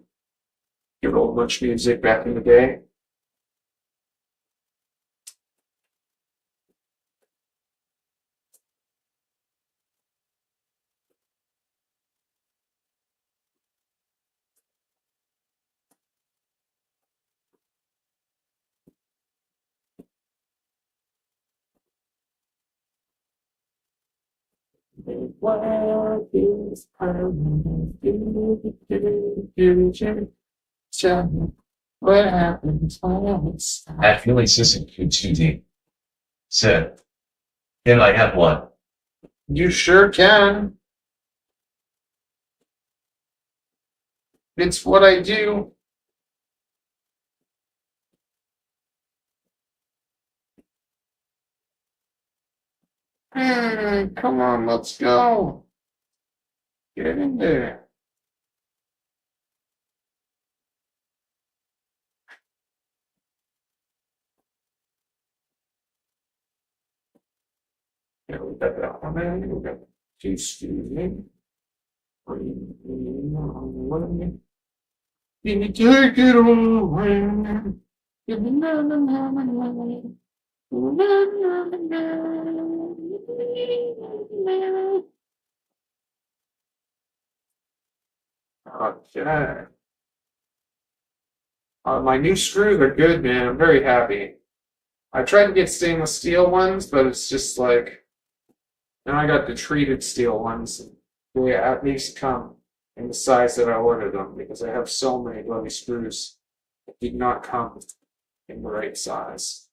good old much music back in the day. What is permanent? Tell me what happens when it's At Philly Sisson Q2D. Said. Can I have one? You sure can. It's what I do. Come on, let's go. Get in there. Yeah, we got that one there. We got two students. You need to take it away. Okay. My new screws are good, man. I'm very happy. I tried to get stainless steel ones, but it's just like, and I got the treated steel ones. They at least come in the size that I ordered them because I have so many bloody screws that did not come in the right size.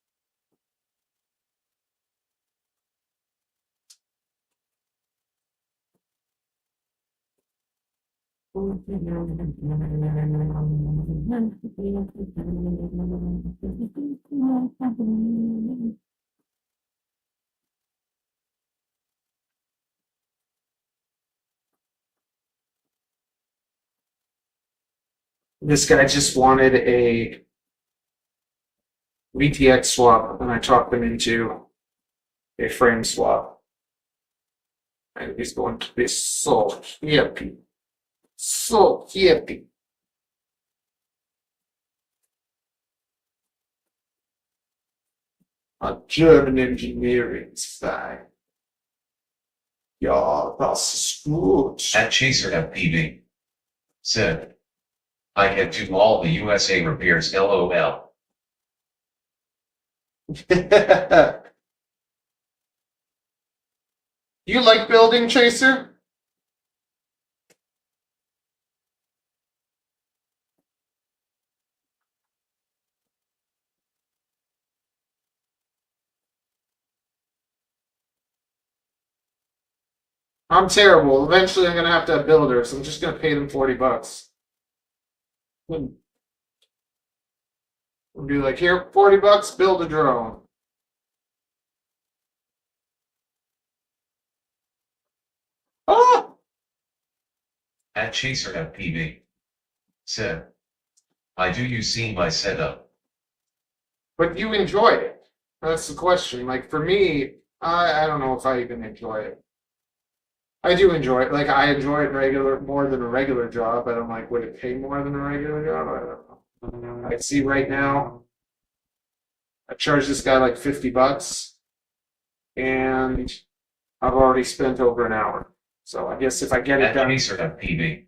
This guy just wanted a VTX swap, and I talked them into a frame swap. And he's going to be so happy. So happy. A German engineering style. Ja, das ist gut. At Chaser FPV. Said. I can do all the USA repairs LOL. You like building, Chaser? I'm terrible. Eventually, I'm gonna have to have builders. I'm just gonna pay them $40. And be like, here, $40, build a drone. Ah! At Chaser FPV. Said. I do you see my setup? But you enjoy it. That's the question. Like for me, I don't know if I even enjoy it. I do enjoy it. Like I enjoy it more than a regular job, but I'm like, would it pay more than a regular job? I don't know. I see right now, I charge this guy like $50, and I've already spent over an hour. So I guess if I get it At done, Chaser FPV.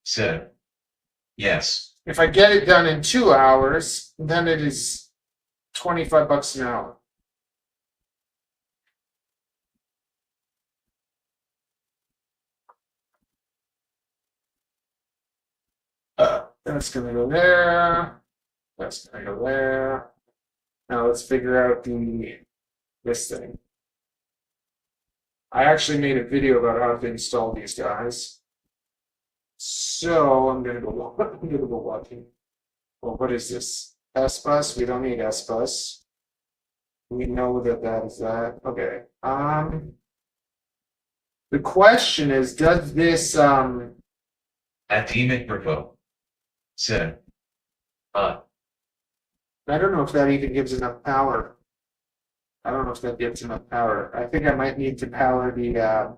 Said. Yes. if I get it done in 2 hours, then it is $25 an hour. That's gonna go there. That's gonna go there. Now let's figure out this thing. I actually made a video about how to install these guys. So I'm gonna go watching. Well, what is this? S bus? We don't need S bus. We know that that is that. Okay. The question is, does this At Demon Revo. Said. I don't know if that even gives enough power. I don't know if that gives enough power. I think I might need to power the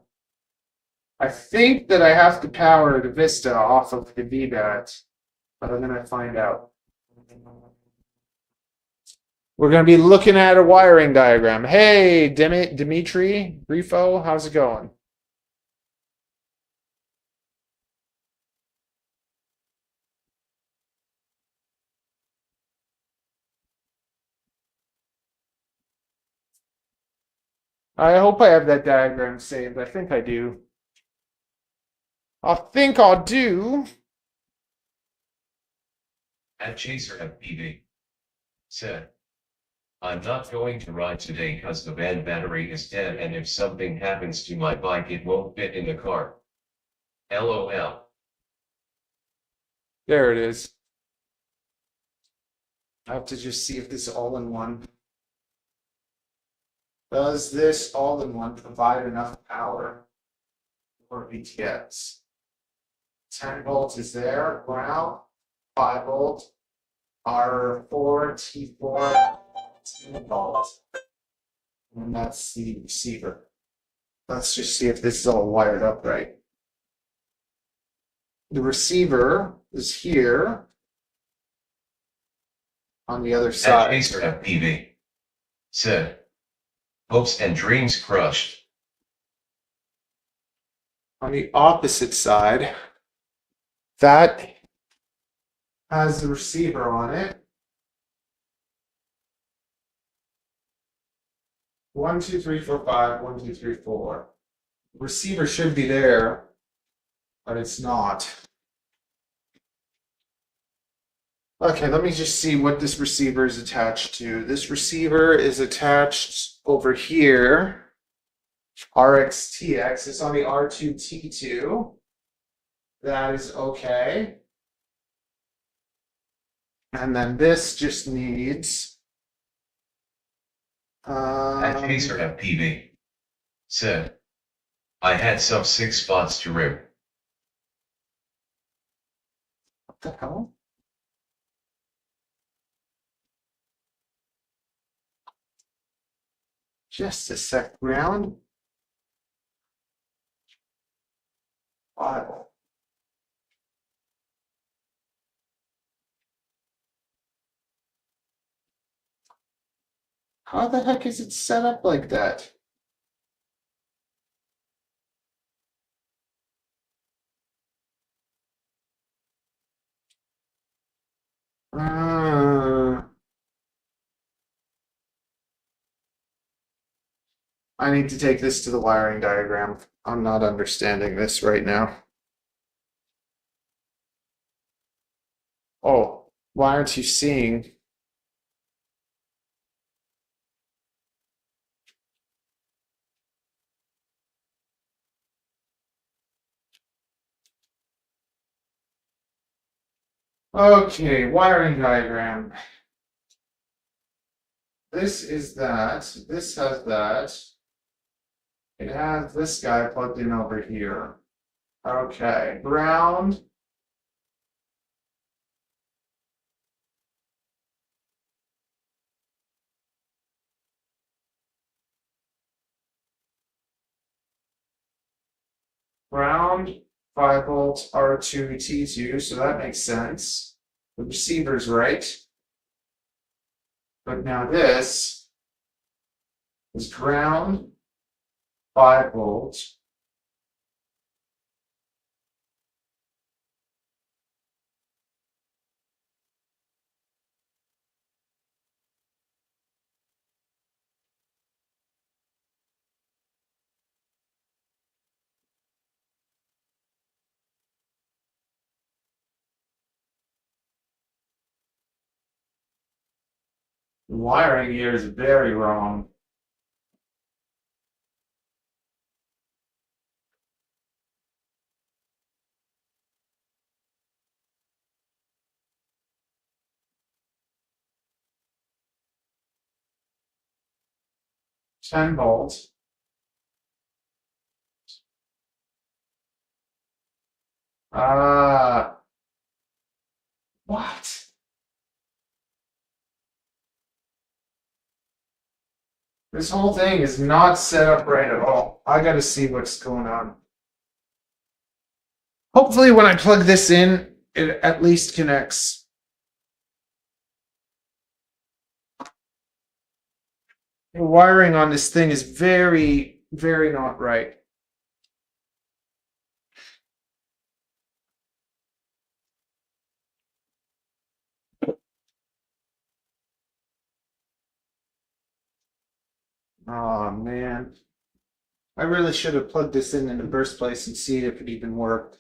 I think that I have to power the Vista off of the VBAT, but I'm gonna find out. We're gonna be looking at a wiring diagram. Hey, Dimitri, Grifo, how's it going? I hope I have that diagram saved. I think I do. I think I'll do. At Chaser FPV. Said. I'm not going to ride today cause the van battery is dead and if something happens to my bike it won't fit in the car. LOL. There it is. I have to just see if this all-in-one. Does this all-in-one provide enough power for VTX? 10 volts is there, ground, 5 volt, R4, T4, 10 volts. And that's the receiver. Let's just see if this is all wired up right. The receiver is here on the other At side. Chaser FPV. Said. Hopes and dreams crushed. On the opposite side, that has the receiver on it. 1, 2, 3, 4, 5, 1, 2, 3, 4. Receiver should be there, but it's not. Okay, let me just see what this receiver is attached to. This receiver is attached over here. RXTX. It's on the R2T2. That is okay. And then this just needs. At Chaser FPV. Said. I had some 6 spots to rip. What the hell? Just a sec, ground. File. How the heck is it set up like that? I need to take this to the wiring diagram. I'm not understanding this right now. Oh, why aren't you seeing? Okay, wiring diagram. This is that. This has that. It has this guy plugged in over here. Okay, ground. Ground, 5 volts, R2, T2, so that makes sense. The receiver's right. But now this is ground, 5 volts. The wiring here is very wrong. Ten volts. What? This whole thing is not set up right at all. I gotta see what's going on. Hopefully when I plug this in, it at least connects. The wiring on this thing is very, very not right. Oh man. I really should have plugged this in the first place and seen if it even worked.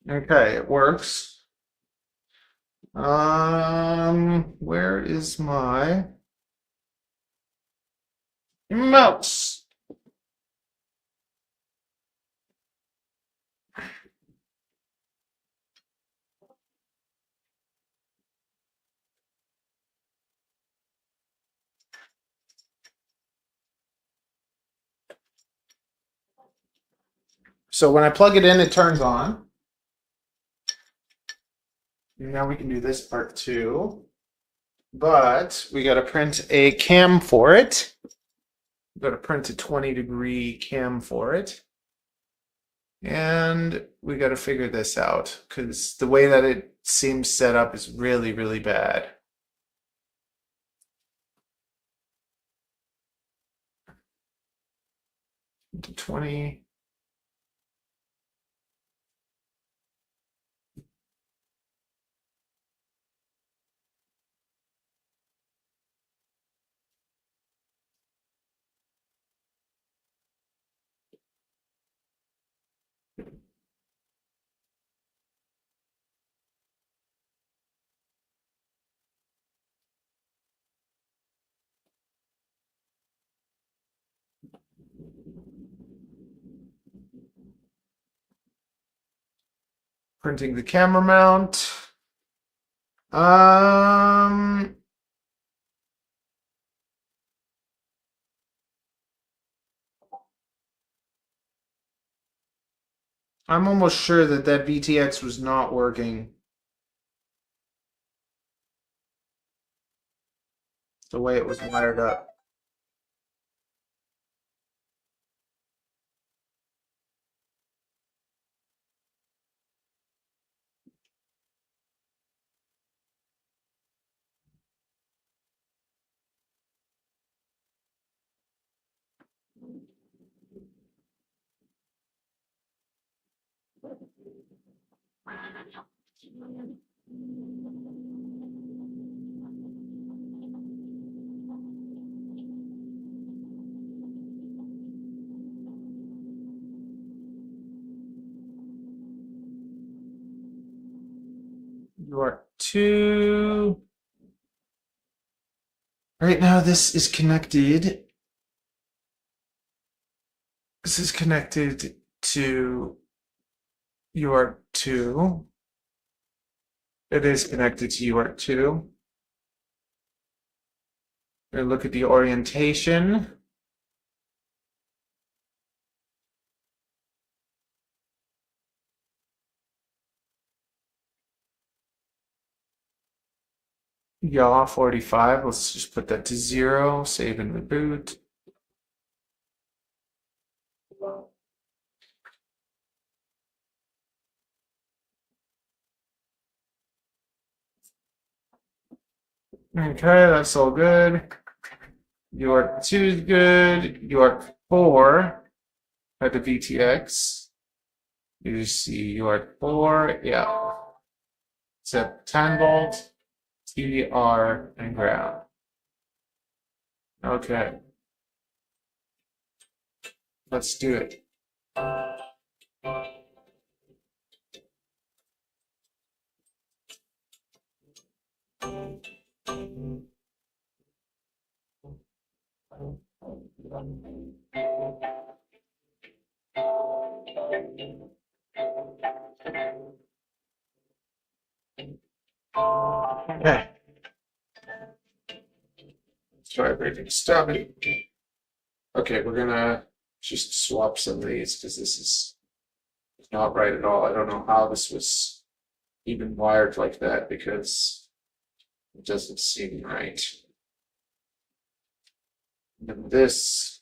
Okay, it works. Where is my mouse? So when I plug it in, it turns on. Now we can do this part too. But we got to print a cam for it. We've got to print a 20-degree cam for it. And we got to figure this out because the way that it seems set up is really, really bad. To 20. Printing the camera mount. I'm almost sure that that VTX was not working the way it was wired up. UART2. Right now, this is connected. This is connected to UART2. It is connected to UART2. And look at the orientation. Yaw 45. Let's just put that to 0. Save and reboot. Okay, that's all good. UART2 is good. UART4 at the VTX. You see UART4, yeah. Set 10 volt, TR, and ground. Okay. Let's do it. Okay. Let's try everything. Stop it. Okay, we're gonna just swap some of these because this is not right at all. I don't know how this was even wired like that because it doesn't seem right. And this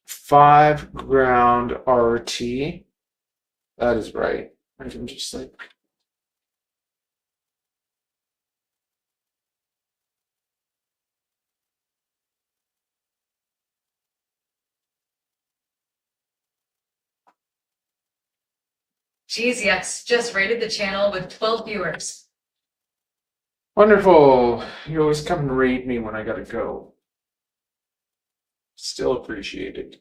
5 ground RT. That is right. I can just like Geez, yes, just rated the channel with 12 viewers. wonderful. You always come and raid me when I gotta go. Still appreciated.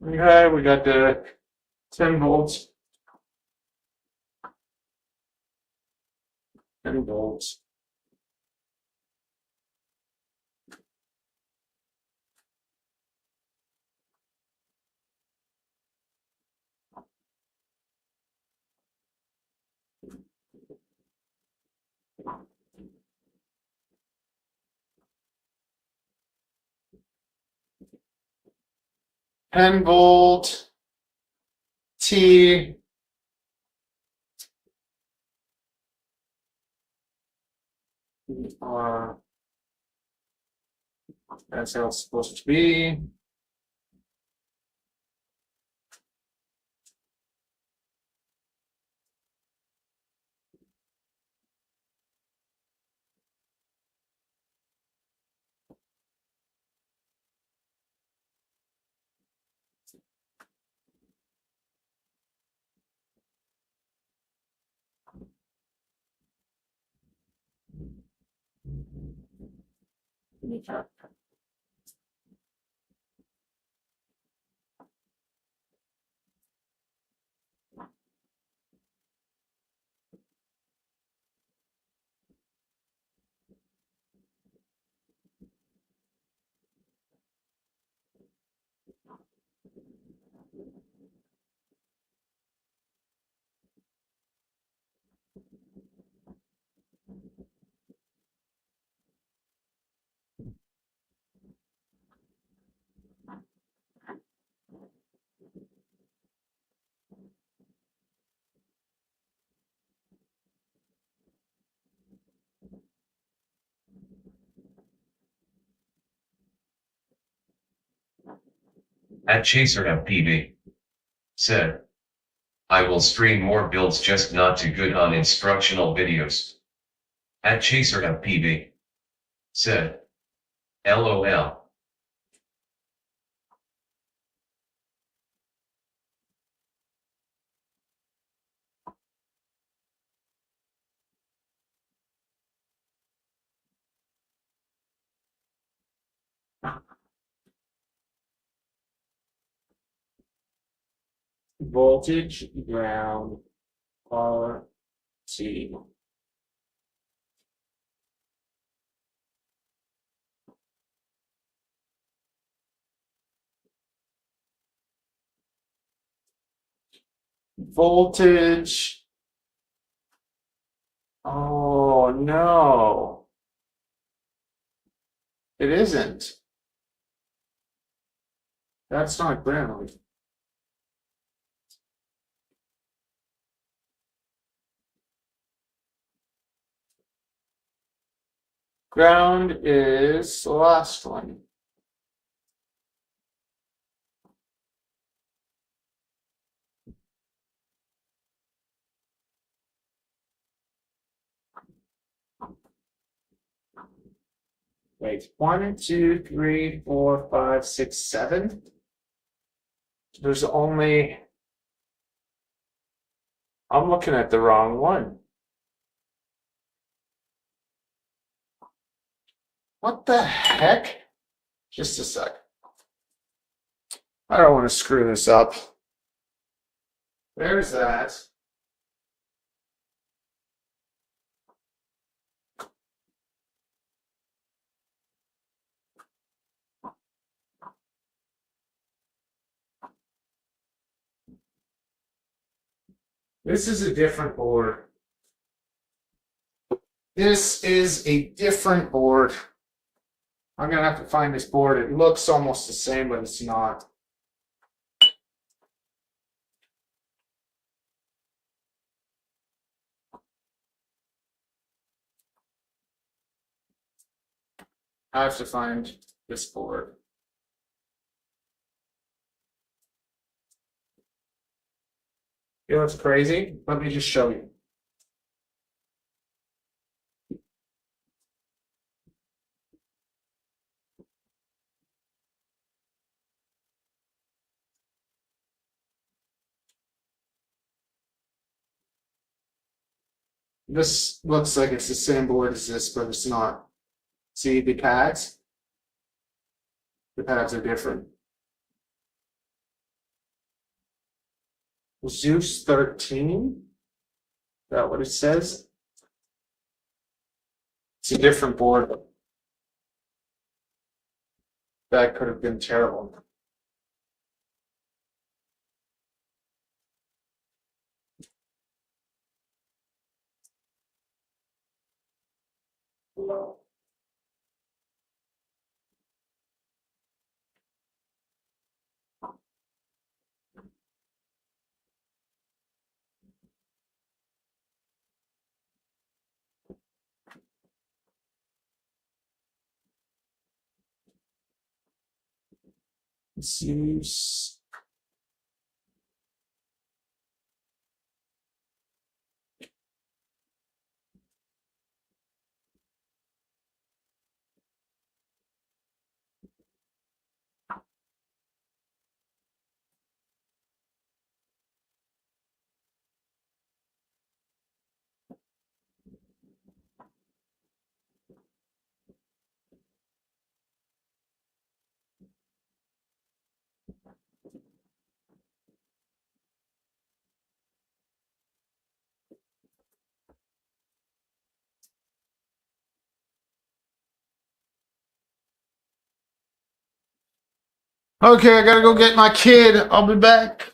Okay, we got the 10 volts. 10 volts. Ten volt T that's how it's supposed to be. At Chaser FPV said, I will stream more builds, just not too good on instructional videos. At Chaser FPV said, LOL. Voltage, ground, R, T. Voltage. Oh no. It isn't. That's not ground. Ground is the last one. Wait, 1, 2, 3, 4, 5, 6, 7. There's only. I'm looking at the wrong one. What the heck? Just a sec. I don't want to screw this up. There's that. This is a different board. This is a different board. I'm gonna have to find this board. It looks almost the same, but it's not. I have to find this board. You know what's crazy? Let me just show you. This looks like it's the same board as this, but it's not. See the pads? The pads are different. Zeus 13? Is that what it says? It's a different board. That could have been terrible. Zeus. Okay, I gotta go get my kid. I'll be back.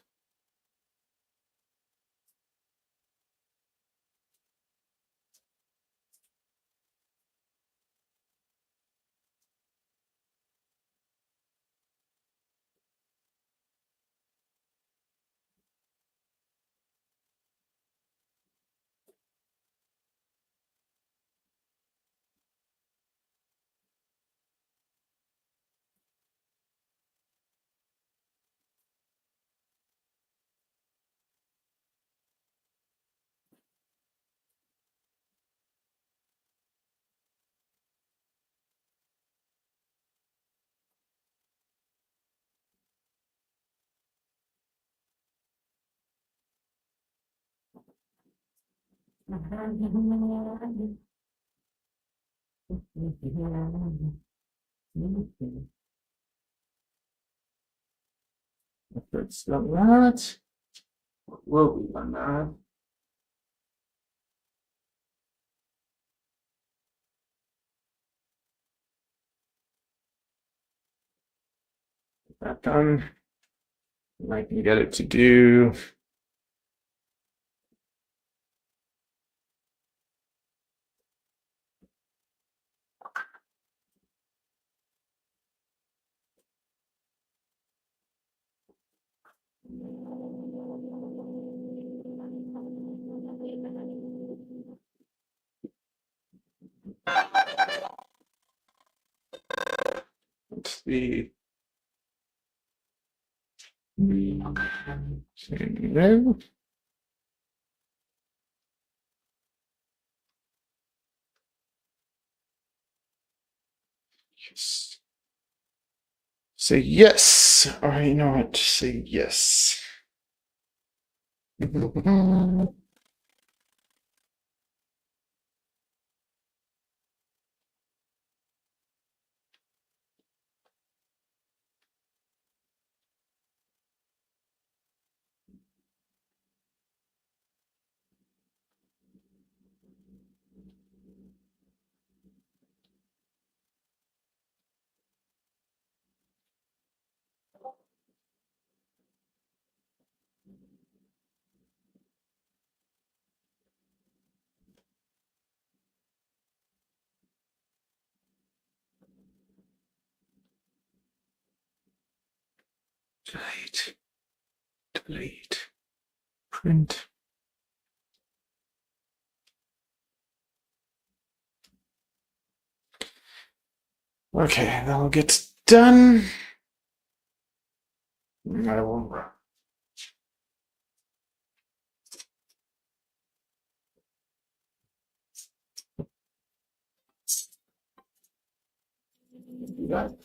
That's done that. Will be on that. That done. I can get it to do. Let's see. No. Yes. Say yes. All right, you know what? Say yes. Delete. Delete. Print. Okay, that'll get done. I will run. Do that.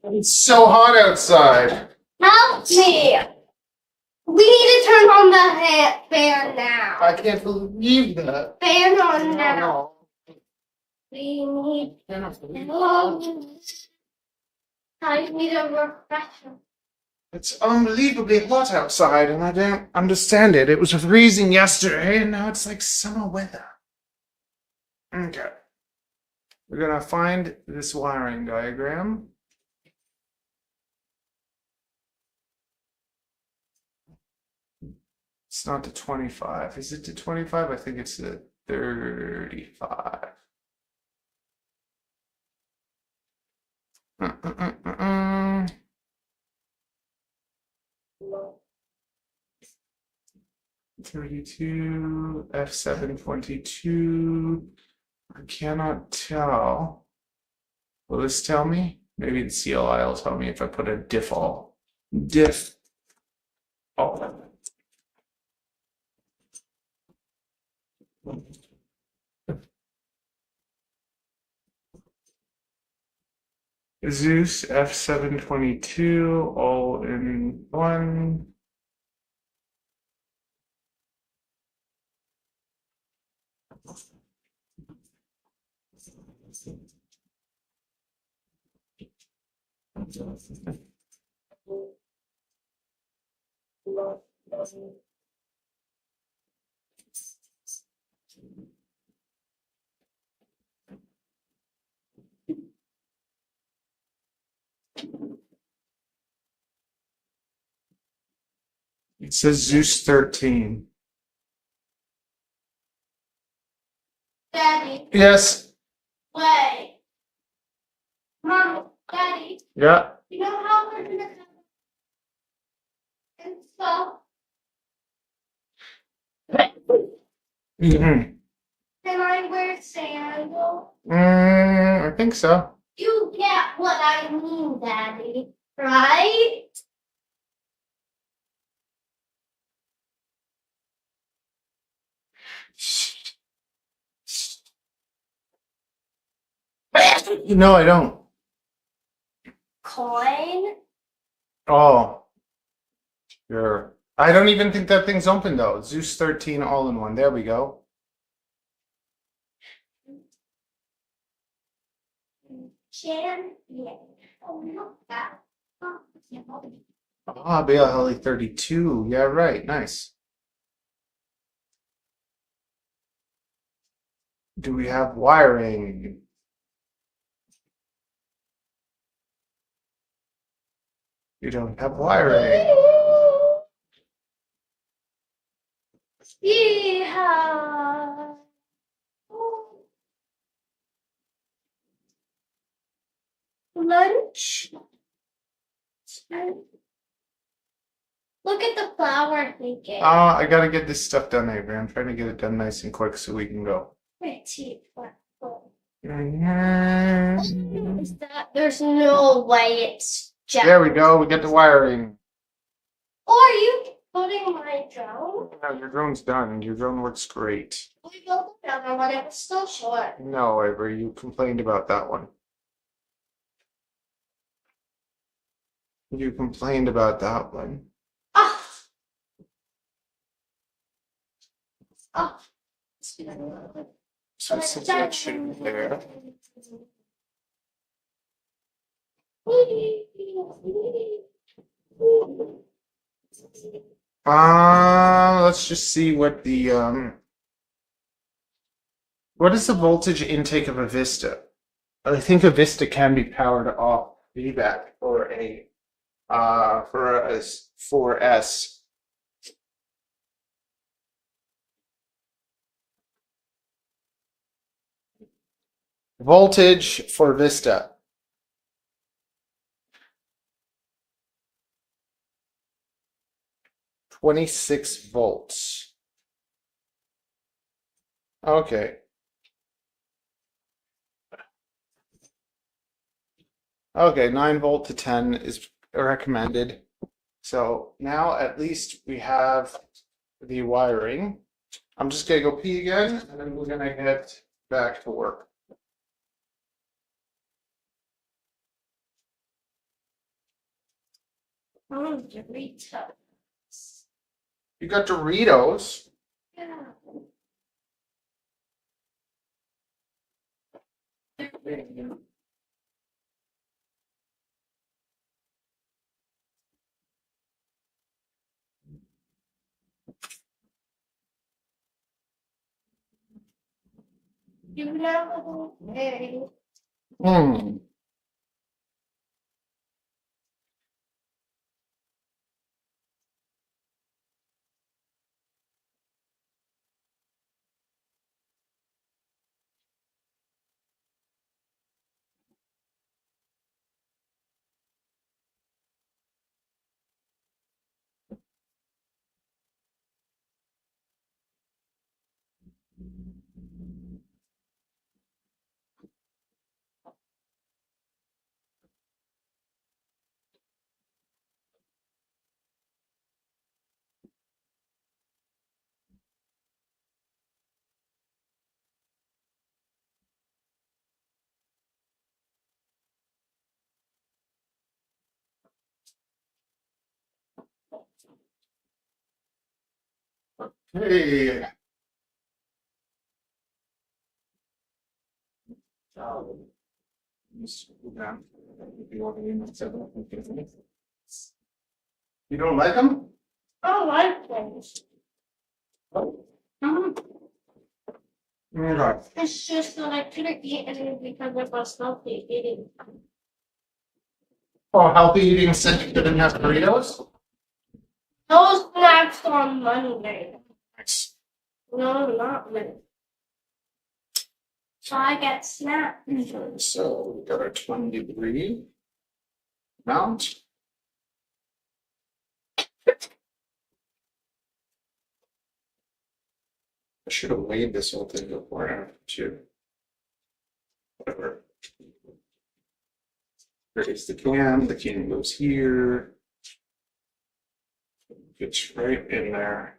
It's so hot outside. Help me! We need to turn on the fan now. I can't believe that. Fan on now. No. We need. I need a refresher. It's unbelievably hot outside, and I don't understand it. It was freezing yesterday, and now it's like summer weather. Okay. We're gonna find this wiring diagram. It's not the 25. Is it the 25? I think it's the 35. Uh. 32, F722. I cannot tell. Will this tell me? Maybe the CLI will tell me if I put a diff all. Diff all. Zeus F722 all in one. It says Zeus 13. Daddy, Yes. wait. Mom, Daddy, Yeah. you know how we're gonna come and stuff? Mm-hmm. Can I wear sandals? I think so. You get what I mean, Daddy, right? No, I don't. Coin? Oh, sure. I don't even think that thing's open though. Zeus 13 all in one. There we go. Champion. Oh, look at that. Ah, BLE 32. Yeah, right. Nice. Do we have wiring? You don't have wiring. Yeehaw. Lunch. Look at the flower thinking. I gotta get this stuff done, Avery. I'm trying to get it done nice and quick so we can go. Pretty purple. Mhm. Is that there's no way it's Jack. There we go. We get the wiring. Or are you putting my drone? No, your drone's done. Your drone works great. We built another one, it was still short. No, Avery, you complained about that one. You complained about that one. Ah! Ah! So since that should be there. Let's just see what the what is the voltage intake of a Vista? I think a Vista can be powered off VBAC for a 4S. Voltage for Vista. $26 volts. Okay. Okay, 9 volt to 10 is recommended. So now at least we have the wiring. I'm just gonna go pee again, and then we're gonna get back to work. Doritos. You got Doritos? Yeah. You know, hey. Hmm. Hey. You don't like them? I like things. Mhm. Okay. It's just that I couldn't eat any because I was healthy eating. Oh, healthy eating said you couldn't have Doritos? Those snacks on Monday. Nice. No, not Monday. So I get snacks. Okay, so we got our 20-degree mount. I should have weighed this whole thing before I have to. Whatever. There's the can. The can goes here. Gets right in there.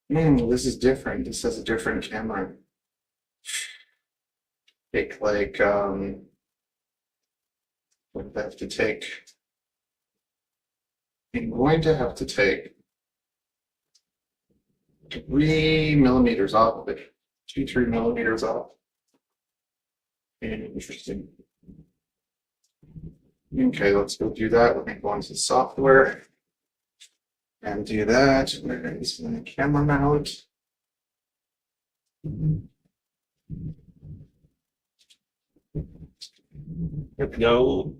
This is different. This has a different camera. Take like what do I have to take? I'm going to have to take 3 millimeters off of it. 2-3 millimeters off. Interesting. Okay, let's go do that. Let me go into software and do that. Where is my camera mount? Here we go.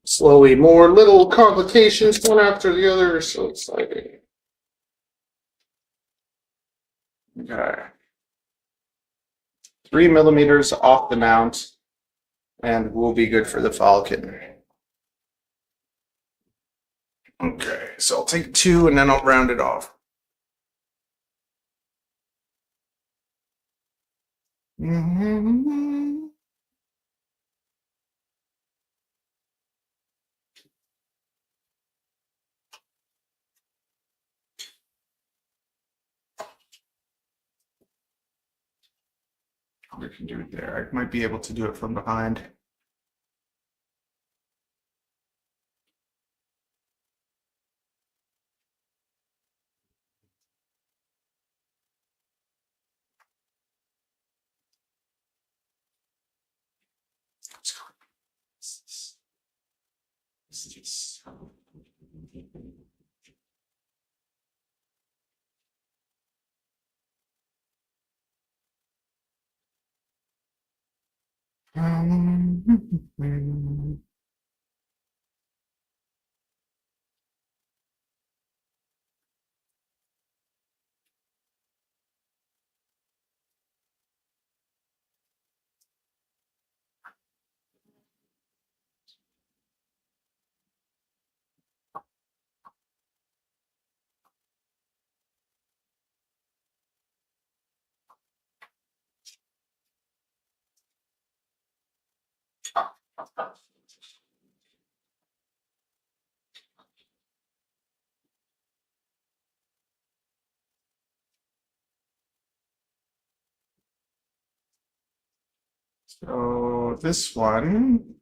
Slowly, more little complications one after the other. So exciting. Okay. 3 millimeters off the mount, and we'll be good for the Falcon. Okay, so I'll take 2 and then I'll round it off. We can do it there. I might be able to do it from behind. So this one.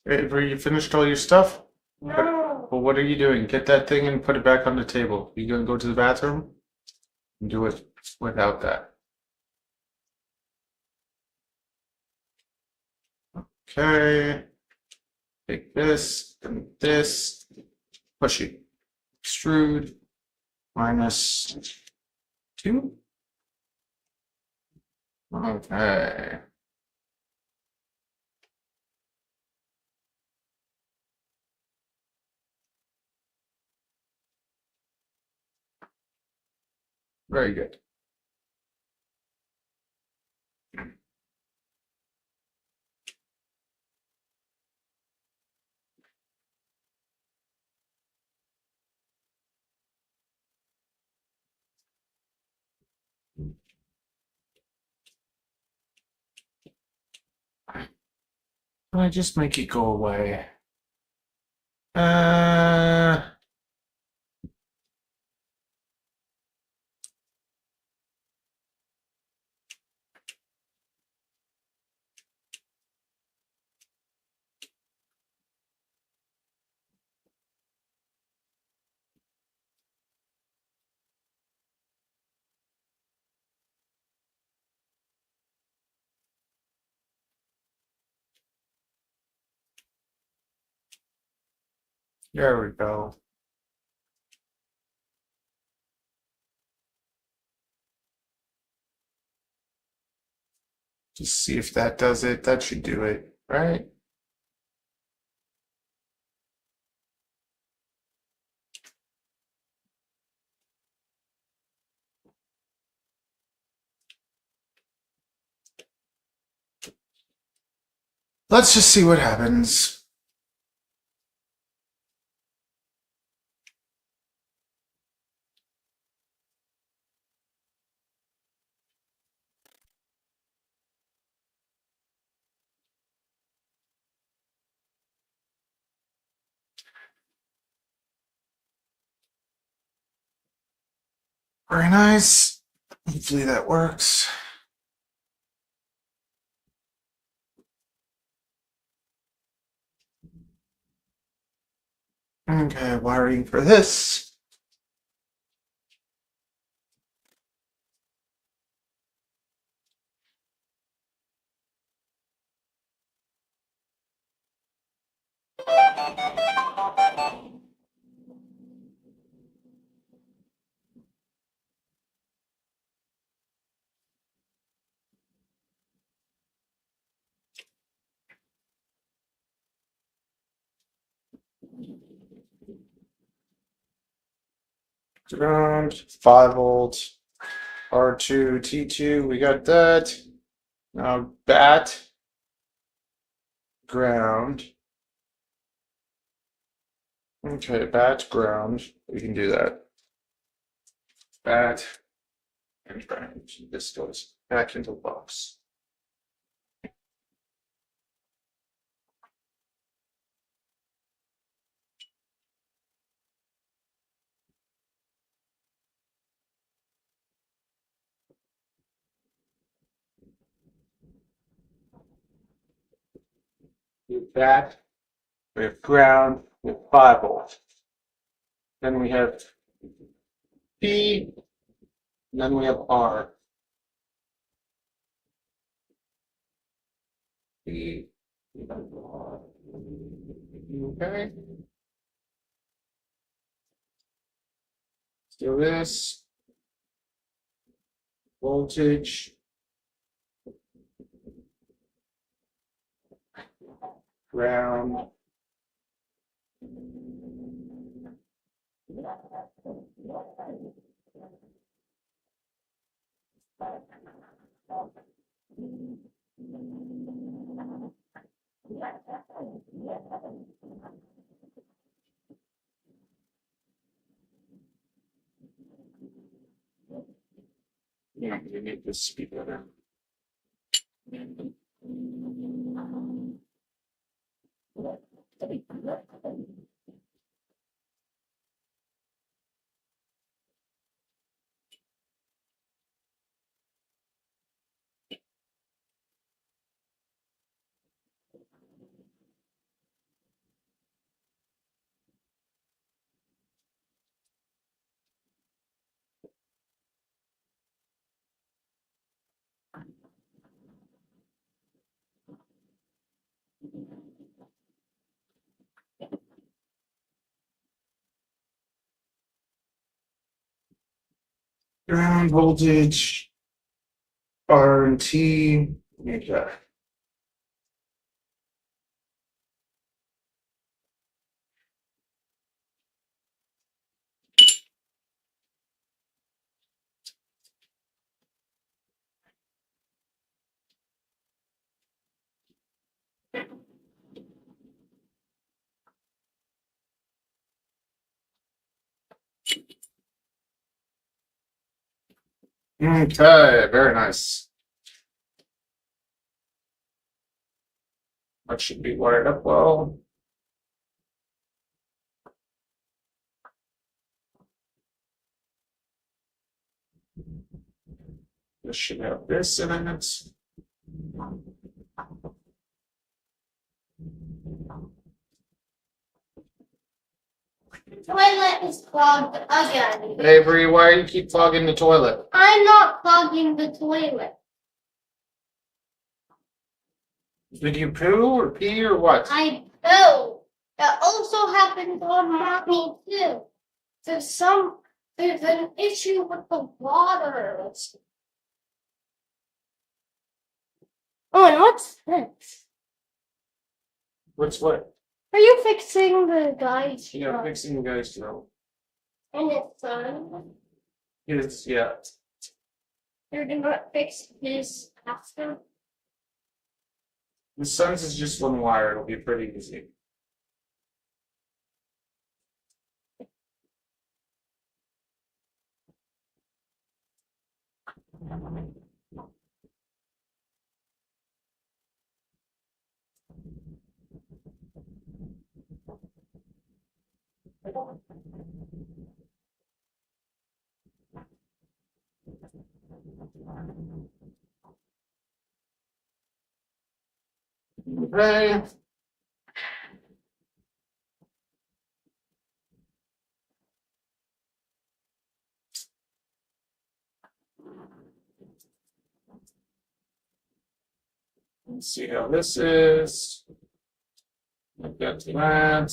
Avery, you finished all your stuff? No. Well, what are you doing? Get that thing and put it back on the table. You gonna go to the bathroom? Do it without that. Okay. Take this and this. Push it. Extrude. -2. Okay. Very good. I just make it go away. There we go. Just see if that does it. That should do it, right? Let's just see what happens. Very nice. Hopefully that works. Okay, wiring for this. Ground, 5 volts, R2, T2, we got that. Now bat, ground. Okay, bat, ground. We can do that. Bat and ground. This goes back into the box. We have bat, we have ground, we have 5 volts. Then we have P, and then we have R. P, okay. Let's do this. Voltage. Ground. Yeah, you need this to be better. Ground voltage, R and T. Okay. Okay, very nice. That should be wired up well. This should have this in it. Toilet is clogged again. Avery, why do you keep clogging the toilet? I'm not clogging the toilet. Did you poo or pee or what? I know. That also happens on mommy too. There's an issue with the water. Oh, and what's this? What's what? Are you fixing the guy's Yeah, truck fixing the guy's throat. and his son? It's, yeah. You're gonna fix his after? The sun's is just one wire. It'll be pretty easy. Okay. Let's see how this is. Like that to that.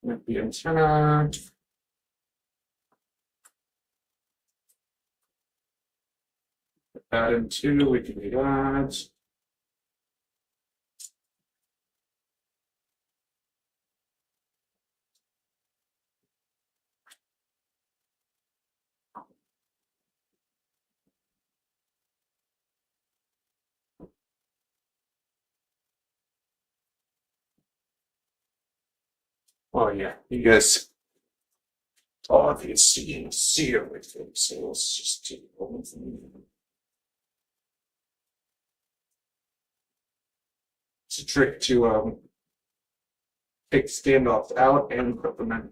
Like the antenna. Add in two, we can do that. Oh yeah, you guys obviously can see everything, so let's just do everything. It's a trick to take standoffs out and put them in.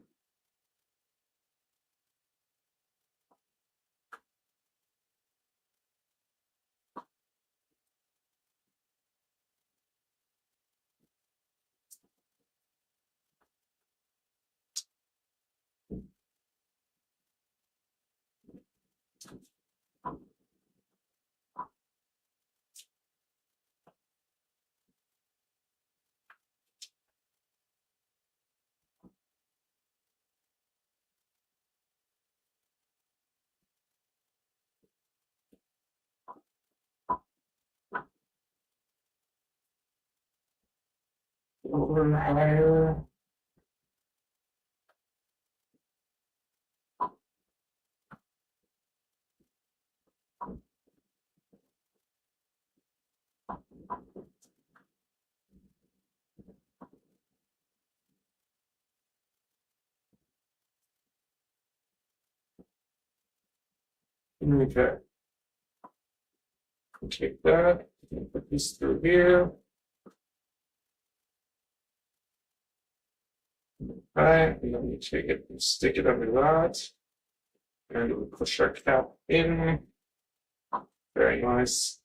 Over higher. Okay. Take that, put these through here. Right, and then we take it and stick it under that. And we push our cap in. Very nice.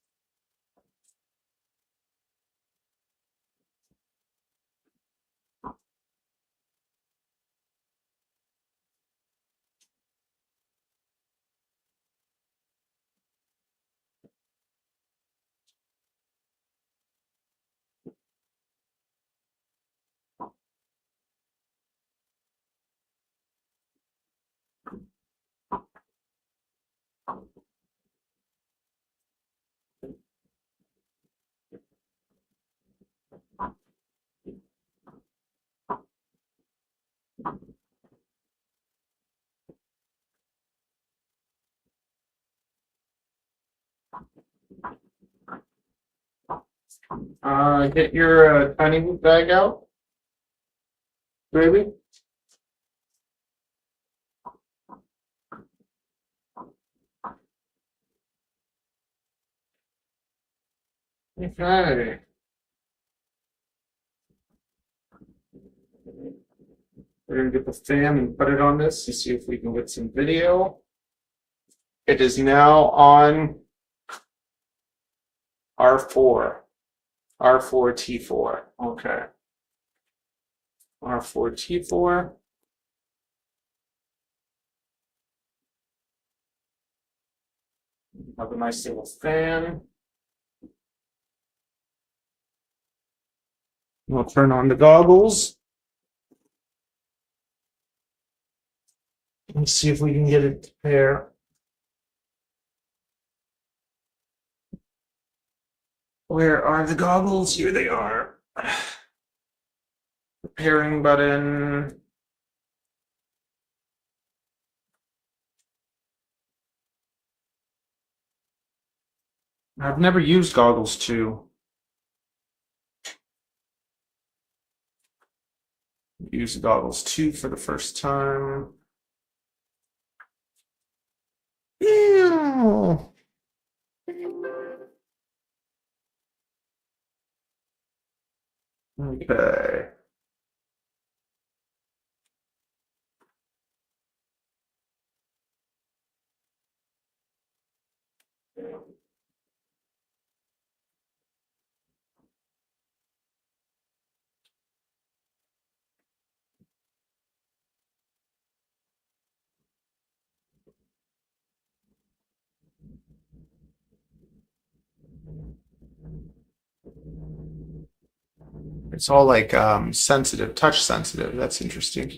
Get your tiny bag out, baby. Okay. We're gonna get the fan and put it on this to see if we can get some video. It is now on R4, R4T4. Okay. R4T4. Have a nice little fan. We'll turn on the goggles. Let's see if we can get it to pair. Where are the goggles? Here they are. The pairing button. I've never used goggles 2. Use goggles 2 for the first time. Ew. Okay. It's all like sensitive, touch sensitive. That's interesting.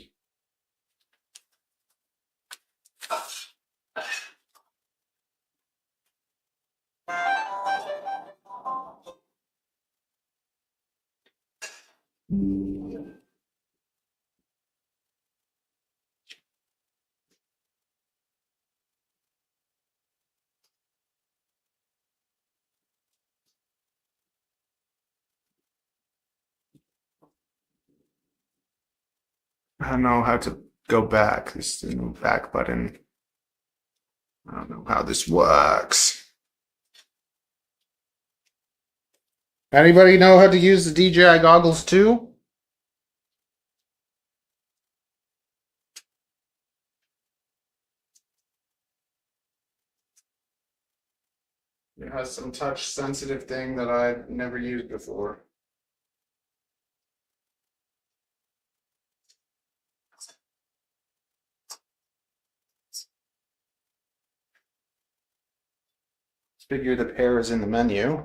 I don't know how to go back. This is the back button. I don't know how this works. Anybody know how to use the DJI goggles too? It has some touch sensitive thing that I've never used before. Figure the pair is in the menu.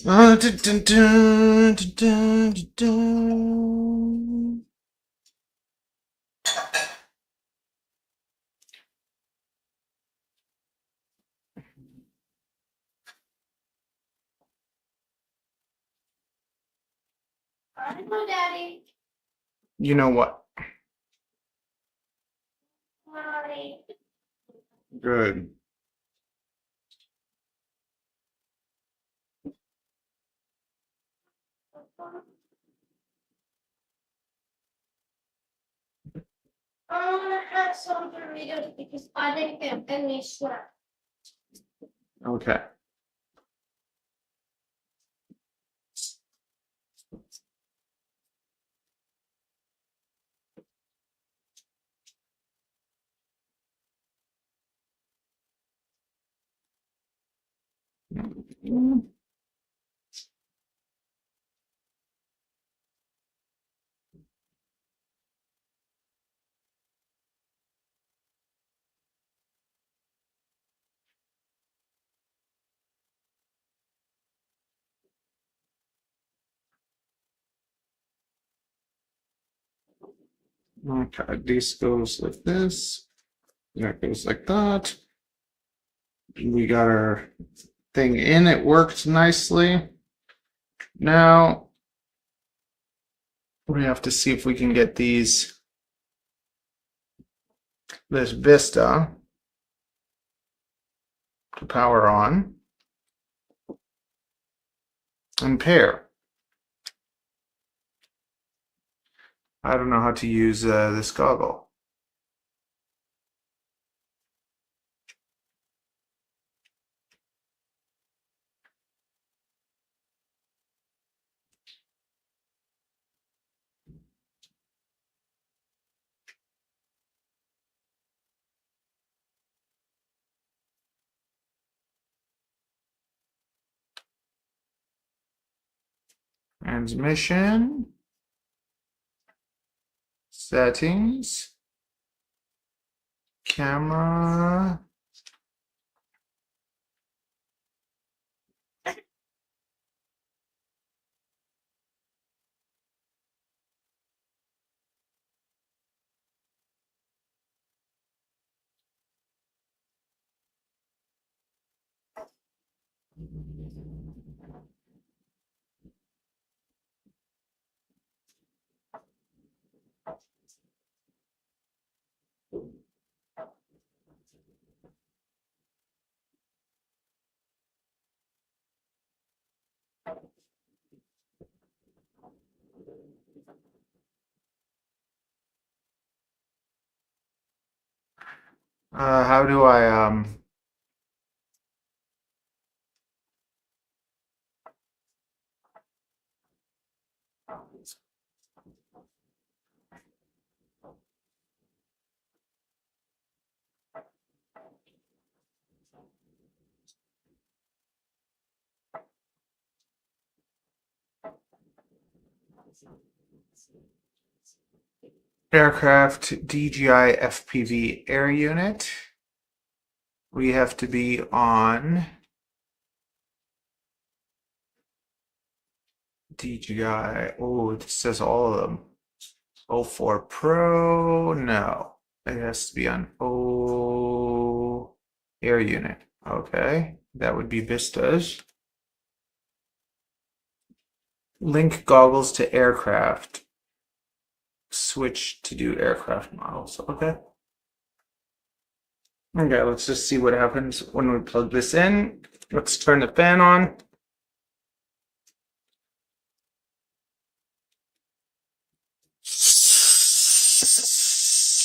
Dun, dun, dun, dun, dun, dun, dun. I know, Daddy. You know what? Mommy. Good. have some Doritos because I didn't get any snack. Okay. Okay, this goes like this. That goes like that. We got our thing in. It worked nicely. Now we have to see if we can get this Vista to power on and pair. I don't know how to use this goggle. Transmission, settings, camera. How do I aircraft DJI FPV air unit? We have to be on DJI. Oh, it says all of them. O4 Pro, no. It has to be on O air unit. Okay, that would be Vistas. Link goggles to aircraft. Switch to do aircraft models. Okay. Okay, let's just see what happens when we plug this in. Let's turn the fan on.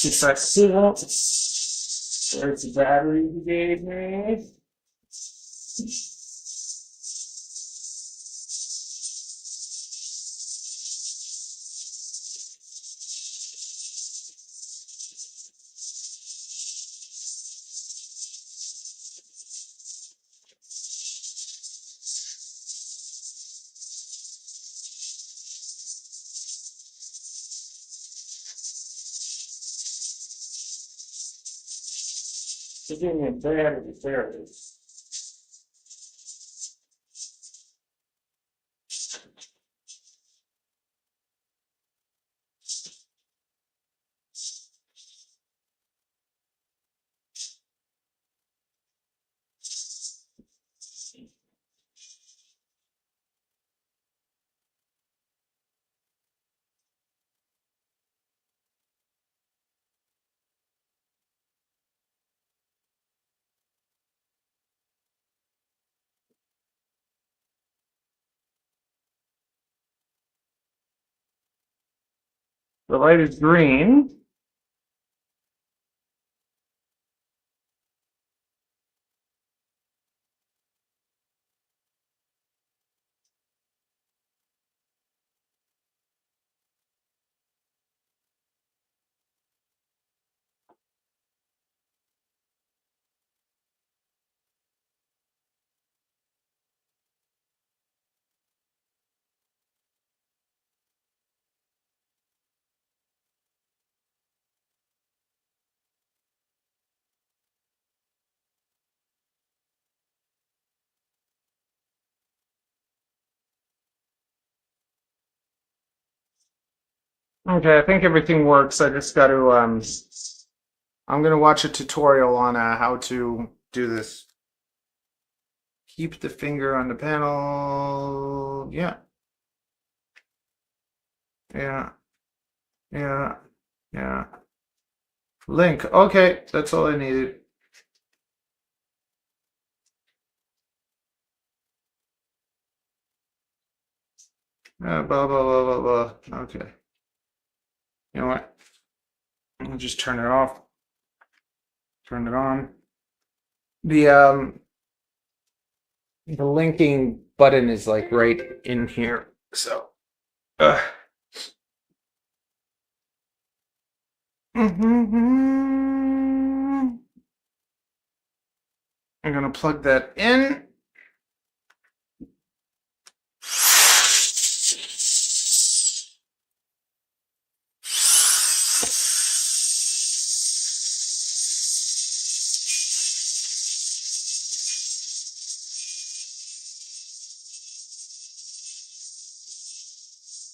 Keep that cool. There's the battery you gave me. You're giving me a battery there. The light is green. Okay, I think everything works. I just got to I'm gonna watch a tutorial on how to do this. Keep the finger on the panel. Yeah, yeah, yeah, yeah. Link. Okay, that's all I needed. Blah blah blah blah blah. Okay. You know what? I'll just turn it off. Turn it on. The linking button is like right in here. So uh. I'm gonna plug that in.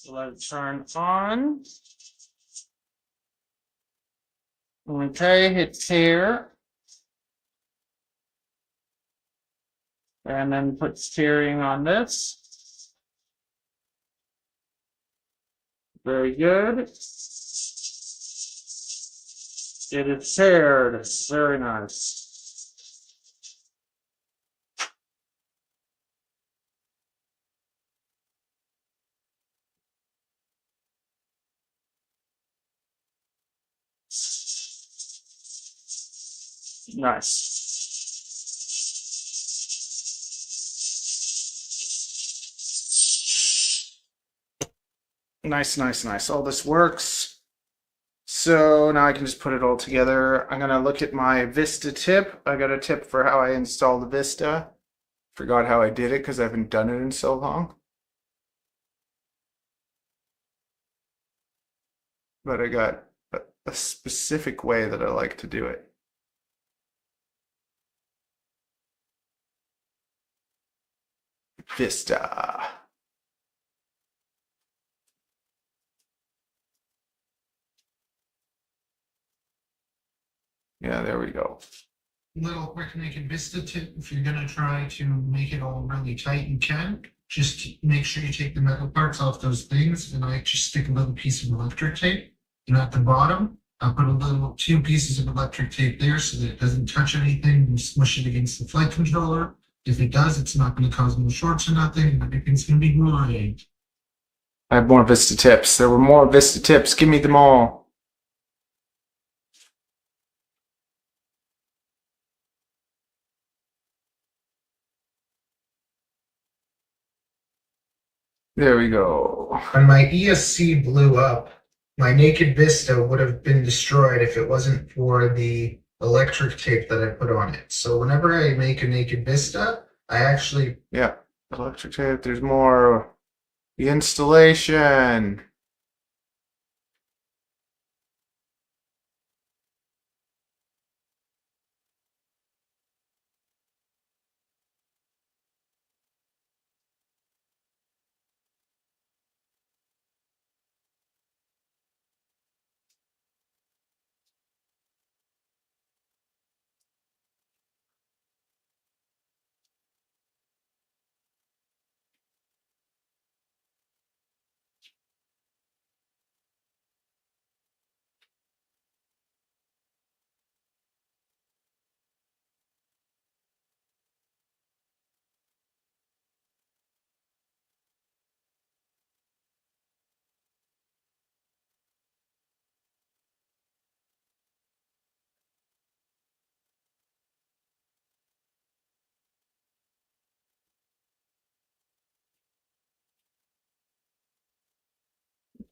Let it turn on. Okay, hit pair. And then put steering on this. Very good. It is paired. Very nice. Nice. Nice, nice, nice. All this works. So now I can just put it all together. I'm gonna look at my Vista tip. I got a tip for how I install the Vista. Forgot how I did it because I haven't done it in so long. But I got a specific way that I like to do it. Vista. Yeah, there we go. Little quick naked Vista tip, if you're gonna try to make it all really tight, you can. Just make sure you take the metal parts off those things, and I just stick a little piece of electric tape. And at the bottom, I'll put a little 2 pieces of electric tape there so that it doesn't touch anything and smush it against the flight controller. If it does, it's not gonna cause no shorts or nothing, and everything's gonna be great. I have more Vista tips. There were more Vista tips. Give me them all. There we go. When my ESC blew up, my naked Vista would have been destroyed if it wasn't for the electric tape that I put on it. So whenever I make a naked Vista, I actually Yeah, electric tape. There's more. The installation.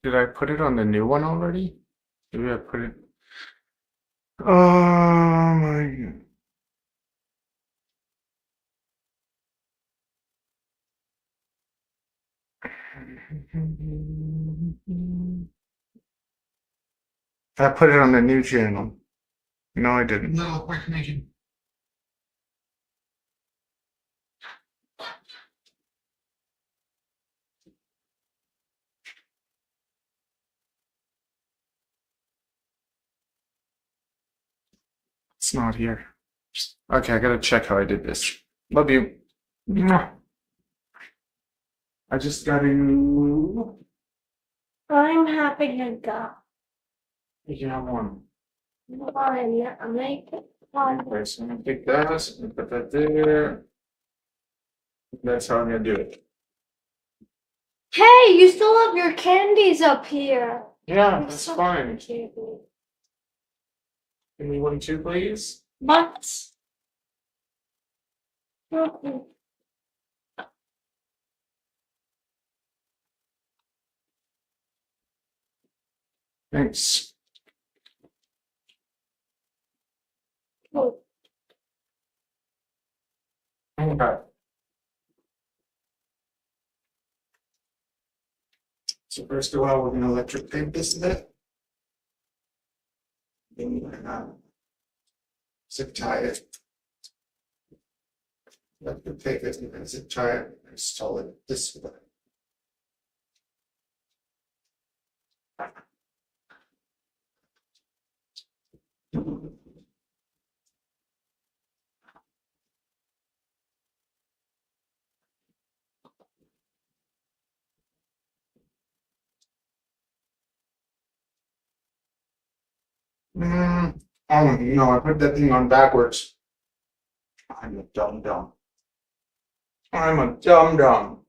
Did I put it on the new one already? Maybe I put it. Oh my. I put it on the new channel. No, I didn't. little quick naked It's not here. Okay, I gotta check how I did this. Love you. Mwah. I just gotta. I'm having a go. You can have one. One, make it one. Okay, so I'm gonna take that and put that there. That's how I'm gonna do it. Hey, you still have your candies up here. Yeah, I'm that's so fine. cute. Give me one too, please. What? Okay. Thanks. Cool. Okay. So first of all, we're gonna electric tape this a bit. Then we're gonna zip tie it. Electric tape it and then zip tie it and install it this way. Oh no, I put that thing on backwards. I'm a dumb dumb. I'm a dumb dumb.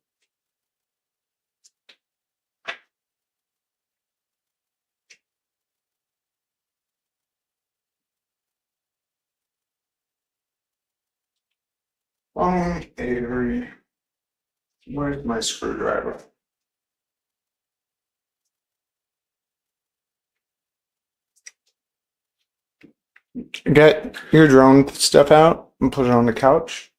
Avery. Where's my screwdriver? Get your drone stuff out and put it on the couch.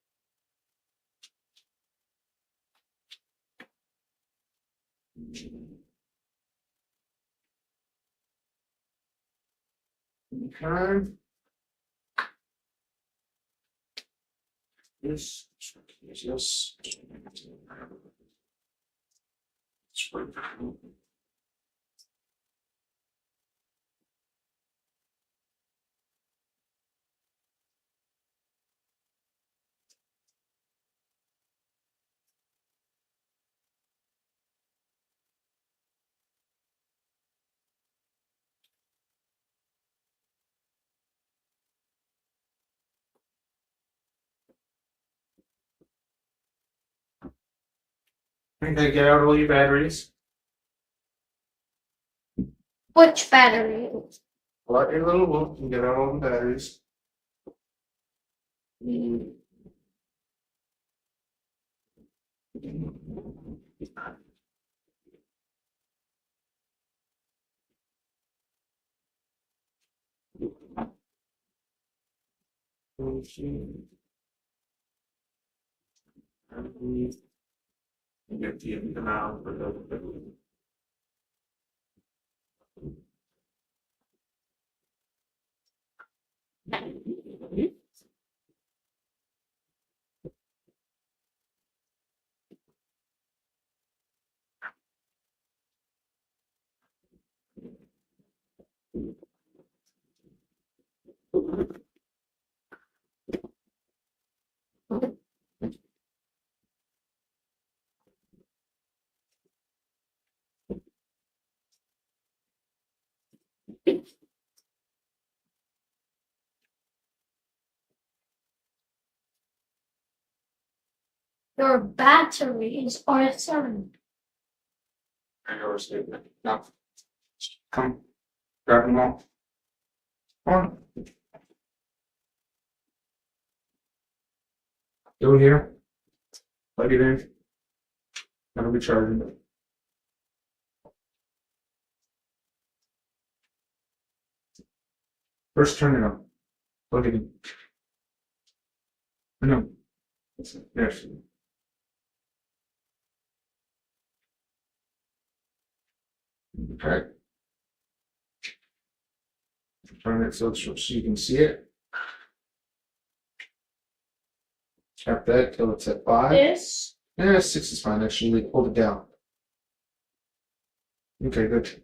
Okay. Yes. Yes. Okay, get out all your batteries. Which battery? Pull out your little book and get out all the batteries. Get the amount for the. Your batteries are 7. I know it's good. Now, come, grab them all. Come on. Go here. Plug it in. That'll be charging it. First, turn it on. Plug it in. No. Yes. Okay. Turn it so you can see it. Tap that till it's at 5. This? Yeah, 6 is fine. Actually, hold it down. Okay, good.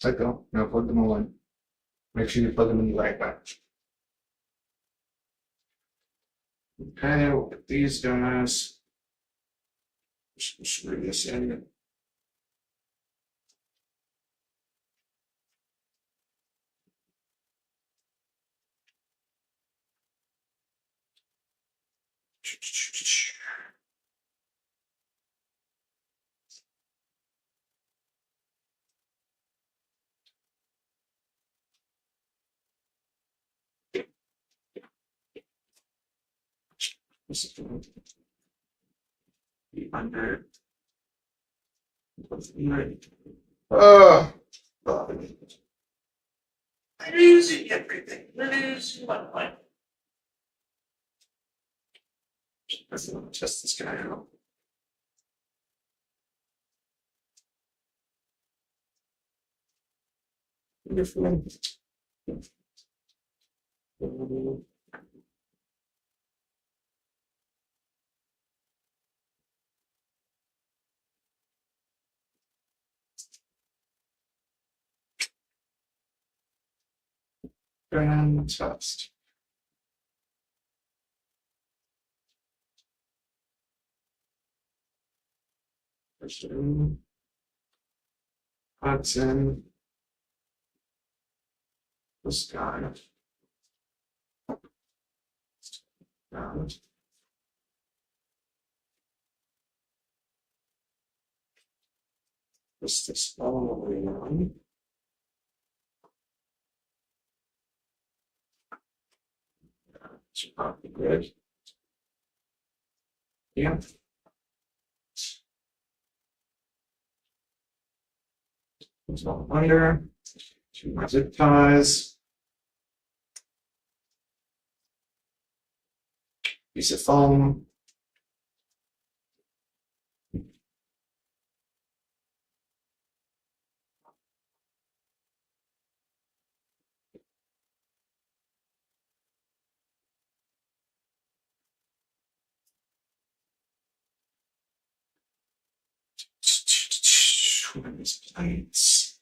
Let go. Now plug them all in. Make sure you plug them in the right way. Okay, we'll put these guys. Screw this in. Oh, I'm losing everything. Losing my mind. Let's test this guy out. Wonderful. And test. That's in this guy. And this all the way on. Should probably be good. Yeah. It's all under. Two more zip ties. Piece of foam. These plates.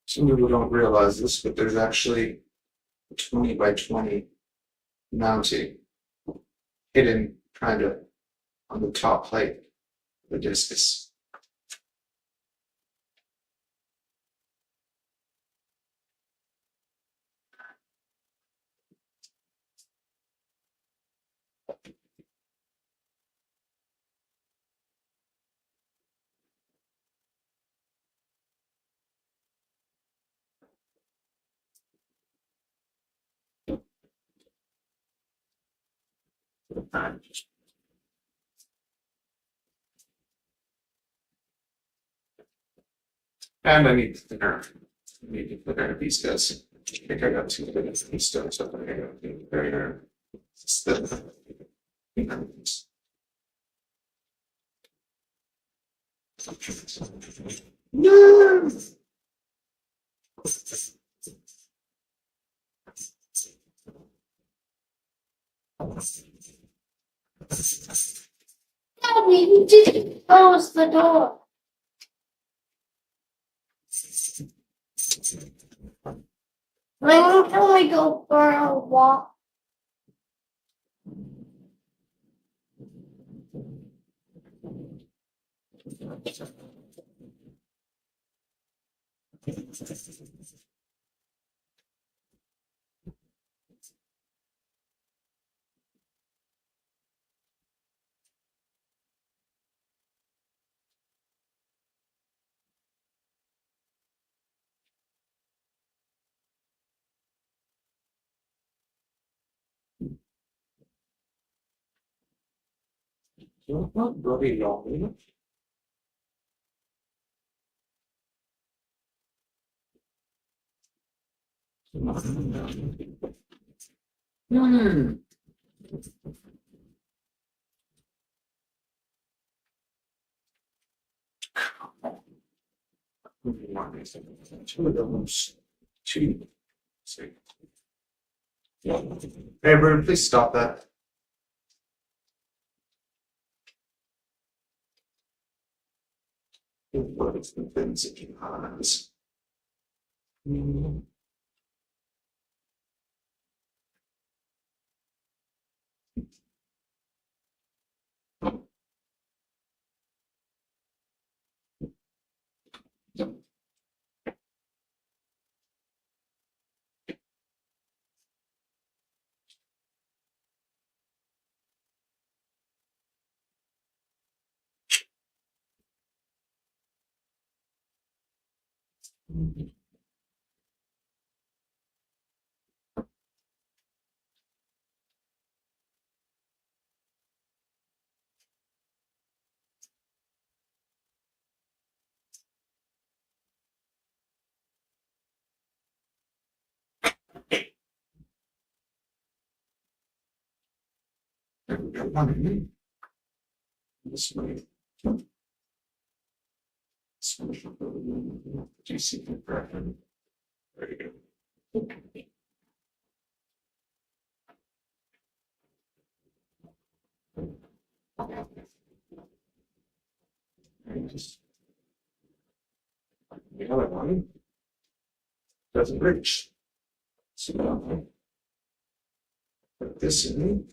Some people don't realize this, but there's actually a 20 by 20 mounting hidden kind of on the top plate of the discus. And I need thinner. I need to thinner these guys. I think I got too big of these stones up there. I got to be very no! Daddy, you didn't close the door. When can we go for a walk? Not very long. Two of those. Two. Hey, Bird, please stop that. What is the things that you has? This way. Do you see the preference? There you go. And just the other one doesn't reach. So now I put this in.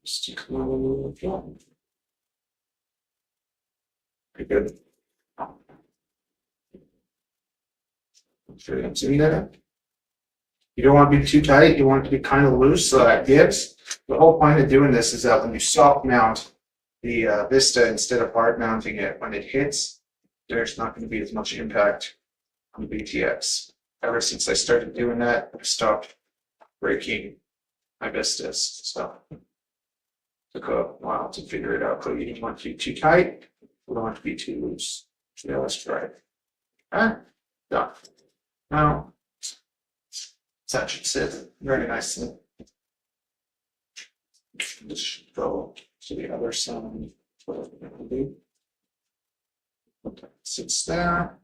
Stick them on the floor. Pretty good. Sure, I'm seeing that. You don't want to be too tight, you want it to be kind of loose so that it gives. The whole point of doing this is that when you soft mount the Vista instead of hard mounting it, when it hits, there's not going to be as much impact on the BTX. Ever since I started doing that, I stopped breaking my Vistas. So it took a while to figure it out, but you don't want to be too tight, you don't want to be too loose. Yeah, let's try it. Done. Now, that should sit very nicely. This should go to the other side. What I'm gonna do. Okay, sits there.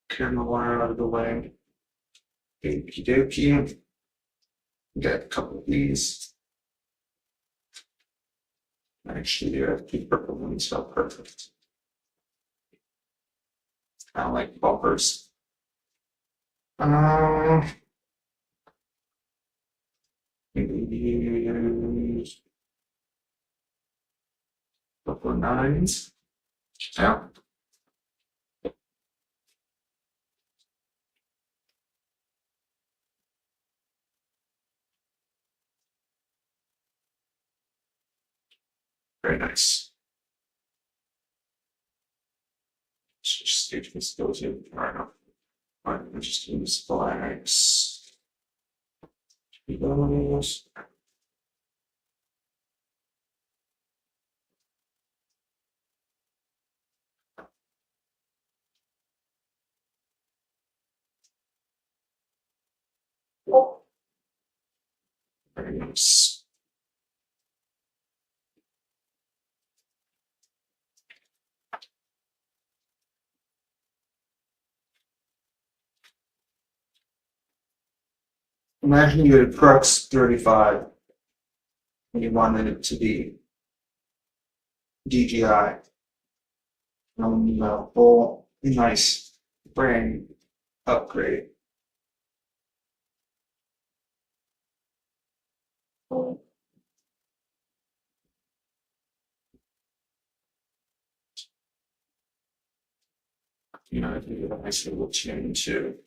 Camera wire out of the way. Okie dokie. Get a couple of these. Actually, you have the purple ones, so perfect. Kind of like bumpers. Maybe use couple of nines. Yeah. Very nice. Just see if this goes in far enough. Alright, I'm just use flags. Those. Very nice. Imagine you had a Crux 35 and you wanted it to be DJI. Full, nice brand upgrade. You know, if you get a nice little tune too.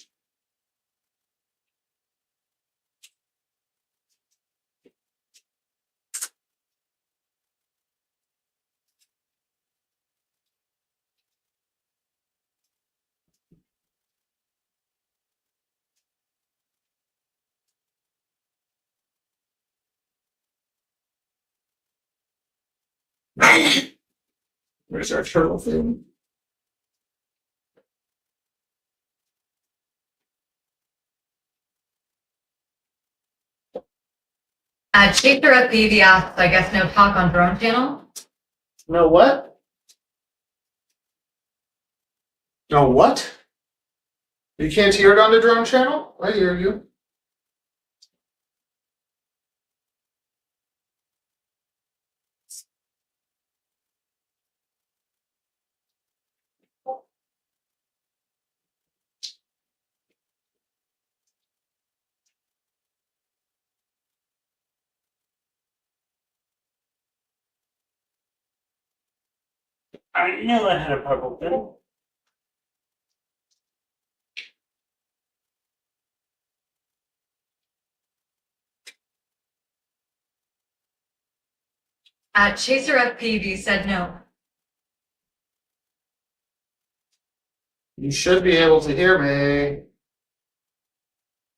Where's our turtle thing? Chaser at BB asks, I guess no talk on drone channel? No what? No what? You can't hear it on the drone channel? I hear you. I knew I had a purple pen. Chaser FPV said no. You should be able to hear me.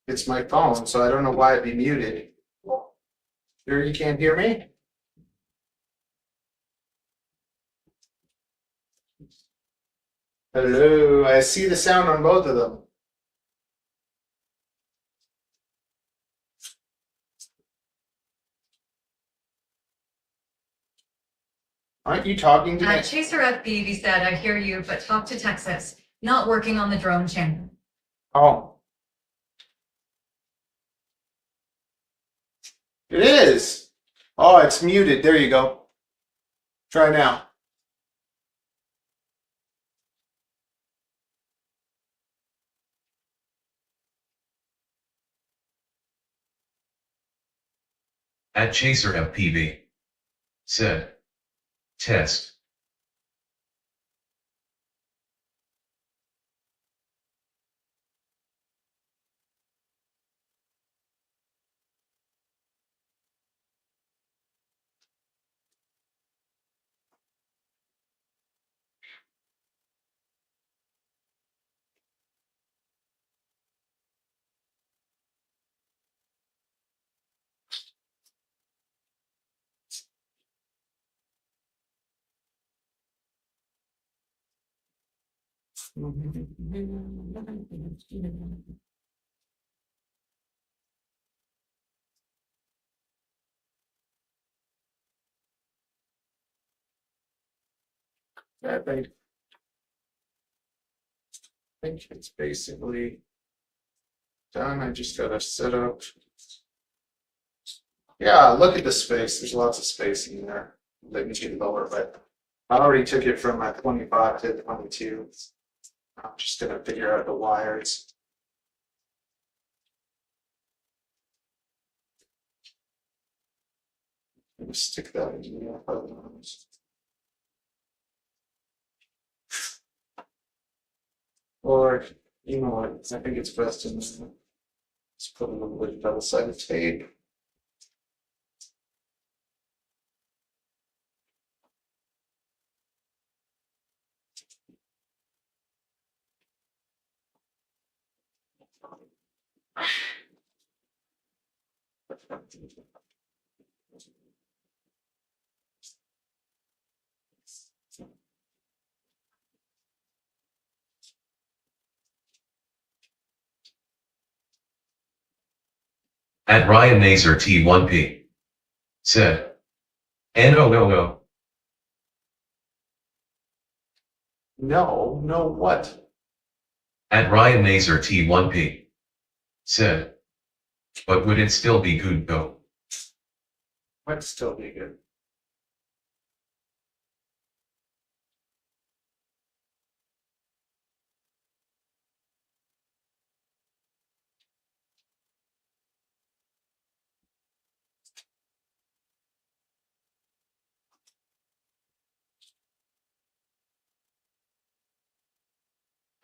It's my phone, so I don't know why it'd be muted. Sure you can't hear me? Hello, I see the sound on both of them. Aren't you talking to me? Chaser FPV said, I hear you, but talk to Texas. Not working on the drone channel. Oh. It is. Oh, it's muted. There you go. Try now. At Chaser FPV said, test. I think it's basically done. I just gotta set up. Yeah, look at the space. There's lots of space in there. Let me get lower, but I already took it from my 25 to 22. I'm just gonna figure out the wires. I'm gonna stick that in the or you know what? I think it's best to just put a little bit of double-sided tape. At Ryan Naser T1P said, no. No, what? At Ryan Naser T1P said, but would it still be good though? Might still be good.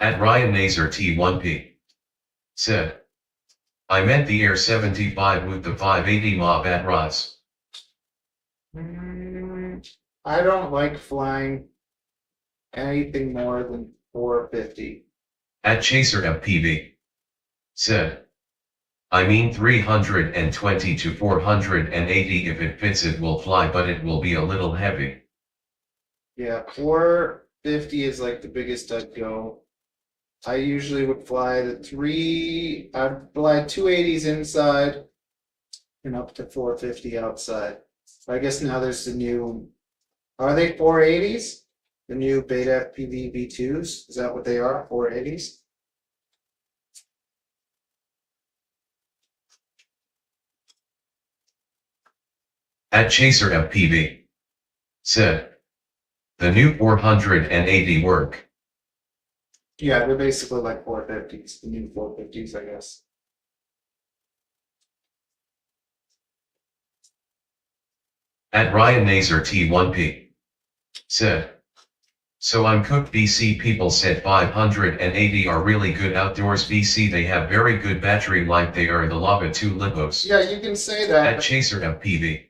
At Ryan Naser T1P said, I meant the Air 75 with the 580 mob at Rise. I don't like flying anything more than 450. At Chaser FPV said, I mean 320 to 480 if it fits it will fly but it will be a little heavy. Yeah, 450 is like the biggest I'd go. I usually would fly I'd fly 280s inside and up to 450 outside. I guess now there's the new, are they 480s? The new Beta FPV V2s? Is that what they are? 480s? At Chaser FPV said, the new 480 work. Yeah, they're basically like 450s, the new 450s, I guess. At Ryan Naser T1P said, so I'm cooked BC. People said 580 are really good outdoors BC. They have very good battery life. They are the Lava 2 Lipos. Yeah, you can say that. At Chaser FPV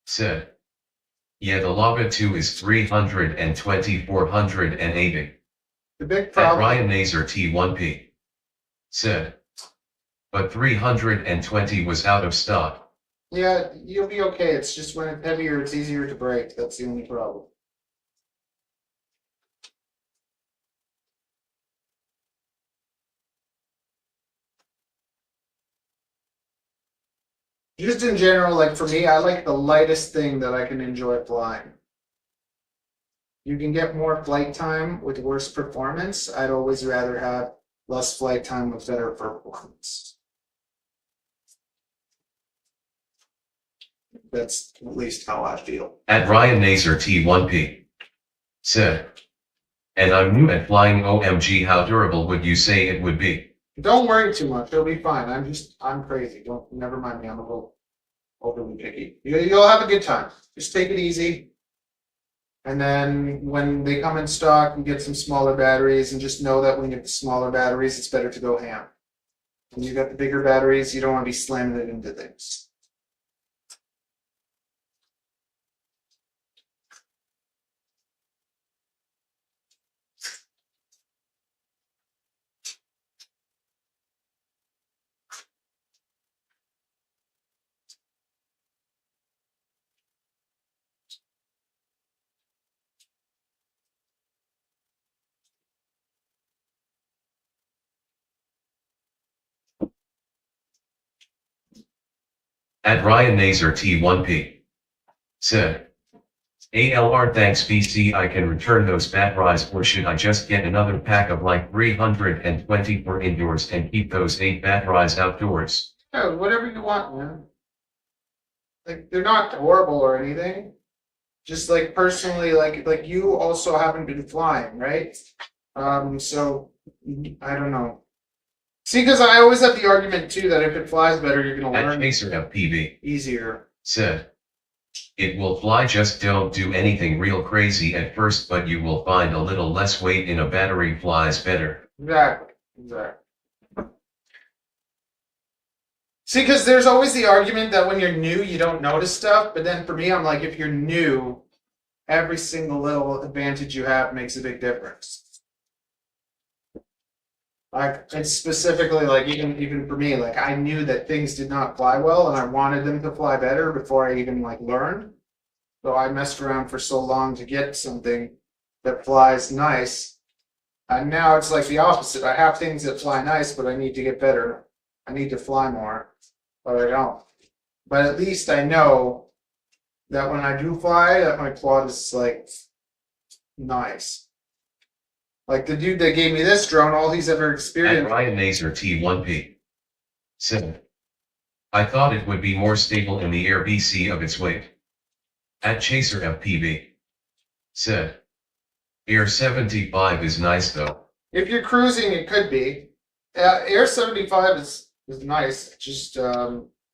said, yeah, the Lava 2 is 320 480. The big At problem. Ryan Naser T1P said, but 320 was out of stock. Yeah, you'll be okay. It's just when it's heavier, it's easier to break. That's the only problem. Just in general, like for me, I like the lightest thing that I can enjoy flying. You can get more flight time with worse performance. I'd always rather have less flight time with better performance. That's at least how I feel. At Ryan Naser T1P said, and I'm new at flying. OMG, how durable would you say it would be? Don't worry too much. It'll be fine. I'm crazy. Never mind me. I'm a little overly picky. You'll have a good time. Just take it easy. And then when they come in stock, you get some smaller batteries, and just know that when you get the smaller batteries, it's better to go ham. When you got the bigger batteries, you don't want to be slamming it into things. At Ryan Naser T1P said, ALR thanks BC. I can return those batteries, or should I just get another pack of like 320 for indoors and keep those 8 batteries outdoors? Yeah, whatever you want, man. Like they're not horrible or anything. Just like personally, like you also haven't been flying, right? So I don't know. See, because I always have the argument too that if it flies better, you're gonna At learn Chaser FPV easier. said, it will fly, just don't do anything real crazy at first, but you will find a little less weight in a battery flies better. Exactly. See, because there's always the argument that when you're new, you don't notice stuff. But then for me, I'm like, if you're new, every single little advantage you have makes a big difference. Like it's specifically like even for me, like I knew that things did not fly well, and I wanted them to fly better before I even like learned. So I messed around for so long to get something that flies nice, and now it's like the opposite. I have things that fly nice, but I need to get better. I need to fly more, but I don't. But at least I know that when I do fly, that my quad is like nice. Like the dude that gave me this drone, all he's ever At experienced. Ryan Naser T1P said, I thought it would be more stable in the air BC of its weight. At Chaser FPV said, Air 75 is nice though. If you're cruising, it could be. Air 75 is nice. Just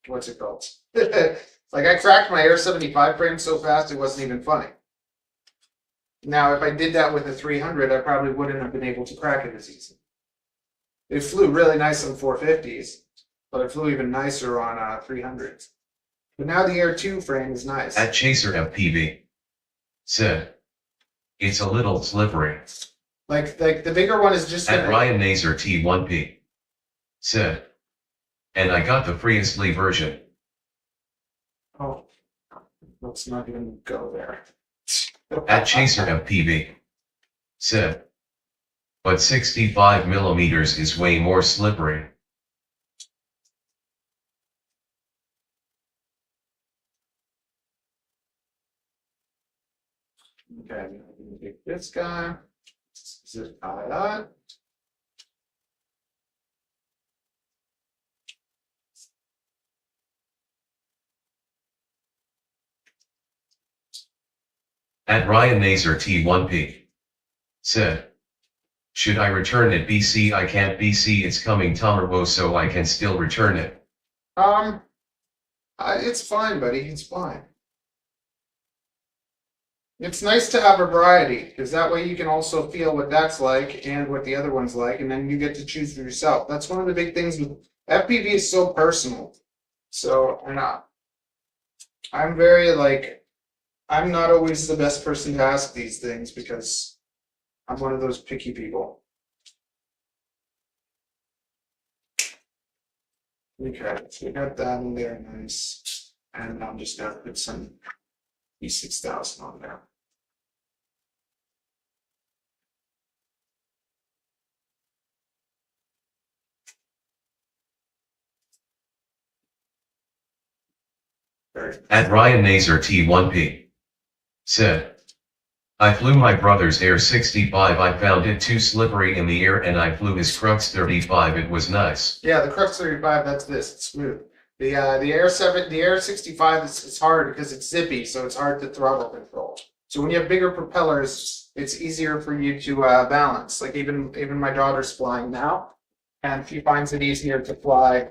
what's it called? Like I cracked my Air 75 frame so fast it wasn't even funny. Now, if I did that with a 300, I probably wouldn't have been able to crack it as easy. It flew really nice on 450s, but it flew even nicer on 300s. But now the Air 2 frame is nice. At Chaser FPV said, it's a little slippery. Like the bigger one is just At Ryan Naser T1P said, and I got the Freestly version. Oh, let's not even go there. At Chaser FPV said. But 65 millimeters is way more slippery. Okay, I'm gonna take this guy. Zip tie that. At Ryan Nazer T1P said. Should I return it BC? I can't BC, it's coming tomorrow, so I can still return it. It's fine, buddy. It's fine. It's nice to have a variety, because that way you can also feel what that's like and what the other one's like, and then you get to choose for yourself. That's one of the big things with FPV is so personal. So, and I'm very like, I'm not always the best person to ask these things because I'm one of those picky people. Okay, so we got that in there, nice. And I'm just gonna put some E6000 on there. At Ryan Nazer T1P said. I flew my brother's Air 65, I found it too slippery in the air, and I flew his Crux 35, it was nice. Yeah, the Crux 35, that's this, it's smooth. The Air 65 it's hard because it's zippy, so it's hard to throttle control. So when you have bigger propellers, it's easier for you to balance. Like even my daughter's flying now, and she finds it easier to fly.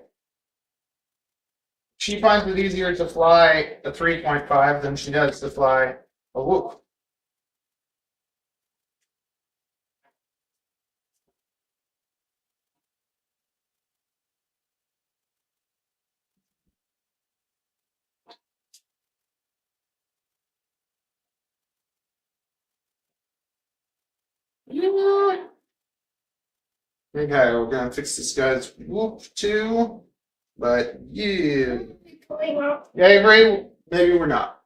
She finds it easier to fly a 3.5 than she does to fly a Whoop. Okay, we're gonna fix this guy's Whoop too, but yeah. Yeah, you agree? Maybe we're not.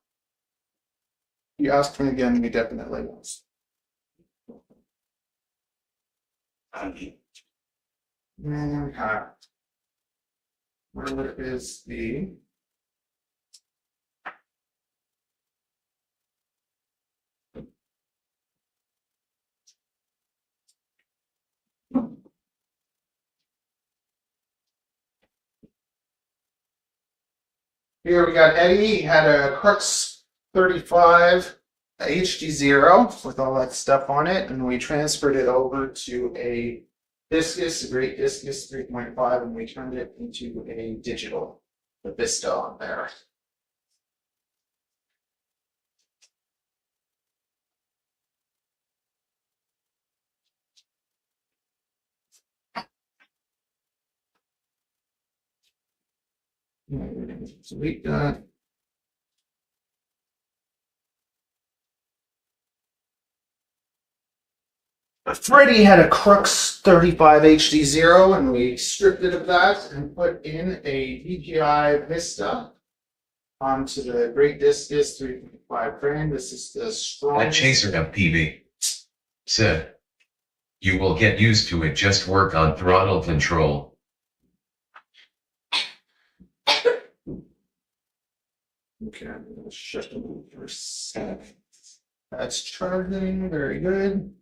You asked me again, we definitely was. Okay. Where is the Here we got Eddie. He had a Crux 35 HD0 with all that stuff on it, and we transferred it over to a Discus, a great Discus 3.5, and we turned it into a digital, the Vista on there. So we got Freddie had a Crux 35 HD0, and we stripped it of that and put in a DJI Vista onto the Great Discus 3.5 frame. This is the At strongest. Chaser FPV said. You will get used to it, just work on throttle control. Okay, I'm gonna shut them for a sec. That's charging, very good.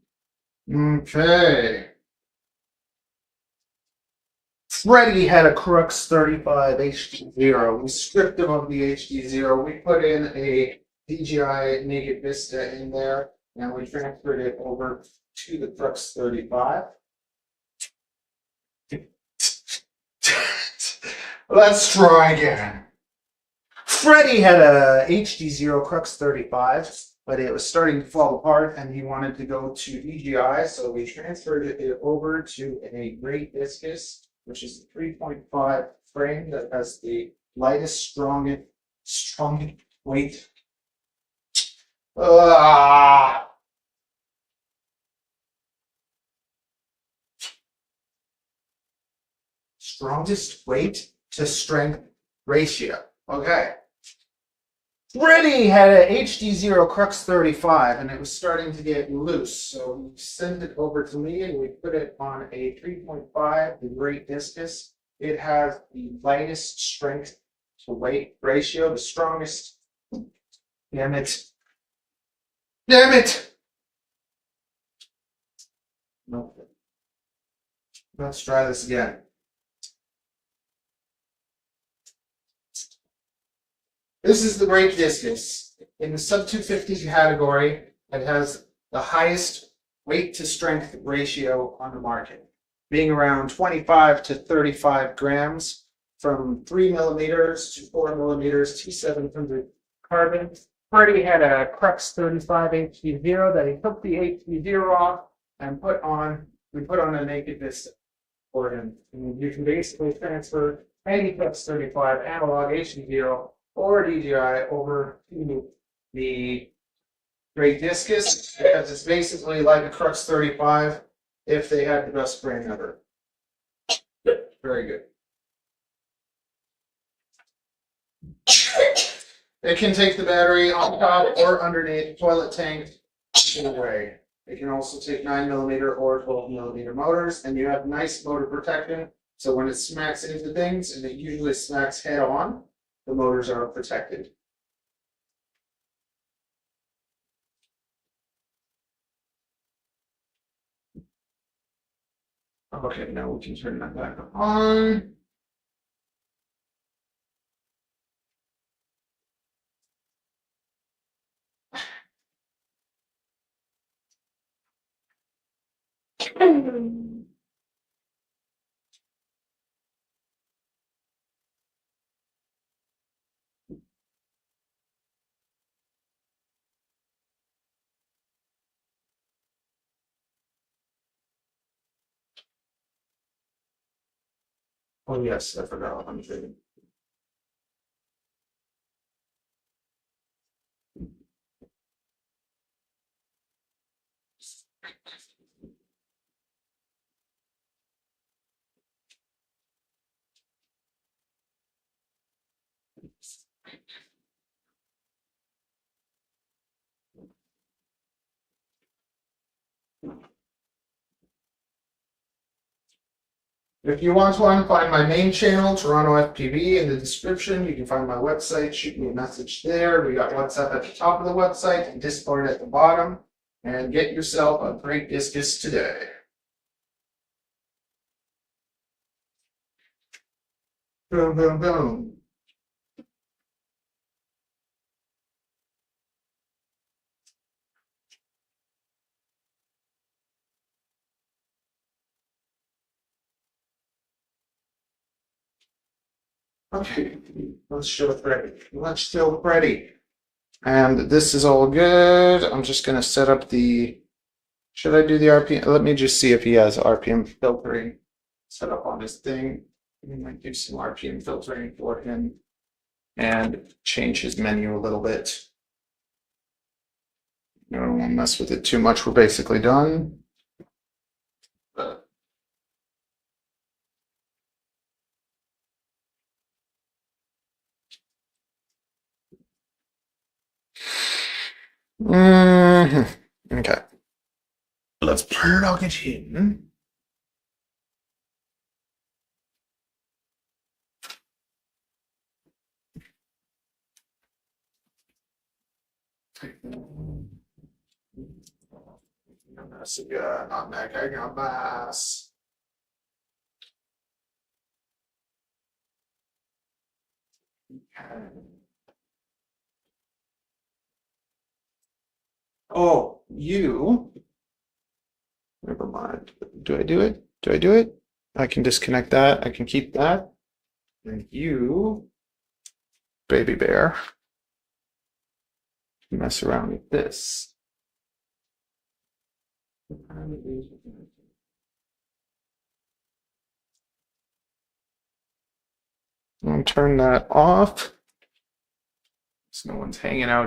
Okay. Freddie had a Crux 35 HD0. We stripped him of the HD0. We put in a DJI Naked Vista in there, and we transferred it over to the Crux 35. Let's try again. Freddie had a HD0 Crux 35, but it was starting to fall apart, and he wanted to go to DJI, so we transferred it over to a Great Discus, which is the 3.5 frame that has the lightest, strongest weight. Strongest weight to strength ratio. Okay. Freddy had a HD0 Crux 35 and it was starting to get loose. So he sent it over to me and we put it on a 3.5, the Great Discus. It has the lightest strength to weight ratio, the strongest. Damn it. Damn it! No. Let's try this again. This is the Great Discus. In the sub 250 category, it has the highest weight to strength ratio on the market, being around 25 to 35 grams from 3 millimeters to 4 millimeters T700 carbon. Freddie had a Crux 35 HD0 that he took the HD0 off and we put on a naked Vista for him. And you can basically transfer any Crux 35 analog HD0 or DJI over to the Great Discus because it's basically like a Crux 35 if they had the best brand ever. Very good. It can take the battery on top or underneath toilet tank either way. It can also take 9 millimeter or 12 millimeter motors, and you have nice motor protection. So when it smacks into things, and it usually smacks head on, the motors are protected. Okay, now we can turn that back on. Oh yes, I forgot I'm trading. If you want to find my main channel, Toronto FPV, in the description. You can find my website, shoot me a message there. We got WhatsApp at the top of the website and Discord at the bottom. And get yourself a Great Discus today. Boom, boom, boom. Okay, let's show Freddy. Let's show Freddy. And this is all good. I'm just going to set up the. Should I do the RPM? Let me just see if he has RPM filtering set up on his thing. We might do some RPM filtering for him and change his menu a little bit. I don't want to mess with it too much. We're basically done. Okay. Let's plug it in. Not mega bass. Oh, you. Never mind. Do I do it? Do I do it? I can disconnect that. I can keep that. And you, baby bear, mess around with this. I'll turn that off so no one's hanging out here.